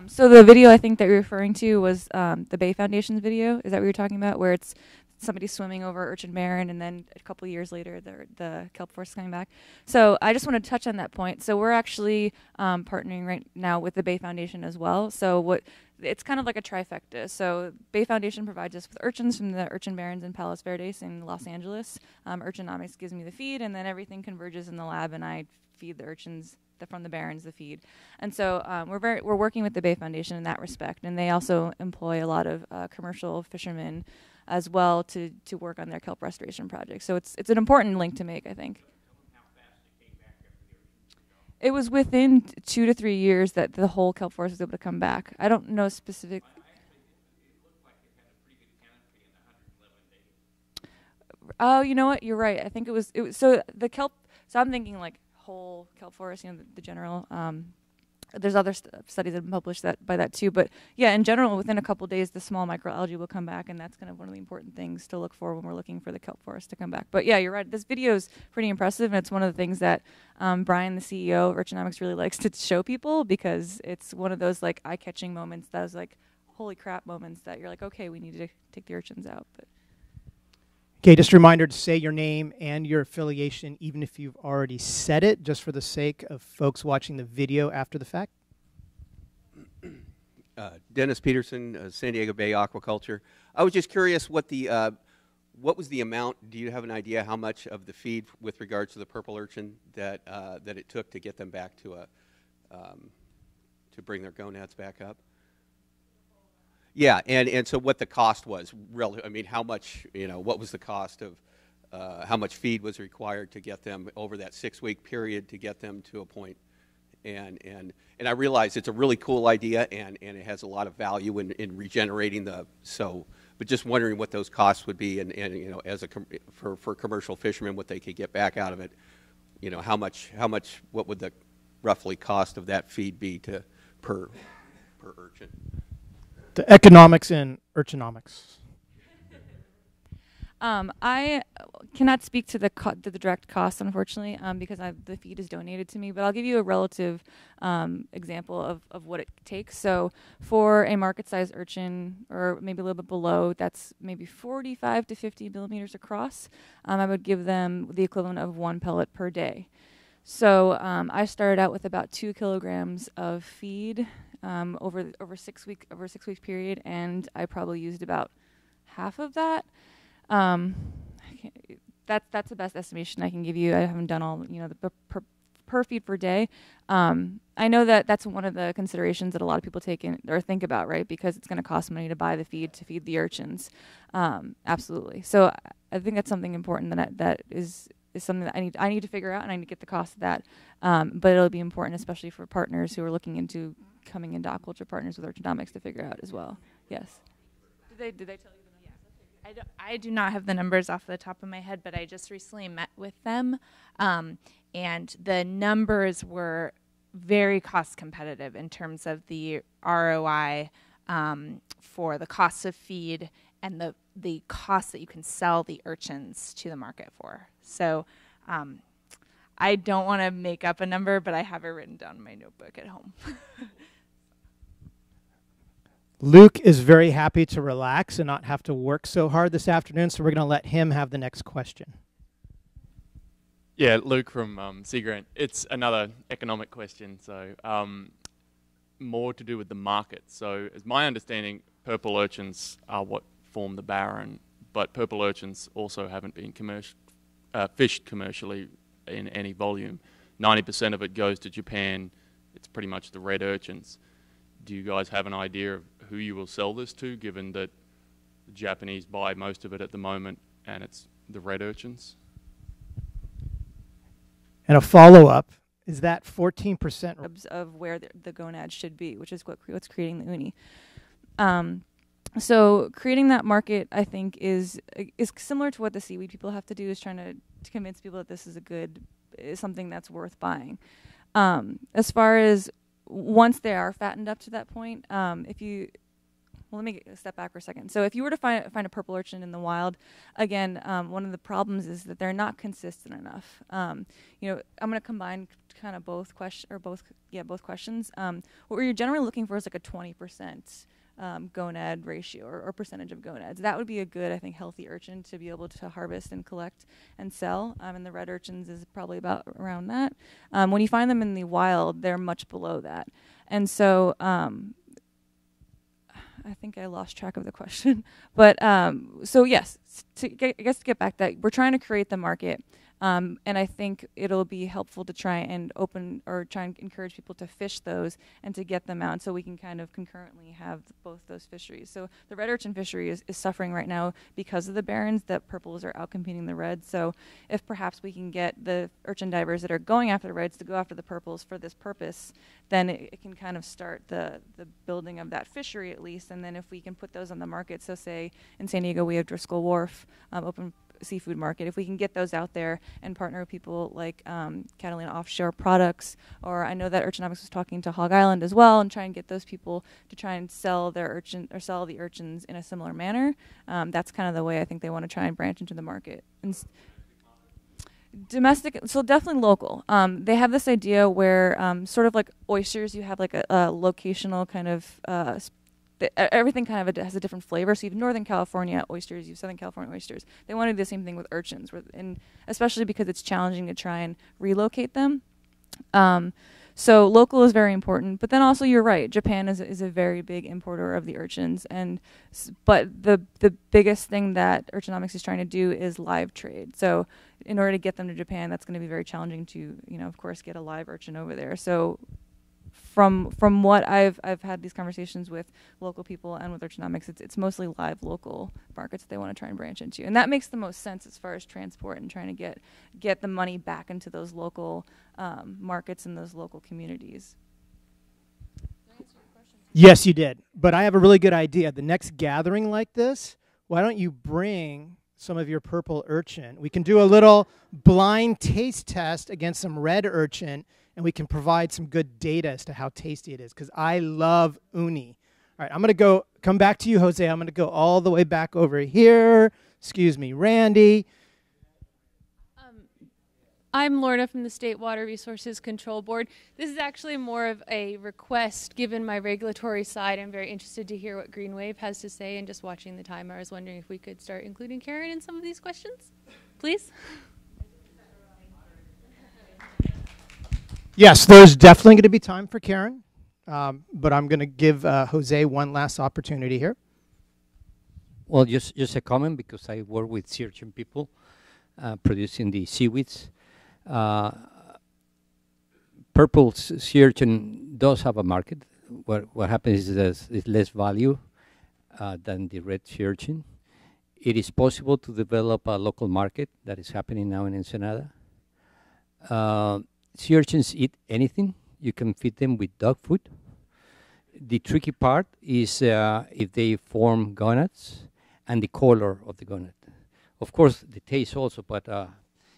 So the video I think that you're referring to was the Bay Foundation's video. Is that what you're talking about? Where it's somebody swimming over urchin barren, and then a couple years later, the kelp forest is coming back. So I just want to touch on that point. So we're actually partnering right now with the Bay Foundation as well. So it's kind of like a trifecta. So Bay Foundation provides us with urchins from the urchin barrens in Palos Verdes in Los Angeles. Urchinomics gives me the feed, and then everything converges in the lab, and I feed the urchins from the barrens the feed. And so we're working with the Bay Foundation in that respect, and they also employ a lot of commercial fishermen as well to work on their kelp restoration projects. So it's an important link to make, I think. It was within 2 to 3 years that the whole kelp forest was able to come back. I don't know specific. Oh, you know what? You're right. I think it was so the kelp. So I'm thinking like whole kelp forest, the general. There's other studies that have been published by that too. But yeah, in general, within a couple days, the small microalgae will come back, and that's kind of one of the important things to look for when we're looking for the kelp forest to come back. But yeah, you're right. This video is pretty impressive, and it's one of the things that Brian, the CEO of Urchinomics, really likes to show people, because it's one of those like eye-catching moments that is like holy crap moments that you're like, okay, we need to take the urchins out. But Okay, just a reminder to say your name and your affiliation, even if you've already said it, just for the sake of folks watching the video after the fact. Dennis Peterson, San Diego Bay Aquaculture. I was just curious what was the amount, do you have an idea how much of the feed with regards to the purple urchin that it took to get them back to bring their gonads back up? Yeah, and so what the cost was, really, I mean, how much, what was the cost of, how much feed was required to get them over that 6-week period to get them to a point? And I realize it's a really cool idea, and it has a lot of value in regenerating but just wondering what those costs would be, and as for commercial fishermen, what they could get back out of it, what would the roughly cost of that feed be per urchin? The economics in urchinomics. I cannot speak to the direct cost, unfortunately, because the feed is donated to me. But I'll give you a relative example of what it takes. So for a market-sized urchin, or maybe a little bit below, that's maybe 45 to 50 millimeters across. I would give them the equivalent of 1 pellet per day. So I started out with about 2 kilograms of feed over 6 week period, and I probably used about half of that. That's the best estimation I can give you. I haven't done all the per feed per day. I know that that's one of the considerations that a lot of people take in or think about, right? Because it's going to cost money to buy the feed to feed the urchins. Absolutely. So I think that's something important that is something that I need to figure out, and I need to get the cost of that. But it'll be important, especially for partners who are looking into coming into aquaculture partners with Urchinomics, to figure out as well. Yes. Did they tell you the numbers? I do not have the numbers off the top of my head, but I just recently met with them, and the numbers were very cost competitive in terms of the ROI for the cost of feed and the cost that you can sell the urchins to the market for. So I don't want to make up a number, but I have it written down in my notebook at home. Luke is very happy to relax and not have to work so hard this afternoon, so we're going to let him have the next question. Yeah, Luke from Sea Grant. It's another economic question, so more to do with the market. So as my understanding, purple urchins are what form the barren, but purple urchins also haven't been fished commercially in any volume. 90% of it goes to Japan. It's pretty much the red urchins. Do you guys have an idea of who you will sell this to, given that the Japanese buy most of it at the moment and it's the red urchins? And a follow-up, is that 14% of where the gonad should be, which is what's creating the uni. So creating that market, I think, is similar to what the seaweed people have to do, is trying to convince people that this is something that's worth buying. As far as once they are fattened up to that point, let me step back for a second. So if you were to find a purple urchin in the wild, again, one of the problems is that they're not consistent enough. I'm going to combine kind of both questions. What you're generally looking for is like a 20% gonad ratio or percentage of gonads. That would be a good, I think, healthy urchin to be able to harvest and collect and sell. And the red urchins is probably about around that. When you find them in the wild, they're much below that. And so I think I lost track of the question. But so yes, I guess to get back to that, we're trying to create the market. And I think it'll be helpful to try and try and encourage people to fish those and to get them out so we can kind of concurrently have both those fisheries. So the red urchin fishery is suffering right now because of the barrens, that purples are outcompeting the reds. So if perhaps we can get the urchin divers that are going after the reds to go after the purples for this purpose, then it can kind of start the building of that fishery at least. And then if we can put those on the market, so say in San Diego we have Driscoll Wharf, open seafood market. If we can get those out there and partner with people like Catalina Offshore Products, or I know that Urchinomics was talking to Hog Island as well, and try and get those people to try and sell their sell the urchins in a similar manner. That's kind of the way I think they want to try and branch into the market. And domestic, so definitely local. They have this idea where sort of like oysters, you have like a locational kind of everything kind of has a different flavor. So you have Northern California oysters, you have Southern California oysters. They want to do the same thing with urchins, and especially because it's challenging to try and relocate them. So local is very important, but then also you're right. Japan is a very big importer of the urchins, but the biggest thing that Urchinomics is trying to do is live trade. So in order to get them to Japan, that's going to be very challenging to, of course, get a live urchin over there. So from what I've had these conversations with local people and with Urchinomics, it's mostly live local markets that they want to try and branch into, and that makes the most sense as far as transport and trying to get the money back into those local markets and those local communities. Yes, you did. But I have a really good idea. The next gathering like this, why don't you bring some of your purple urchin? We can do a little blind taste test against some red urchin, and we can provide some good data as to how tasty it is, because I love uni. All right, I'm going to come back to you, Jose. I'm going to go all the way back over here. Excuse me, Randy. I'm Lorna from the State Water Resources Control Board. This is actually more of a request given my regulatory side. I'm very interested to hear what Greenwave has to say, and just watching the time, I was wondering if we could start including Karen in some of these questions, please. Yes, there's definitely going to be time for Karen, but I'm going to give Jose one last opportunity here. Well, just a comment, because I work with sea urchin people producing the seaweeds. Purple sea urchin does have a market. What happens is there's less value than the red sea urchin. It is possible to develop a local market. That is happening now in Ensenada. Sea urchins eat anything. You can feed them with dog food. The tricky part is if they form gonads and the color of the gonad. Of course, the taste also, but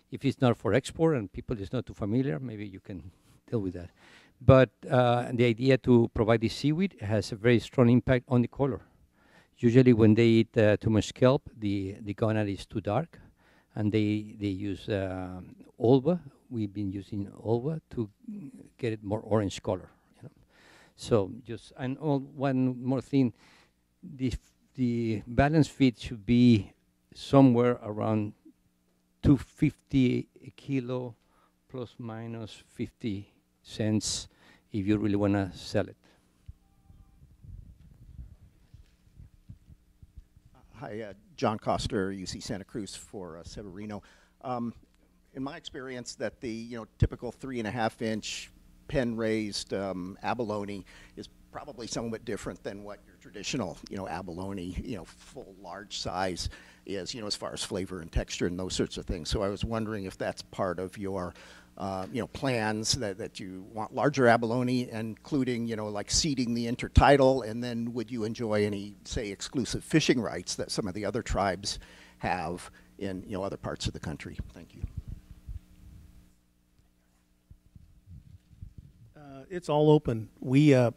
if it's not for export and people is not too familiar, maybe you can deal with that. But the idea to provide the seaweed has a very strong impact on the color. Usually when they eat too much kelp, the gonad is too dark, and they use olva. We've been using olva to get it more orange color. So one more thing, the balance feed should be somewhere around $2.50 a kilo, plus minus 50 cents, if you really want to sell it. Hi, John Coster, UC Santa Cruz for Severino. In my experience, that the typical 3.5-inch pen-raised abalone is probably somewhat different than what your traditional abalone full large size is as far as flavor and texture and those sorts of things. So I was wondering if that's part of your plans, that you want larger abalone, including like seeding the intertidal, and then would you enjoy any, say, exclusive fishing rights that some of the other tribes have in other parts of the country? Thank you. It's all open. We, I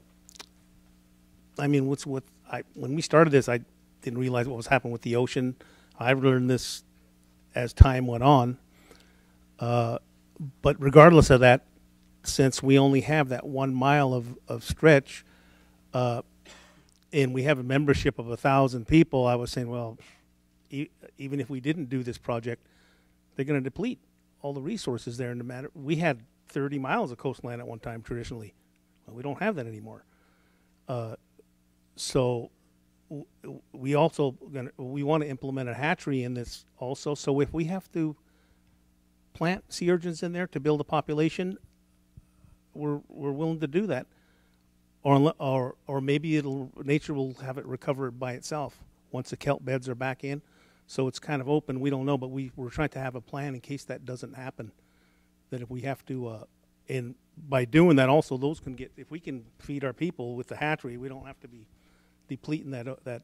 mean, when we started this, I didn't realize what was happening with the ocean. I've learned this as time went on. But regardless of that, since we only have that 1 mile of stretch, and we have a membership of 1,000 people, I was saying, well, even if we didn't do this project, they're going to deplete all the resources there. In the matter, we had 30 miles of coastline at one time traditionally. Well, we don't have that anymore. So we also we want to implement a hatchery in this also. So if we have to plant sea urchins in there to build a population, we're willing to do that. Or maybe nature will have it recover by itself once the kelp beds are back in. So it's kind of open. We don't know, but we're trying to have a plan in case that doesn't happen. That if we have to, and by doing that also, those can get, if we can feed our people with the hatchery, we don't have to be depleting that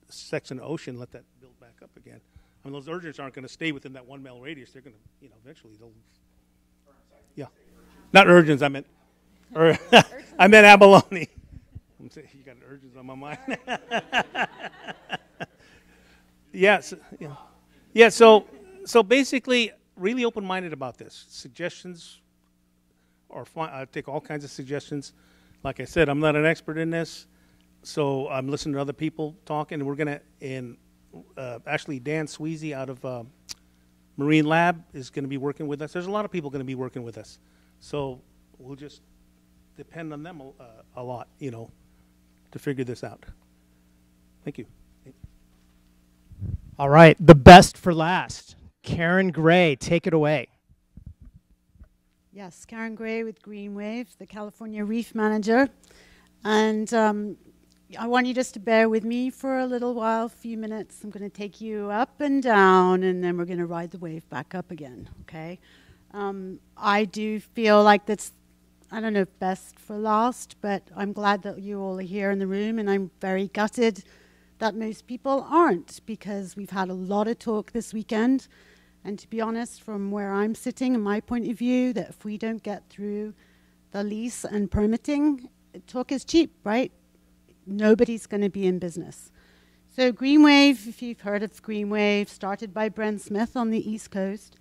section of ocean, let that build back up again. I mean, those urchins aren't going to stay within that 1 mile radius. They're going to, eventually they'll, yeah. Not urchins, I meant, I meant abalone. You got urchins on my mind. Yes, yeah. So basically, really open-minded about this. Suggestions, or I take all kinds of suggestions. Like I said, I'm not an expert in this, so I'm listening to other people talking. And we're gonna, actually Dan Sweezy out of Marine Lab is going to be working with us. There's a lot of people going to be working with us, so we'll just depend on them a lot, to figure this out. Thank you. All right, the best for last. Karen Gray, take it away. Yes, Karen Gray with Greenwave, the California Reef Manager. And I want you just to bear with me for a little while, a few minutes. I'm going to take you up and down, and then we're going to ride the wave back up again, okay? I do feel like that's, I don't know if best for last, but I'm glad that you all are here in the room, and I'm very gutted that most people aren't, because we've had a lot of talk this weekend. And to be honest, from where I'm sitting and my point of view, that if we don't get through the lease and permitting, talk is cheap, right? Nobody's going to be in business. So Greenwave, if you've heard of Greenwave, started by Brent Smith on the East Coast.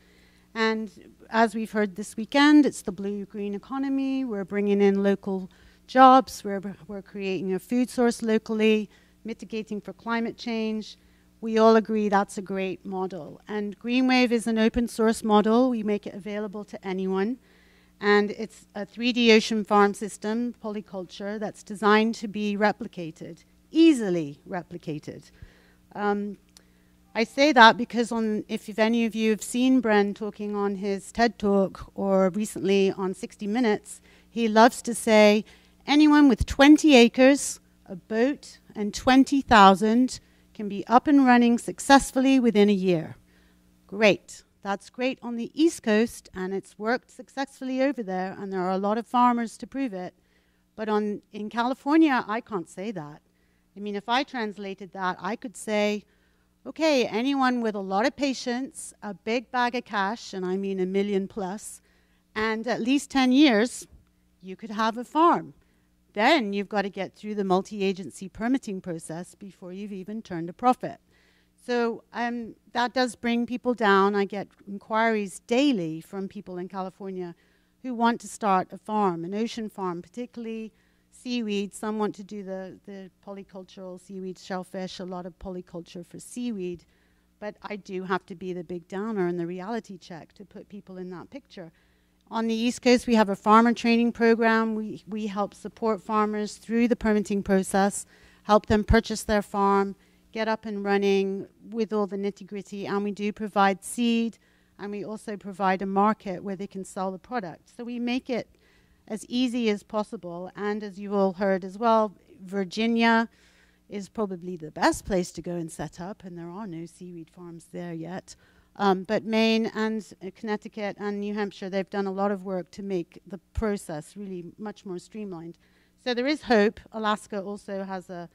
And as we've heard this weekend, it's the blue-green economy. We're bringing in local jobs. We're creating a food source locally, mitigating for climate change. We all agree that's a great model. And Greenwave is an open source model. We make it available to anyone. And it's a 3D ocean farm system, polyculture, that's designed to be replicated, easily replicated. I say that because if any of you have seen Bren talking on his TED Talk or recently on 60 Minutes, he loves to say, anyone with 20 acres, a boat, and 20,000 can be up and running successfully within a year. Great. That's great on the East Coast, and it's worked successfully over there, and there are a lot of farmers to prove it. But in California, I can't say that. I mean, if I translated that, I could say, okay, anyone with a lot of patience, a big bag of cash, and I mean $1 million plus, and at least 10 years, you could have a farm. Then you've got to get through the multi-agency permitting process before you've even turned a profit. So that does bring people down. I get inquiries daily from people in California who want to start a farm, an ocean farm, particularly seaweed. Some want to do the polycultural seaweed, shellfish, a lot of polyculture for seaweed. But I do have to be the big downer and the reality check to put people in that picture. On the East Coast, we have a farmer training program. We help support farmers through the permitting process, help them purchase their farm, get up and running with all the nitty-gritty, and we do provide seed, and we also provide a market where they can sell the product. So we make it as easy as possible, and as you all heard as well, Virginia is probably the best place to go and set up, and there are no seaweed farms there yet. But Maine and Connecticut and New Hampshire, they've done a lot of work to make the process really much more streamlined. So there is hope. Alaska also has a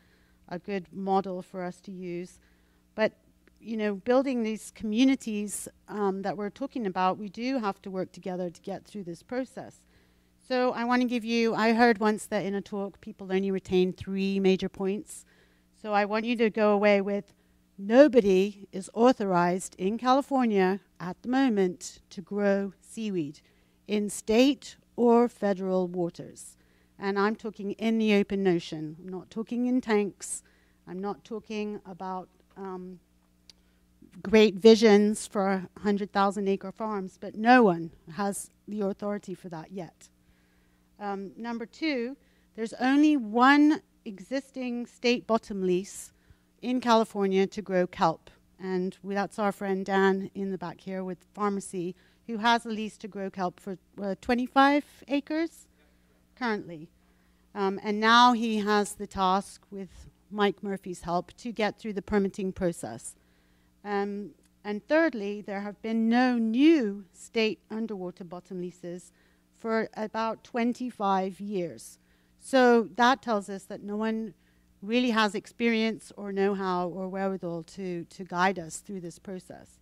good model for us to use. But, building these communities that we're talking about, we do have to work together to get through this process. So I want to give you, I heard once that in a talk, people only retain 3 major points. So I want you to go away with, nobody is authorized in California at the moment to grow seaweed in state or federal waters. And I'm talking in the open ocean. I'm not talking in tanks. I'm not talking about great visions for 100,000-acre farms, but no one has the authority for that yet. Number two, there's only one existing state bottom lease in California to grow kelp. And that's our friend Dan in the back here with PharmerSea, who has a lease to grow kelp for 25 acres currently. And now he has the task, with Mike Murphy's help, to get through the permitting process. And thirdly, there have been no new state underwater bottom leases for about 25 years. So that tells us that no one really has experience or know-how or wherewithal to guide us through this process.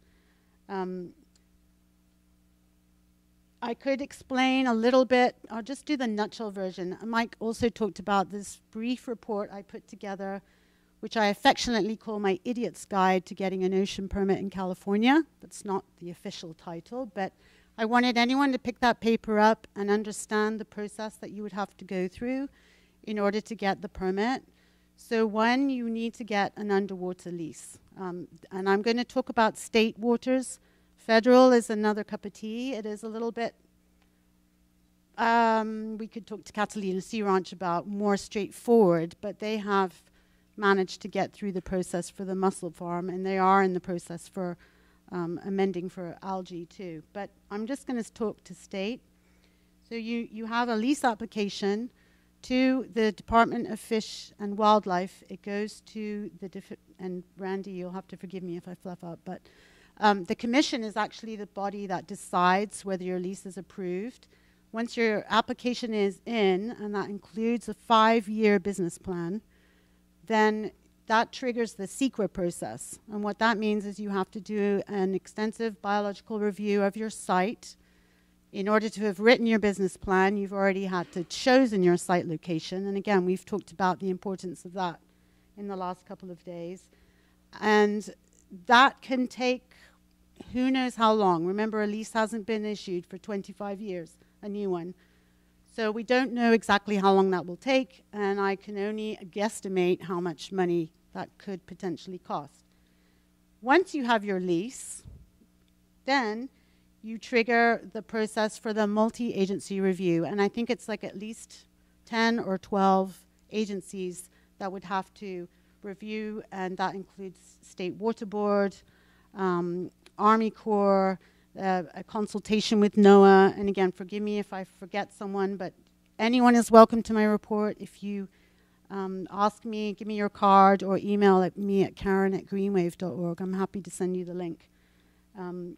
I could explain a little bit. I'll just do the nutshell version. Mike also talked about this brief report I put together, which I affectionately call my idiot's guide to getting an ocean permit in California. That's not the official title, but I wanted anyone to pick that paper up and understand the process that you would have to go through in order to get the permit. So one, you need to get an underwater lease. And I'm going to talk about state waters. Federal is another cup of tea. It is a little bit, we could talk to Catalina Sea Ranch about more straightforward, but they have managed to get through the process for the mussel farm, and they are in the process for amending for algae too. But I'm just going to talk to state. So you have a lease application to the Department of Fish and Wildlife. It goes to the, and Randy, you'll have to forgive me if I fluff up, but the commission is actually the body that decides whether your lease is approved. Once your application is in, and that includes a 5-year business plan, then that triggers the CEQA process. And what that means is you have to do an extensive biological review of your site. In order to have written your business plan, you've already had to chosen your site location. And again, we've talked about the importance of that in the last couple of days. And that can take who knows how long. Remember, a lease hasn't been issued for 25 years, a new one. So we don't know exactly how long that will take, and I can only guesstimate how much money that could potentially cost. Once you have your lease, then you trigger the process for the multi-agency review. And I think it's like at least 10 or 12 agencies that would have to review, and that includes State Water Board, Army Corps, a consultation with NOAA. And again, forgive me if I forget someone, but anyone is welcome to my report. If you ask me, give me your card, or email me at karen@greenwave.org. I'm happy to send you the link. And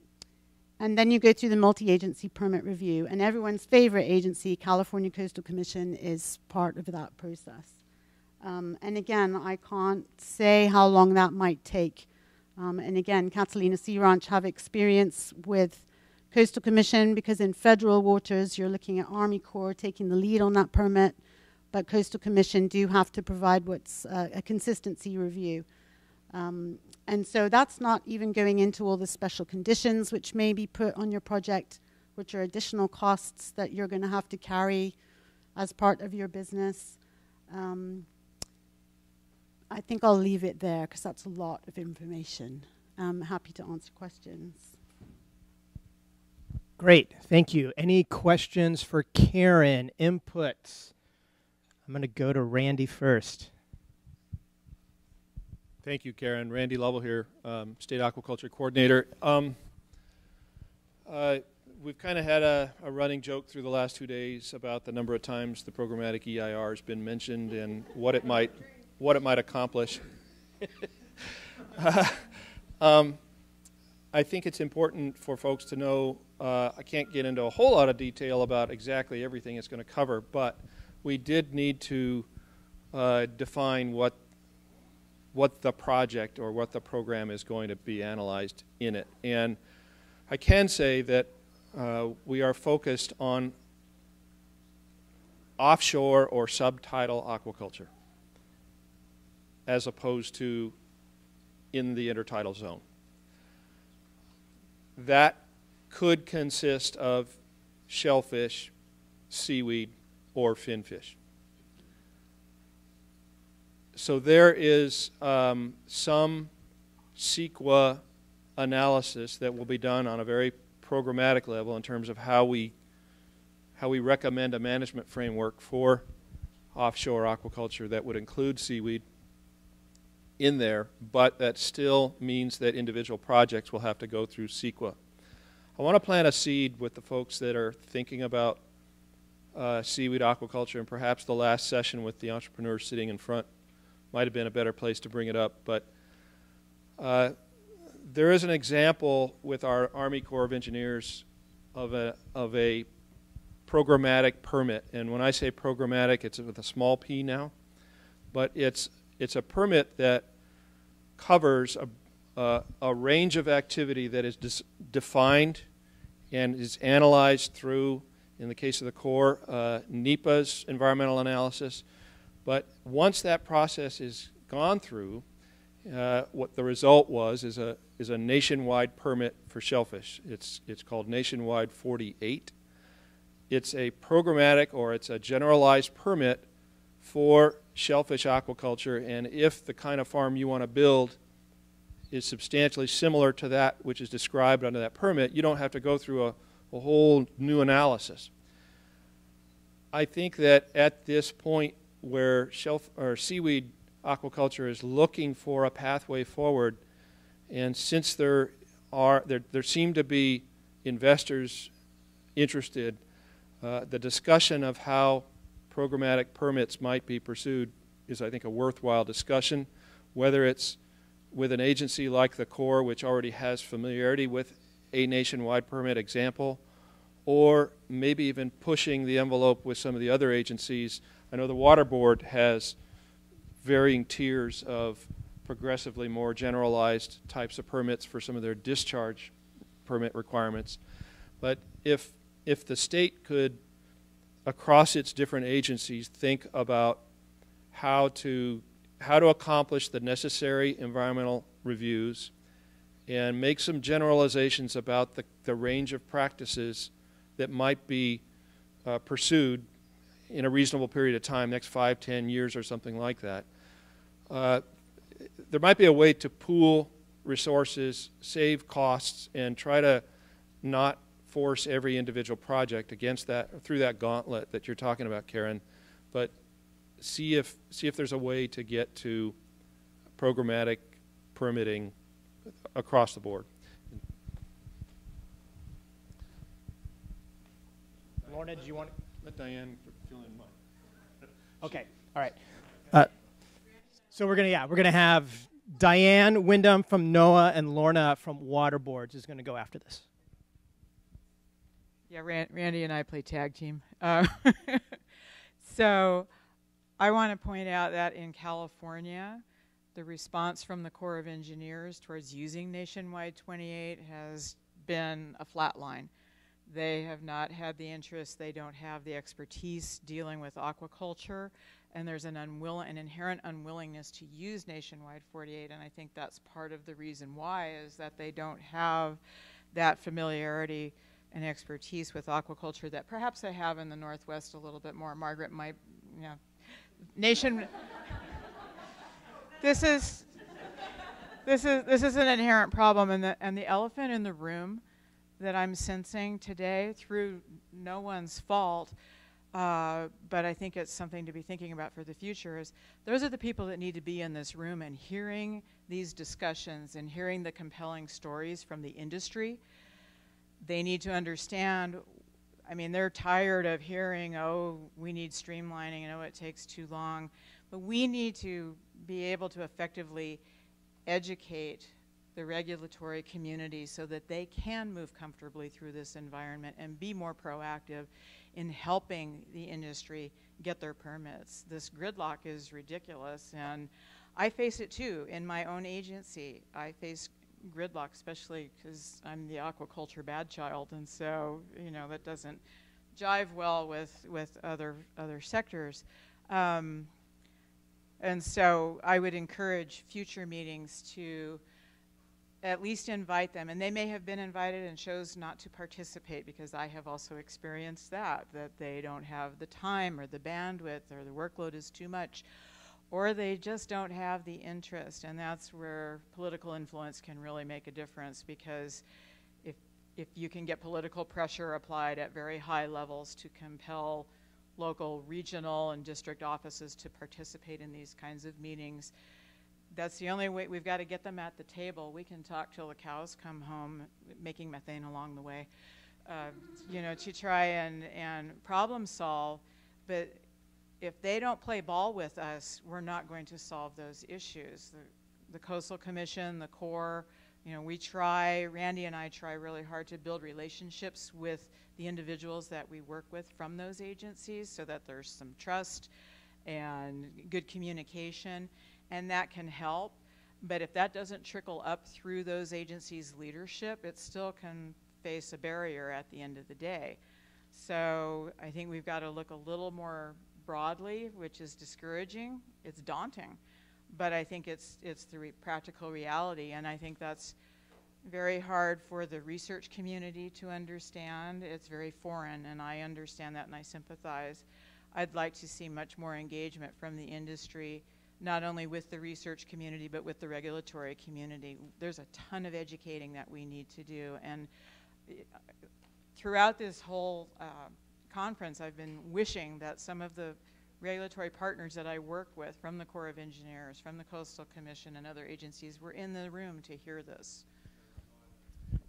then you go through the multi-agency permit review. And everyone's favorite agency, California Coastal Commission, is part of that process. And again, I can't say how long that might take. And again, Catalina Sea Ranch have experience with Coastal Commission, because in federal waters, you're looking at Army Corps taking the lead on that permit. But Coastal Commission do have to provide what's a consistency review. And so that's not even going into all the special conditions which may be put on your project, which are additional costs that you're going to have to carry as part of your business. I think I'll leave it there because that's a lot of information. I'm happy to answer questions. Great, thank you. Any questions for Karen? Inputs? I'm going to go to Randy first. Thank you, Karen. Randy Lovell here, State Aquaculture Coordinator. We've kind of had a running joke through the last 2 days about the number of times the programmatic EIR has been mentioned and what it might accomplish. I think it's important for folks to know, I can't get into a whole lot of detail about exactly everything it's going to cover, but we did need to define what the project or what the program is going to be analyzed in it. And I can say that we are focused on offshore or subtidal aquaculture as opposed to in the intertidal zone. That could consist of shellfish, seaweed, or finfish. so there is some CEQA analysis that will be done on a very programmatic level in terms of how we recommend a management framework for offshore aquaculture that would include seaweed in there, but that still means that individual projects will have to go through CEQA. I want to plant a seed with the folks that are thinking about seaweed aquaculture, and perhaps the last session with the entrepreneurs sitting in front might have been a better place to bring it up, but there is an example with our Army Corps of Engineers of a programmatic permit, and when I say programmatic, it's with a small p now, but it's a permit that covers a range of activity that is defined and is analyzed through, in the case of the Corps, NEPA's environmental analysis. But once that process is gone through, what the result is a nationwide permit for shellfish. It's called Nationwide 48. It's a programmatic, or it's a generalized permit for shellfish aquaculture, and if the kind of farm you want to build is substantially similar to that which is described under that permit, you don't have to go through a whole new analysis. I think that at this point where seaweed aquaculture is looking for a pathway forward, and since there seem to be investors interested, the discussion of how programmatic permits might be pursued is, I think, a worthwhile discussion, whether it's with an agency like the Corps, which already has familiarity with a nationwide permit example, or maybe even pushing the envelope with some of the other agencies. I know the Water Board has varying tiers of progressively more generalized types of permits for some of their discharge permit requirements. But if the state could, across its different agencies, think about how to accomplish the necessary environmental reviews and make some generalizations about the range of practices that might be pursued in a reasonable period of time, next 5, 10 years or something like that. There might be a way to pool resources, save costs, and try to not force every individual project against that, through that gauntlet that you're talking about, Karen, but see if there's a way to get to programmatic permitting across the board. Lorna, do you want to? Let Diane fill in mine. Okay, all right. So we're gonna have Diane Wyndham from NOAA and Lorna from Water Boards is gonna go after this. Yeah, Randy and I play tag team. So I want to point out that in California, the response from the Corps of Engineers towards using Nationwide 28 has been a flat line. They have not had the interest, they don't have the expertise dealing with aquaculture, and there's an inherent unwillingness to use Nationwide 48, and I think that's part of the reason why, is that they don't have that familiarity and expertise with aquaculture that perhaps they have in the Northwest a little bit more. Margaret might, you know, this is an inherent problem, and the elephant in the room that I'm sensing today, through no one's fault, but I think it's something to be thinking about for the future, is those are the people that need to be in this room and hearing these discussions and hearing the compelling stories from the industry. They need to understand, I mean, they're tired of hearing, oh, we need streamlining, and oh, it takes too long. But we need to be able to effectively educate the regulatory community so that they can move comfortably through this environment and be more proactive in helping the industry get their permits. This gridlock is ridiculous, and I face it too in my own agency. I face gridlock, especially because I'm the aquaculture bad child, and so, you know, that doesn't jive well with other sectors. And so I would encourage future meetings to at least invite them, and they may have been invited and chose not to participate, because I have also experienced that they don't have the time or the bandwidth or the workload is too much, or they just don't have the interest, and that's where political influence can really make a difference, because if you can get political pressure applied at very high levels to compel local, regional, and district offices to participate in these kinds of meetings, that's the only way. We've got to get them at the table. We can talk till the cows come home, making methane along the way, you know, to try and problem solve. But if they don't play ball with us, we're not going to solve those issues. The Coastal Commission, the Corps, you know, we try, Randy and I try really hard to build relationships with the individuals that we work with from those agencies, so that there's some trust and good communication, and that can help. But if that doesn't trickle up through those agencies' leadership, it still can face a barrier at the end of the day. So I think we've got to look a little more broadly, which is discouraging. It's daunting, but I think it's the practical reality, and I think that's very hard for the research community to understand. It's very foreign, and I understand that and I sympathize. I'd like to see much more engagement from the industry, not only with the research community, but with the regulatory community. There's a ton of educating that we need to do, and throughout this whole conference, I've been wishing that some of the regulatory partners that I work with from the Corps of Engineers, from the Coastal Commission and other agencies were in the room to hear this.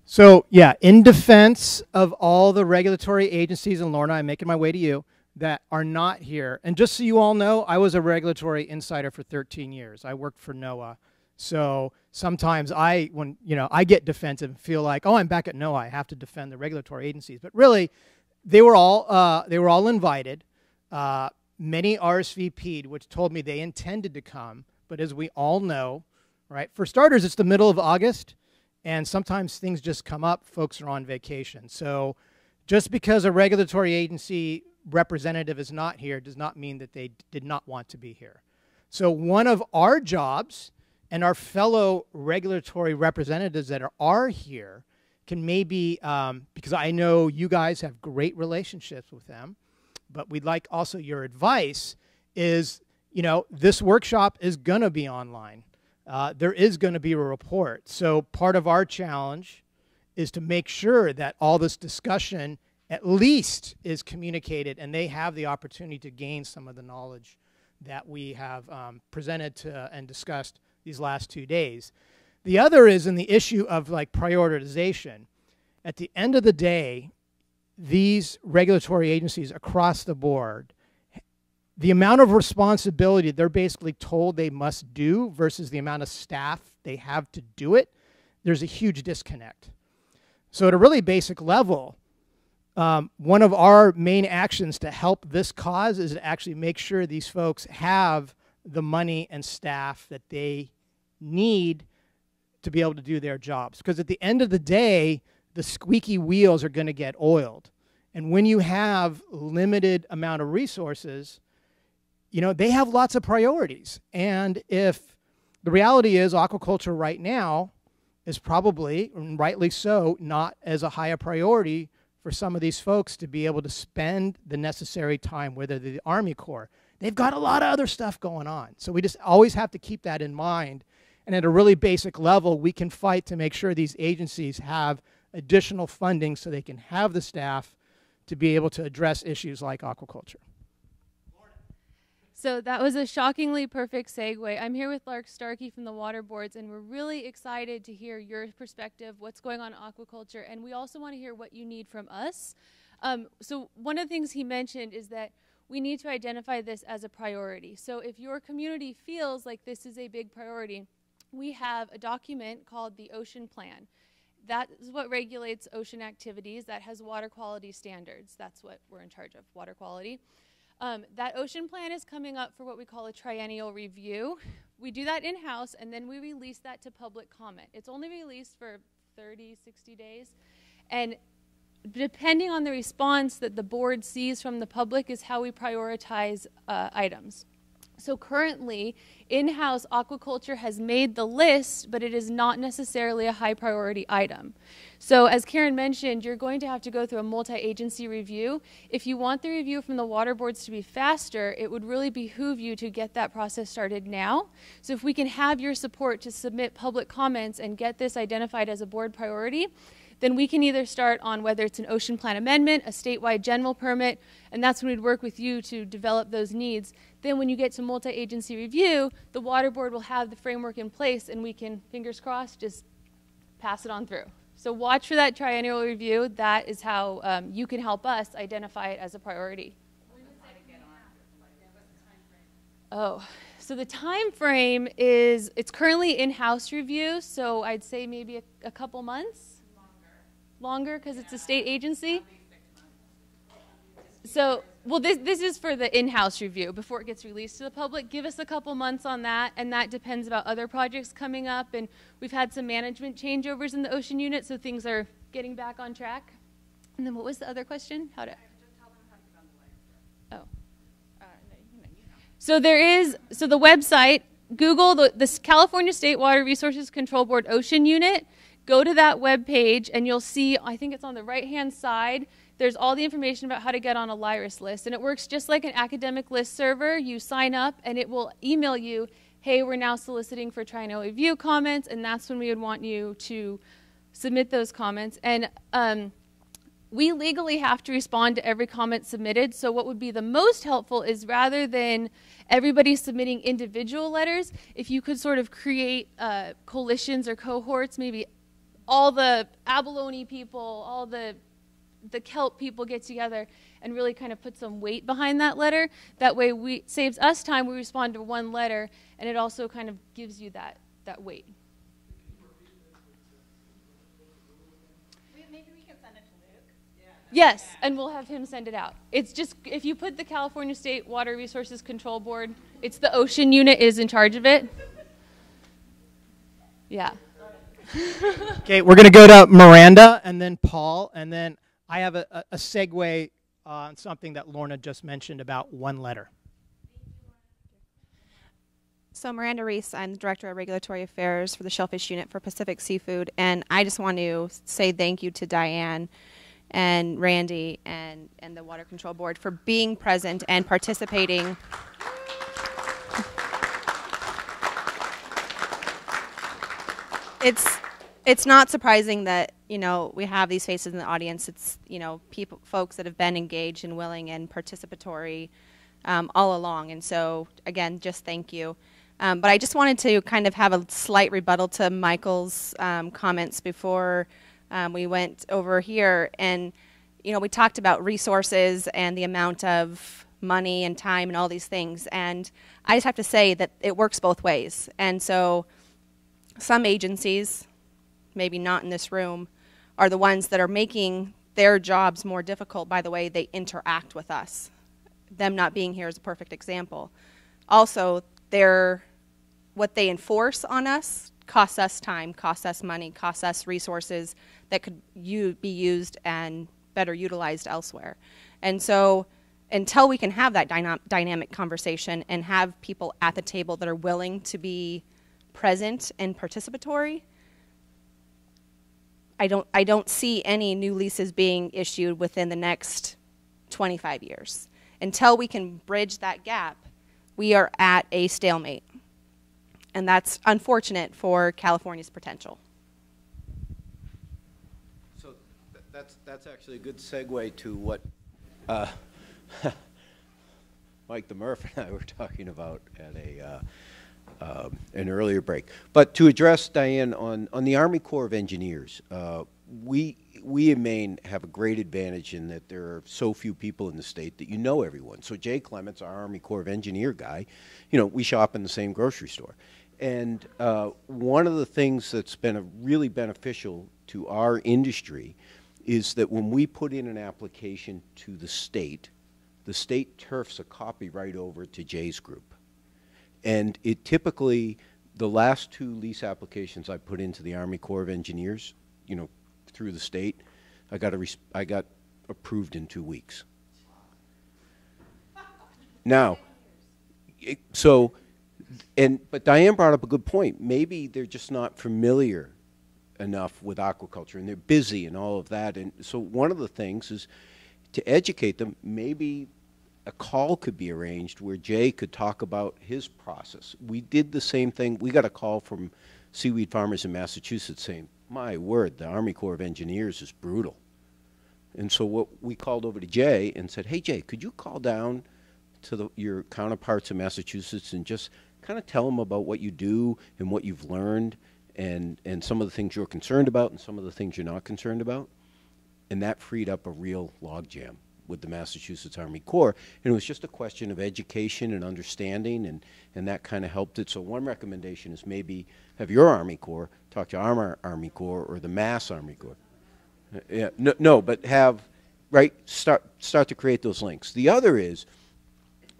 So yeah, in defense of all the regulatory agencies, and Lorna, I'm making my way to you, that are not here. And just so you all know, I was a regulatory insider for 13 years. I worked for NOAA. So sometimes I get defensive and feel like, oh, I'm back at NOAA, I have to defend the regulatory agencies. But really, they were all invited. Many RSVP'd, which told me they intended to come. But as we all know, right, for starters, it's the middle of August, and sometimes things just come up. Folks are on vacation. So just because a regulatory agency representative is not here does not mean that they did not want to be here. So one of our jobs, and our fellow regulatory representatives that are here, can maybe, because I know you guys have great relationships with them, but we'd like also your advice is, you know, this workshop is going to be online. There is going to be a report. So part of our challenge is to make sure that all this discussion at least is communicated and they have the opportunity to gain some of the knowledge that we have presented to and discussed these last 2 days. The other is in the issue of like prioritization. At the end of the day, these regulatory agencies across the board, the amount of responsibility they're basically told they must do versus the amount of staff they have to do it, there's a huge disconnect. So at a really basic level, one of our main actions to help this cause is to actually make sure these folks have the money and staff that they need to be able to do their jobs. Because at the end of the day, the squeaky wheels are going to get oiled. And when you have limited amount of resources, you know, they have lots of priorities. And if the reality is aquaculture right now is probably, and rightly so, not as a high a priority for some of these folks to be able to spend the necessary time, whether they're the Army Corps. They've got a lot of other stuff going on. So we just always have to keep that in mind. And at a really basic level, we can fight to make sure these agencies have additional funding so they can have the staff to be able to address issues like aquaculture. So that was a shockingly perfect segue. I'm here with Lark Starkey from the Water Boards, and we're really excited to hear your perspective, what's going on in aquaculture, and we also want to hear what you need from us. So one of the things he mentioned is that we need to identify this as a priority. So if your community feels like this is a big priority, we have a document called the Ocean Plan. That is what regulates ocean activities. That has water quality standards. That's what we're in charge of, water quality. That ocean plan is coming up for what we call a triennial review. We do that in-house, and then we release that to public comment. It's only released for 30, 60 days. And depending on the response that the board sees from the public is how we prioritize items. So currently, in-house aquaculture has made the list, but it is not necessarily a high priority item. So as Karen mentioned, you're going to have to go through a multi-agency review. If you want the review from the water boards to be faster, it would really behoove you to get that process started now. So if we can have your support to submit public comments and get this identified as a board priority, then we can either start on whether it's an ocean plan amendment, a statewide general permit, and that's when we'd work with you to develop those needs. Then when you get to multi-agency review, the water board will have the framework in place and we can, fingers crossed, just pass it on through. So watch for that triennial review. That is how you can help us identify it as a priority. Oh, so the time frame is, it's currently in-house review, so I'd say maybe a couple months. Longer because it's a state agency? So, well, this is for the in-house review before it gets released to the public. Give us a couple months on that, and that depends about other projects coming up. And we've had some management changeovers in the ocean unit, so things are getting back on track. And then what was the other question? How to? Oh. So there is, so the website, Google the California State Water Resources Control Board Ocean Unit. Go to that web page and you'll see, I think it's on the right-hand side, there's all the information about how to get on a LIRIS list. And it works just like an academic list server. You sign up and it will email you, hey, we're now soliciting for triennial review comments, and that's when we would want you to submit those comments. And we legally have to respond to every comment submitted, so what would be the most helpful is rather than everybody submitting individual letters, if you could sort of create coalitions or cohorts, maybe all the abalone people, all the kelp people get together and really kind of put some weight behind that letter. That way saves us time, we respond to one letter, and it also kind of gives you that weight. Maybe we can send it to Luke. Yes, and we'll have him send it out. It's just, if you put the California State Water Resources Control Board, it's the ocean unit is in charge of it. Yeah. Okay, we're going to go to Miranda and then Paul, and then I have a segue on something that Lorna just mentioned about one letter. So Miranda Reese, I'm the Director of Regulatory Affairs for the Shellfish Unit for Pacific Seafood, and I just want to say thank you to Diane and Randy and the Water Control Board for being present and participating. It's not surprising that, you know, we have these faces in the audience. It's, you know, folks that have been engaged and willing and participatory all along. And so, again, just thank you. But I just wanted to kind of have a slight rebuttal to Michael's comments before we went over here. And, you know, we talked about resources and the amount of money and time and all these things. And I just have to say that it works both ways. And so some agencies, maybe not in this room, are the ones that are making their jobs more difficult by the way they interact with us. Them not being here is a perfect example. Also, what they enforce on us costs us time, costs us money, costs us resources that could be used and better utilized elsewhere. And so until we can have that dynamic conversation and have people at the table that are willing to be present and participatory, I don't see any new leases being issued within the next 25 years. Until we can bridge that gap, we are at a stalemate. And that's unfortunate for California's potential. So that's actually a good segue to what Mike the Murph and I were talking about at an earlier break. But to address Diane on the Army Corps of Engineers, we in Maine have a great advantage in that there are so few people in the state that you know everyone. So Jay Clements, our Army Corps of Engineer guy, you know, we shop in the same grocery store. And one of the things that's been really beneficial to our industry is that when we put in an application to the state turfs a copy right over to Jay's group. And it typically, the last 2 lease applications I put into the Army Corps of Engineers, you know, through the state, I got approved in 2 weeks. Now, But Diane brought up a good point. Maybe they're just not familiar enough with aquaculture, and they're busy and all of that. And so one of the things is to educate them. Maybe a call could be arranged where Jay could talk about his process. We did the same thing. We got a call from seaweed farmers in Massachusetts saying, my word, the Army Corps of Engineers is brutal. And so what we called over to Jay and said, hey, Jay, could you call down to your counterparts in Massachusetts and just kind of tell them about what you do and what you've learned and some of the things you're concerned about and some of the things you're not concerned about? And that freed up a real logjam with the Massachusetts Army Corps. And it was just a question of education and understanding, and that kind of helped it. So one recommendation is maybe have your Army Corps talk to our Army Corps or the Mass Army Corps. Yeah, no, but have, right, start to create those links. The other is,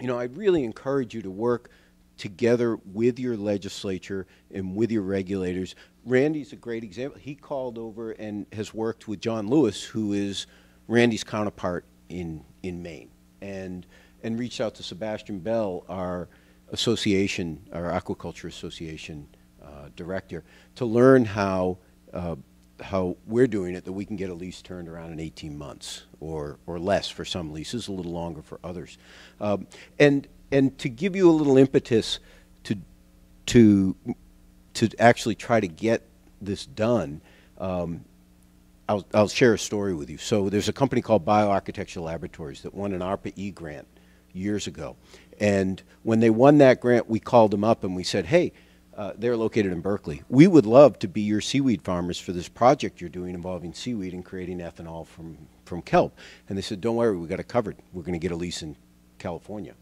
you know, I'd really encourage you to work together with your legislature and with your regulators. Randy's a great example. He called over and has worked with John Lewis, who is Randy's counterpart in Maine, and reached out to Sebastian Bell, our association, our aquaculture association director, to learn how we're doing it, that we can get a lease turned around in 18 months or less for some leases, a little longer for others. And to give you a little impetus to actually try to get this done, I'll share a story with you. So there's a company called Bioarchitecture Laboratories that won an ARPA-E grant years ago. And when they won that grant, we called them up and we said, hey, they're located in Berkeley. We would love to be your seaweed farmers for this project you're doing involving seaweed and creating ethanol from kelp. And they said, don't worry, we got it covered. We're going to get a lease in California.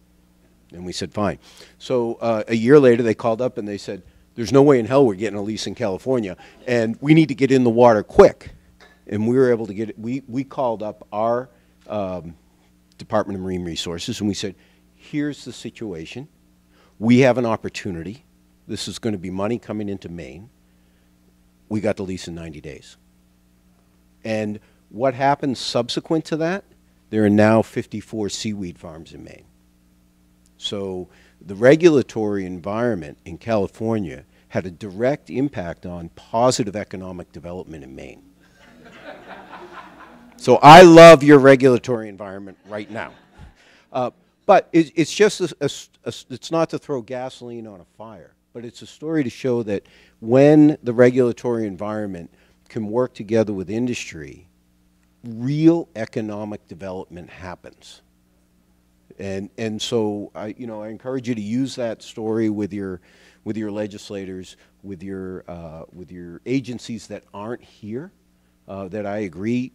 And we said, fine. So a year later, they called up and they said, there's no way in hell we're getting a lease in California, and we need to get in the water quick. And we were able to get it. We called up our Department of Marine Resources, and we said, here's the situation. We have an opportunity. This is going to be money coming into Maine. We got the lease in 90 days. And what happened subsequent to that? There are now 54 seaweed farms in Maine. So the regulatory environment in California had a direct impact on positive economic development in Maine. So I love your regulatory environment right now. But it's just, it's not to throw gasoline on a fire, but it's a story to show that when the regulatory environment can work together with industry, real economic development happens. And so I encourage you to use that story with your legislators, with your agencies that aren't here, that I agree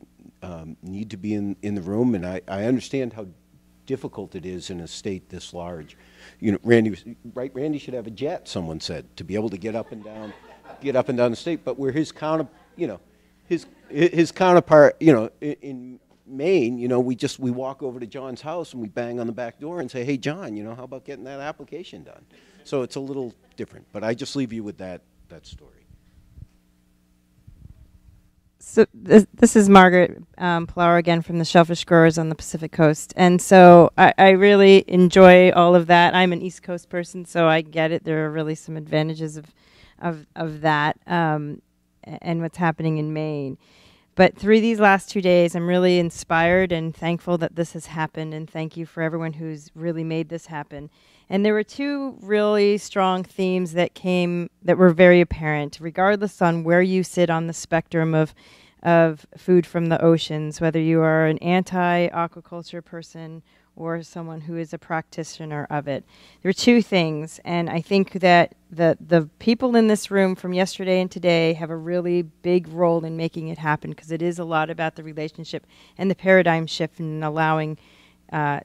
need to be in the room. And I understand how difficult it is in a state this large. You know, Randy was right. Randy should have a jet, someone said, to be able to get up and down the state. But where his his counterpart, in Maine, we walk over to John's house and we bang on the back door and say, hey, John, how about getting that application done? So it's a little different, but I just leave you with that story. So this is Margaret Plower again from the Shellfish Growers on the Pacific Coast. And so I really enjoy all of that. I'm an East Coast person, so I get it. There are really some advantages of that and what's happening in Maine. But through these last 2 days, I'm really inspired and thankful that this has happened, and thank you for everyone who's really made this happen. And there were two really strong themes that were very apparent, regardless on where you sit on the spectrum of food from the oceans, whether you are an anti-aquaculture person or someone who is a practitioner of it. There are two things, and I think that the people in this room from yesterday and today have a really big role in making it happen, because it is a lot about the relationship and the paradigm shift and allowing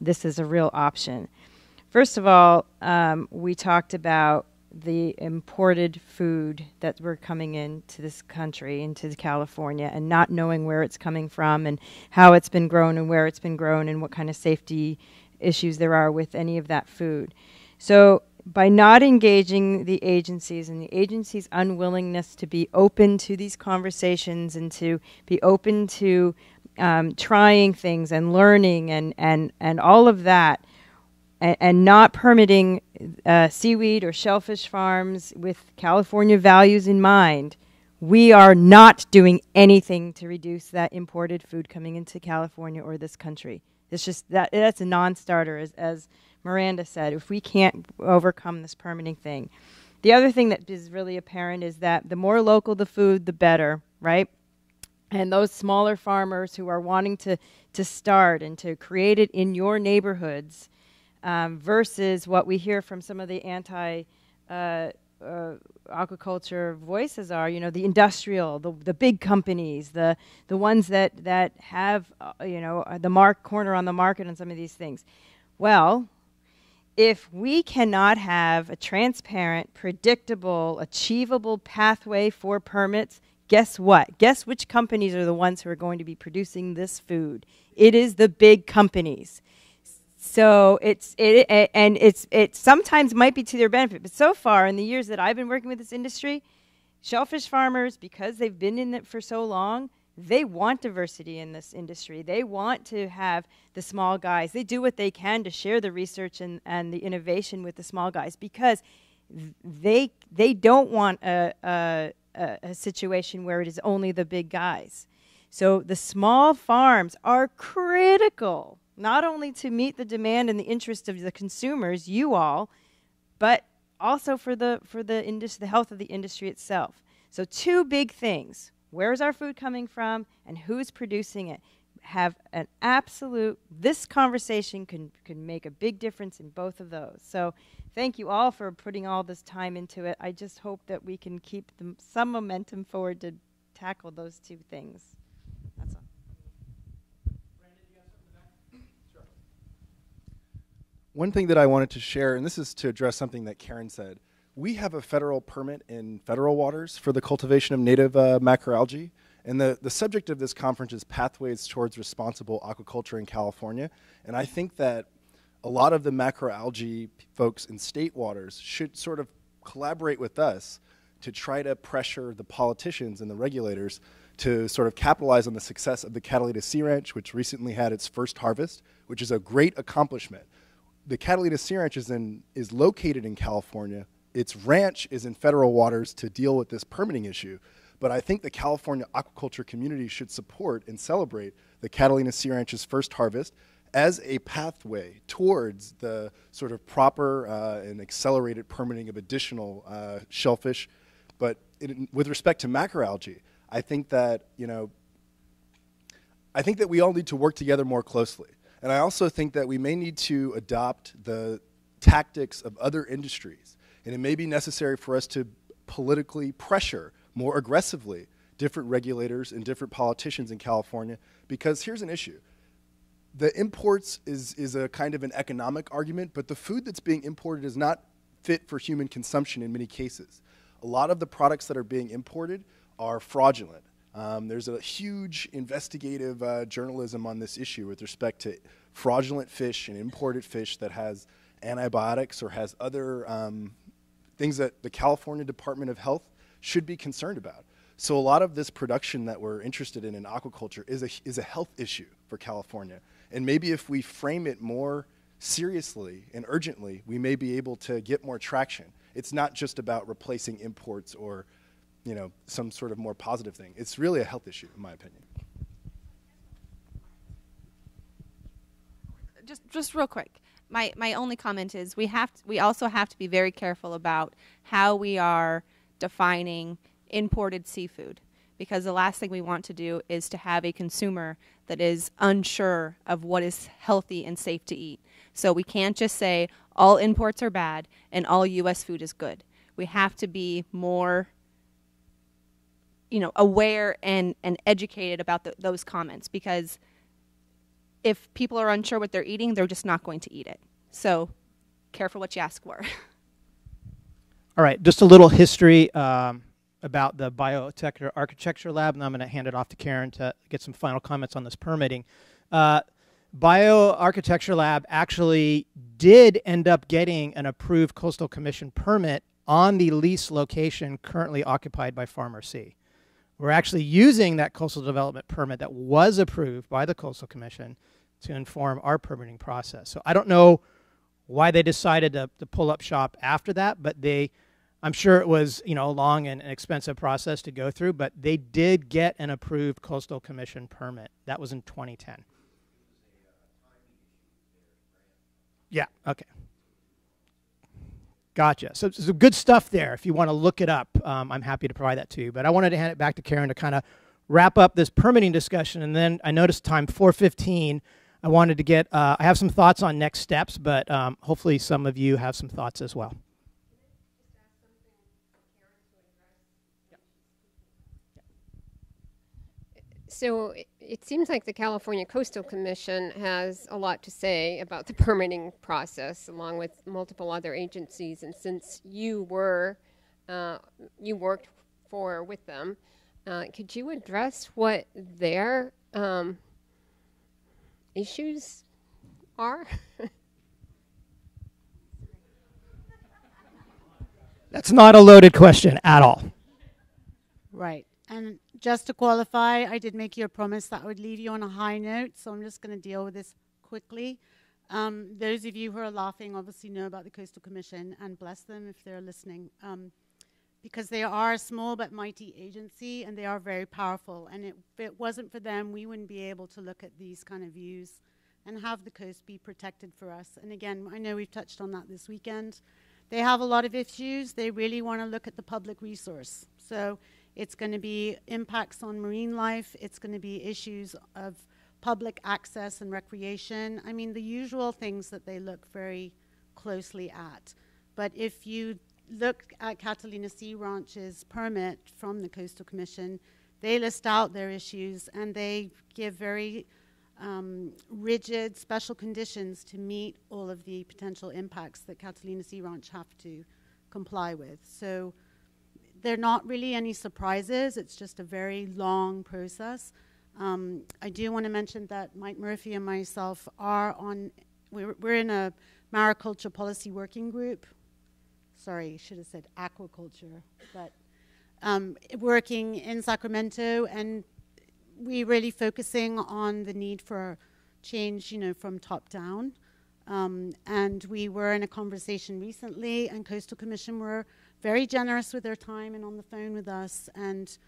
this as a real option. First of all, we talked about the imported food that we're coming into this country, into California, and not knowing where it's coming from and how it's been grown and where it's been grown and what kind of safety issues there are with any of that food. So by not engaging the agencies and the agencies' unwillingness to be open to these conversations and to be open to trying things and learning and all of that, and not permitting seaweed or shellfish farms with California values in mind, we are not doing anything to reduce that imported food coming into California or this country. It's just that's a non-starter, as Miranda said, if we can't overcome this permitting thing. The other thing that is really apparent is that the more local the food, the better, right? And those smaller farmers who are wanting to start and to create it in your neighborhoods, versus what we hear from some of the aquaculture voices are, the industrial, the big companies, the ones that have, the corner on the market on some of these things. Well, if we cannot have a transparent, predictable, achievable pathway for permits, guess what? Guess which companies are the ones who are going to be producing this food? It is the big companies. So it sometimes might be to their benefit, but so far in the years that I've been working with this industry, shellfish farmers, because they've been in it for so long, they want diversity in this industry. They want to have the small guys. They do what they can to share the research and the innovation with the small guys, because they don't want a situation where it is only the big guys. So the small farms are critical, not only to meet the demand and the interest of the consumers, you all, but also for the health of the industry itself. So two big things: where's our food coming from, and who's producing it? Have an absolute. This conversation can make a big difference in both of those. So thank you all for putting all this time into it. I just hope that we can keep some momentum forward to tackle those two things. That's all. One thing that I wanted to share, and this is to address something that Karen said, we have a federal permit in federal waters for the cultivation of native macroalgae, and the subject of this conference is Pathways Towards Responsible Aquaculture in California, and I think that a lot of the macroalgae folks in state waters should sort of collaborate with us to try to pressure the politicians and the regulators to sort of capitalize on the success of the Catalina Sea Ranch, which recently had its first harvest, which is a great accomplishment. The Catalina Sea Ranch is located in California. Its ranch is in federal waters to deal with this permitting issue. But I think the California aquaculture community should support and celebrate the Catalina Sea Ranch's first harvest as a pathway towards the sort of proper and accelerated permitting of additional shellfish. But with respect to macroalgae, I think that we all need to work together more closely. And I also think that we may need to adopt the tactics of other industries. And it may be necessary for us to politically pressure more aggressively different regulators and different politicians in California, because here's an issue. The imports is a kind of an economic argument, but the food that's being imported is not fit for human consumption in many cases. A lot of the products that are being imported are fraudulent. There's a huge investigative journalism on this issue with respect to fraudulent fish and imported fish that has antibiotics or has other things that the California Department of Health should be concerned about. So a lot of this production that we're interested in aquaculture is a health issue for California. And maybe if we frame it more seriously and urgently, we may be able to get more traction. It's not just about replacing imports or some sort of more positive thing. It's really a health issue, in my opinion. Just real quick. My only comment is we also have to be very careful about how we are defining imported seafood, because the last thing we want to do is to have a consumer that is unsure of what is healthy and safe to eat. So we can't just say all imports are bad and all U.S. food is good. We have to be more aware and educated about those comments, because if people are unsure what they're eating, they're just not going to eat it. So careful what you ask for. All right, just a little history about the Biotech Architecture Lab, and I'm going to hand it off to Karen to get some final comments on this permitting. Bioarchitecture Lab actually did end up getting an approved Coastal Commission permit on the lease location currently occupied by PharmerSea. We're actually using that coastal development permit that was approved by the Coastal Commission to inform our permitting process. So I don't know why they decided to pull up shop after that, but I'm sure it was, a long and expensive process to go through, but they did get an approved Coastal Commission permit. That was in 2010. Yeah, okay. Gotcha. So good stuff there. If you want to look it up, I'm happy to provide that to you. But I wanted to hand it back to Karen to kind of wrap up this permitting discussion. And then I noticed time 4:15. I wanted to get, I have some thoughts on next steps, but hopefully some of you have some thoughts as well. So it seems like the California Coastal Commission has a lot to say about the permitting process, along with multiple other agencies. And since you worked with them, could you address what their issues are? That's not a loaded question at all. Right. And just to qualify, I did make you a promise that I would leave you on a high note, so I'm just going to deal with this quickly. Those of you who are laughing obviously know about the Coastal Commission, and bless them if they're listening, because they are a small but mighty agency, and they are very powerful. And if it wasn't for them, we wouldn't be able to look at these kind of views and have the coast be protected for us. And again, I know we've touched on that this weekend. They have a lot of issues. They really want to look at the public resource. So it's going to be impacts on marine life. It's going to be issues of public access and recreation. I mean, the usual things that they look very closely at. But if you look at Catalina Sea Ranch's permit from the Coastal Commission, they list out their issues and they give very rigid special conditions to meet all of the potential impacts that Catalina Sea Ranch have to comply with. So they're not really any surprises. It's just a very long process. I do want to mention that Mike Murphy and myself are we're in a mariculture policy working group. Sorry, should have said aquaculture, but working in Sacramento, and we're really focusing on the need for change, from top down. And we were in a conversation recently, and Coastal Commission were very generous with their time and on the phone with us, and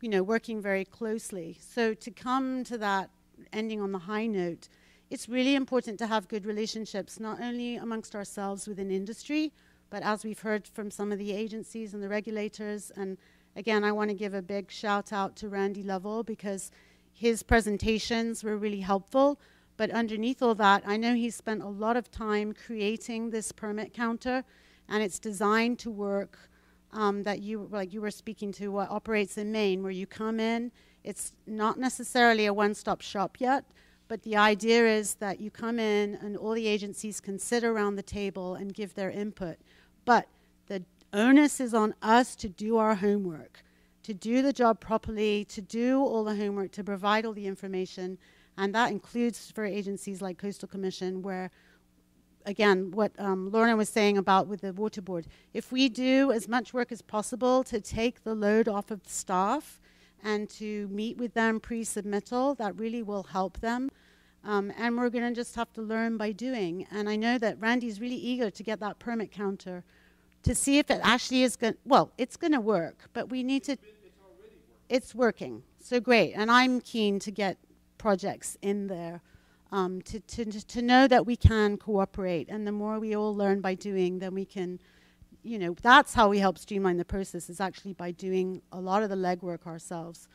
working very closely. So to come to that ending on the high note, it's really important to have good relationships, not only amongst ourselves within industry, but as we've heard from some of the agencies and the regulators. And again, I want to give a big shout out to Randy Lovell, because his presentations were really helpful. But underneath all that, I know he's spent a lot of time creating this permit counter, and it's designed to work that you were speaking to, what operates in Maine, where you come in. It's not necessarily a one-stop shop yet, but the idea is that you come in and all the agencies can sit around the table and give their input. But the onus is on us to do our homework, to do the job properly, to do all the homework, to provide all the information. And that includes for agencies like Coastal Commission, where, again, what Lorna was saying about with the water board, if we do as much work as possible to take the load off of the staff and to meet with them pre-submittal, that really will help them. And we're going to just have to learn by doing. And I know that Randy's really eager to get that permit counter to see if it actually is going, well, it's going to work, but we need to, it's working. So great. And I'm keen to get projects in there to know that we can cooperate. And the more we all learn by doing, then we can, that's how we help streamline the process, is actually by doing a lot of the legwork ourselves.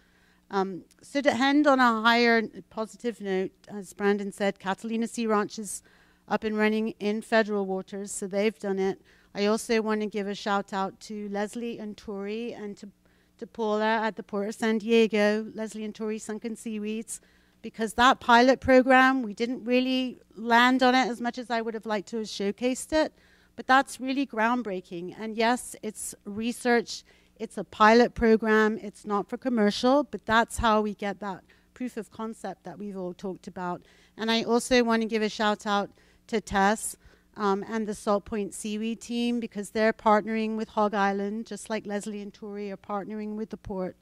So to end on a higher positive note, as Brandon said, Catalina Sea Ranch is up and running in federal waters, so they've done it. I also want to give a shout out to Leslie and Torre, and to Paula at the Port of San Diego, Leslie and Torre, Sunken Seaweeds, because that pilot program, we didn't really land on it as much as I would have liked to have showcased it, but that's really groundbreaking. And yes, it's research, it's a pilot program, it's not for commercial, but that's how we get that proof of concept that we've all talked about. And I also want to give a shout out to Tess and the Salt Point Seaweed team, because they're partnering with Hog Island, just like Leslie and Torre are partnering with the port,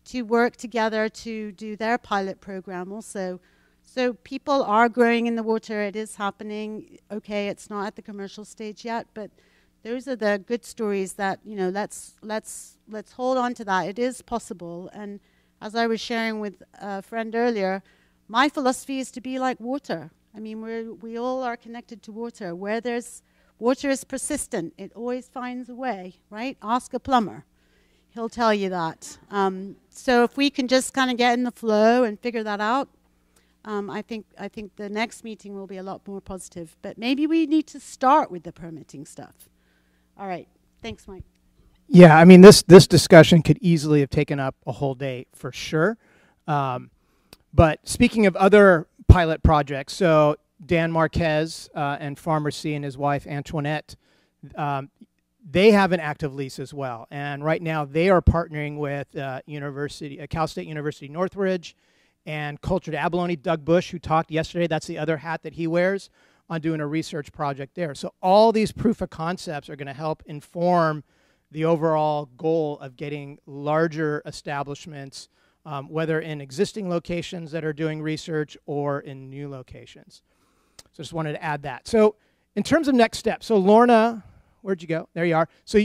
to work together to do their pilot program also So people are growing in the water. It is happening. Okay, it's not at the commercial stage yet, but those are the good stories that, you know, let's hold on to that. It is possible. And as I was sharing with a friend earlier, my philosophy is to be like water. I mean, we all are connected to water. Where there's water is persistent. It always finds a way, right? Ask a plumber. He'll tell you that. So if we can just kind of get in the flow and figure that out, I think the next meeting will be a lot more positive. But maybe we need to start with the permitting stuff. All right. Thanks, Mike. Yeah, I mean, this discussion could easily have taken up a whole day for sure. But speaking of other pilot projects, so Dan Marquez and PharmerSea and his wife Antoinette, they have an active lease as well. And right now they are partnering with Cal State University Northridge and Cultured Abalone. Doug Bush, who talked yesterday, that's the other hat that he wears, on doing a research project there. So all these proof of concepts are going to help inform the overall goal of getting larger establishments, whether in existing locations that are doing research or in new locations. So just wanted to add that. So in terms of next steps, so Lorna, where'd you go? There you are. So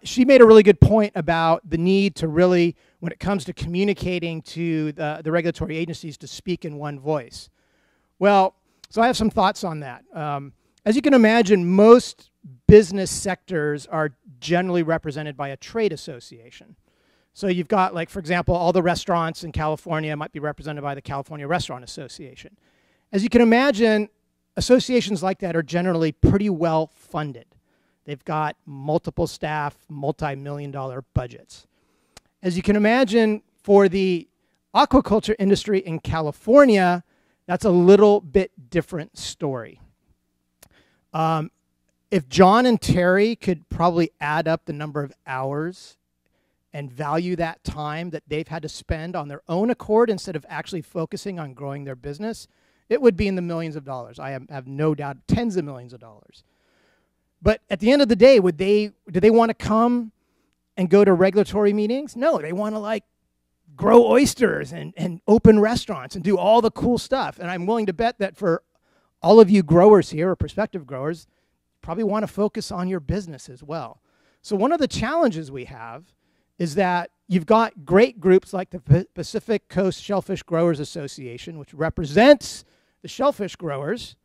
she made a really good point about the need to really, when it comes to communicating to the regulatory agencies, to speak in one voice. Well, so I have some thoughts on that. As you can imagine, most business sectors are generally represented by a trade association. So you've got, like, for example, all the restaurants in California might be represented by the California Restaurant Association. As you can imagine, associations like that are generally pretty well funded. They've got multiple staff, multi-million-dollar budgets. As you can imagine, for the aquaculture industry in California, that's a little bit different story. If John and Terry could probably add up the number of hours and value that time that they've had to spend on their own accord instead of actually focusing on growing their business, it would be in the millions of dollars. I have no doubt, tens of millions of dollars. But at the end of the day, do they want to come and go to regulatory meetings? No, they want to, like, grow oysters and open restaurants and do all the cool stuff. And I'm willing to bet that for all of you growers here, or prospective growers, probably want to focus on your business as well. So one of the challenges we have is that you've got great groups like the Pacific Coast Shellfish Growers Association, which represents the shellfish growers,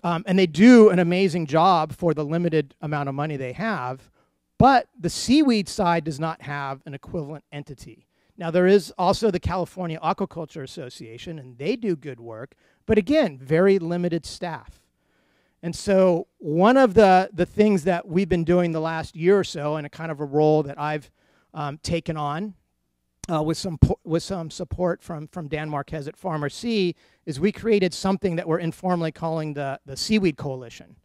and they do an amazing job for the limited amount of money they have, but the seaweed side does not have an equivalent entity. Now, there is also the California Aquaculture Association, and they do good work, but again, very limited staff. And so one of the things that we've been doing the last year or so, and a kind of a role that I've taken on with some support from Dan Marquez at PharmerSea, is we created something that we're informally calling the Seaweed Coalition.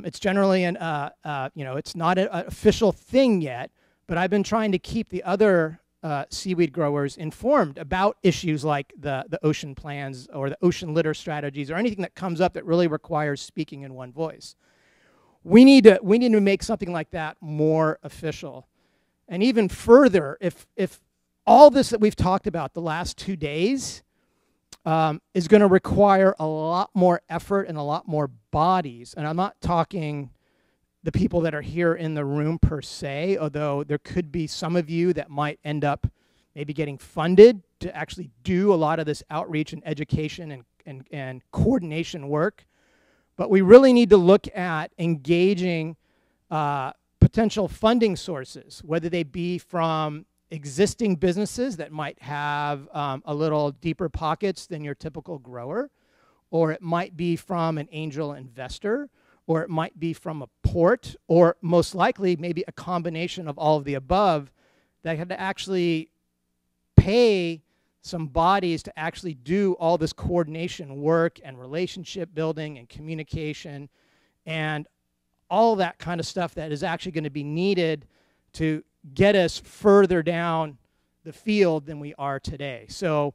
It's generally it's not an official thing yet, but I've been trying to keep the other seaweed growers informed about issues like the ocean plans or the ocean litter strategies or anything that comes up that really requires speaking in one voice. We need to make something like that more official. And even further, if all this that we've talked about the last 2 days is going to require a lot more effort and a lot more bodies, and I'm not talking the people that are here in the room per se, although there could be some of you that might end up maybe getting funded to actually do a lot of this outreach and education and coordination work. But we really need to look at engaging potential funding sources, whether they be from existing businesses that might have a little deeper pockets than your typical grower, or it might be from an angel investor, or it might be from a port, or most likely maybe a combination of all of the above that had to actually pay some bodies to actually do all this coordination work and relationship building and communication and all that kind of stuff that is actually going to be needed to get us further down the field than we are today. So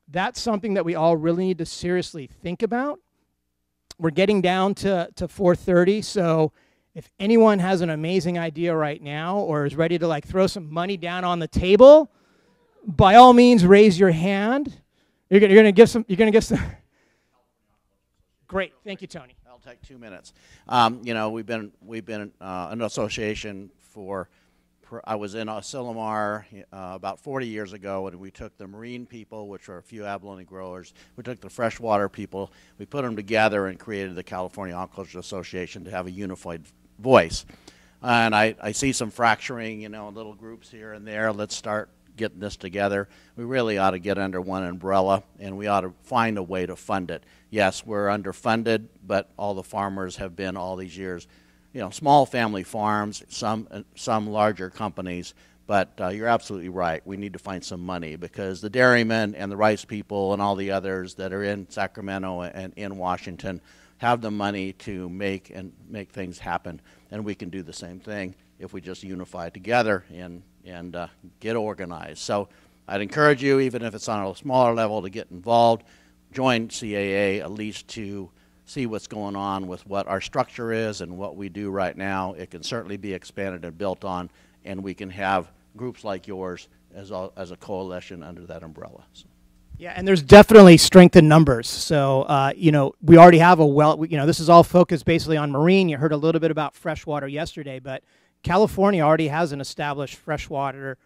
that's something that we all really need to seriously think about. We're getting down to 4:30, so if anyone has an amazing idea right now or is ready to, like, throw some money down on the table, by all means raise your hand. You're gonna give some. You're gonna give some. Great, thank you, Tony. I'll take 2 minutes. You know, we've been an association for. I was in Asilomar about 40 years ago, and we took the marine people, which are a few abalone growers. We took the freshwater people. We put them together and created the California Aquaculture Association to have a unified voice. And I see some fracturing, you know, little groups here and there. Let's start getting this together. We really ought to get under one umbrella, and we ought to find a way to fund it. Yes, we're underfunded, but all the farmers have been all these years, you know, small family farms, some larger companies, but you're absolutely right. We need to find some money because the dairymen and the rice people and all the others that are in Sacramento and in Washington have the money to make things happen, and we can do the same thing if we just unify together and get organized. So I'd encourage you, even if it's on a smaller level, to get involved, join CAA at least to see what's going on with what our structure is and what we do right now. It can certainly be expanded and built on, and we can have groups like yours as a coalition under that umbrella. So. Yeah, and there's definitely strength in numbers. So, you know, we already have this is all focused basically on marine. You heard a little bit about freshwater yesterday, but California already has an established freshwater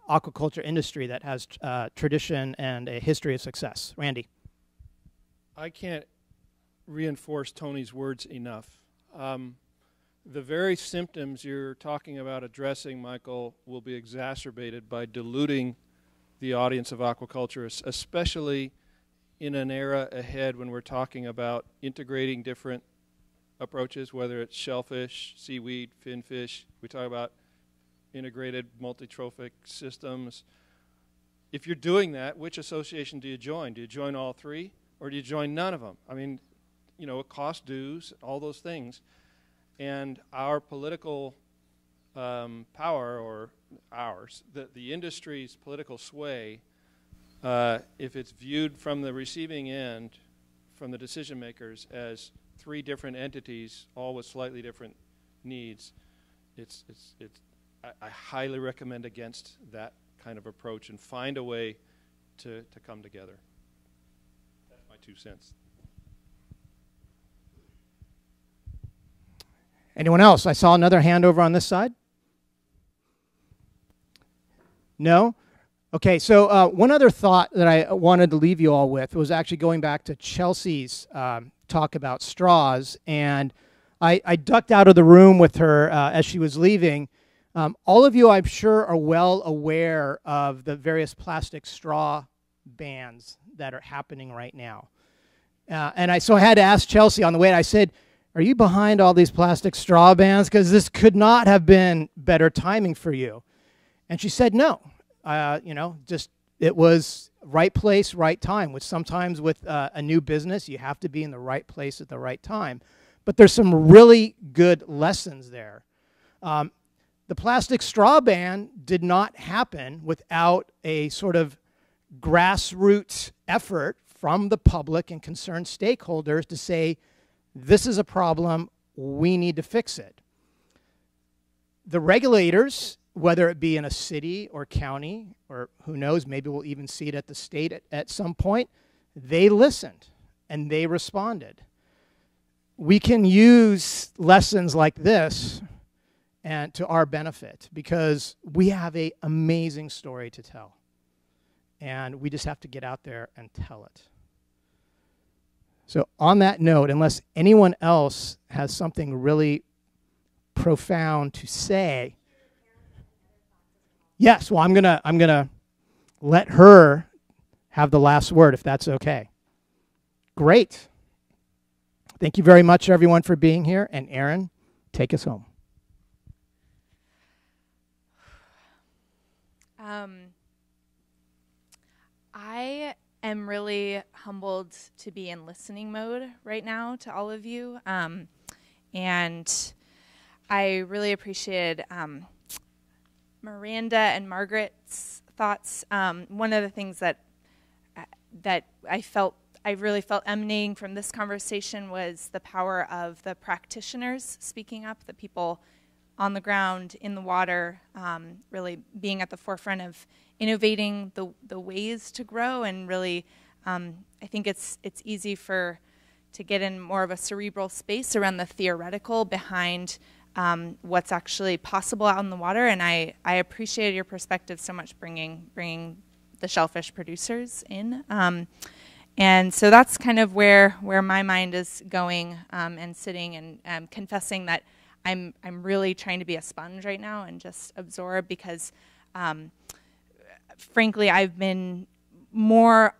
aquaculture industry that has tradition and a history of success. Randy. I can't reinforce Tony's words enough. The very symptoms you're talking about addressing, Michael, will be exacerbated by diluting the audience of aquaculture, especially in an era ahead when we're talking about integrating different approaches, whether it's shellfish, seaweed, finfish. We talk about integrated multi-trophic systems. If you're doing that, which association do you join? Do you join all three, or do you join none of them? I mean, you know, it costs dues, all those things. And our political power, or ours, the industry's political sway, if it's viewed from the receiving end, from the decision makers, as three different entities, all with slightly different needs, I highly recommend against that kind of approach and find a way to come together. That's my 2 cents. Anyone else? I saw another hand over on this side. No? Okay, so one other thought that I wanted to leave you all with was actually going back to Chelsea's talk about straws. And I ducked out of the room with her as she was leaving. All of you, I'm sure, are well aware of the various plastic straw bans that are happening right now. So I had to ask Chelsea on the way, and I said, are you behind all these plastic straw bans? Because this could not have been better timing for you. And she said, no. You know, just it was right place, right time, which sometimes with a new business, you have to be in the right place at the right time. But there's some really good lessons there. The plastic straw ban did not happen without a sort of grassroots effort from the public and concerned stakeholders to say, this is a problem, we need to fix it. The regulators, whether it be in a city or county, or who knows, maybe we'll even see it at the state at some point, they listened and they responded. We can use lessons like this and to our benefit because we have an amazing story to tell. And we just have to get out there and tell it. So on that note, unless anyone else has something really profound to say, yes, well, I'm gonna let her have the last word, if that's okay. Great. Thank you very much, everyone, for being here. And Erin, take us home. I am really humbled to be in listening mode right now to all of you. And I really appreciated Miranda and Margaret's thoughts. One of the things that I really felt emanating from this conversation was the power of the practitioners speaking up, the people on the ground, in the water, really being at the forefront of innovating the ways to grow and really I think it's easy to get in more of a cerebral space around the theoretical behind what's actually possible out in the water, and I appreciated your perspective so much, bringing the shellfish producers in. And so that's kind of where my mind is going and sitting, and confessing that I'm really trying to be a sponge right now and just absorb, because frankly I've been more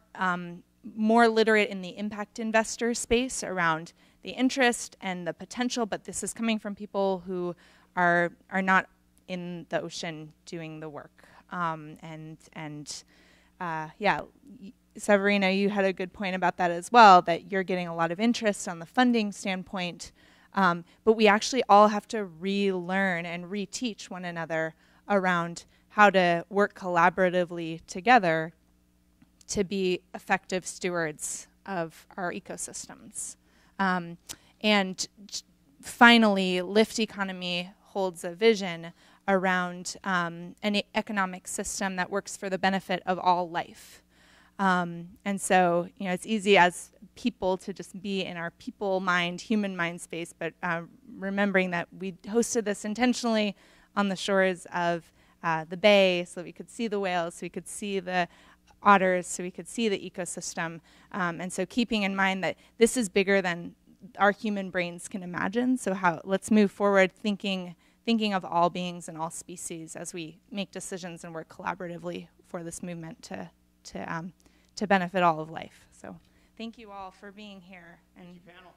literate in the impact investor space around the interest and the potential, but this is coming from people who are not in the ocean doing the work. Yeah, Severino, you had a good point about that as well, that you're getting a lot of interest on the funding standpoint, but we actually all have to relearn and reteach one another around how to work collaboratively together to be effective stewards of our ecosystems. And finally, Lift Economy holds a vision around an economic system that works for the benefit of all life. And so, you know, it's easy as people to just be in our people mind, human mind space, but remembering that we hosted this intentionally on the shores of the bay so that we could see the whales, so we could see the otters, so we could see the ecosystem. And so keeping in mind that this is bigger than our human brains can imagine. So let's move forward thinking of all beings and all species as we make decisions and work collaboratively for this movement to benefit all of life. So thank you all for being here. And thank you, panel.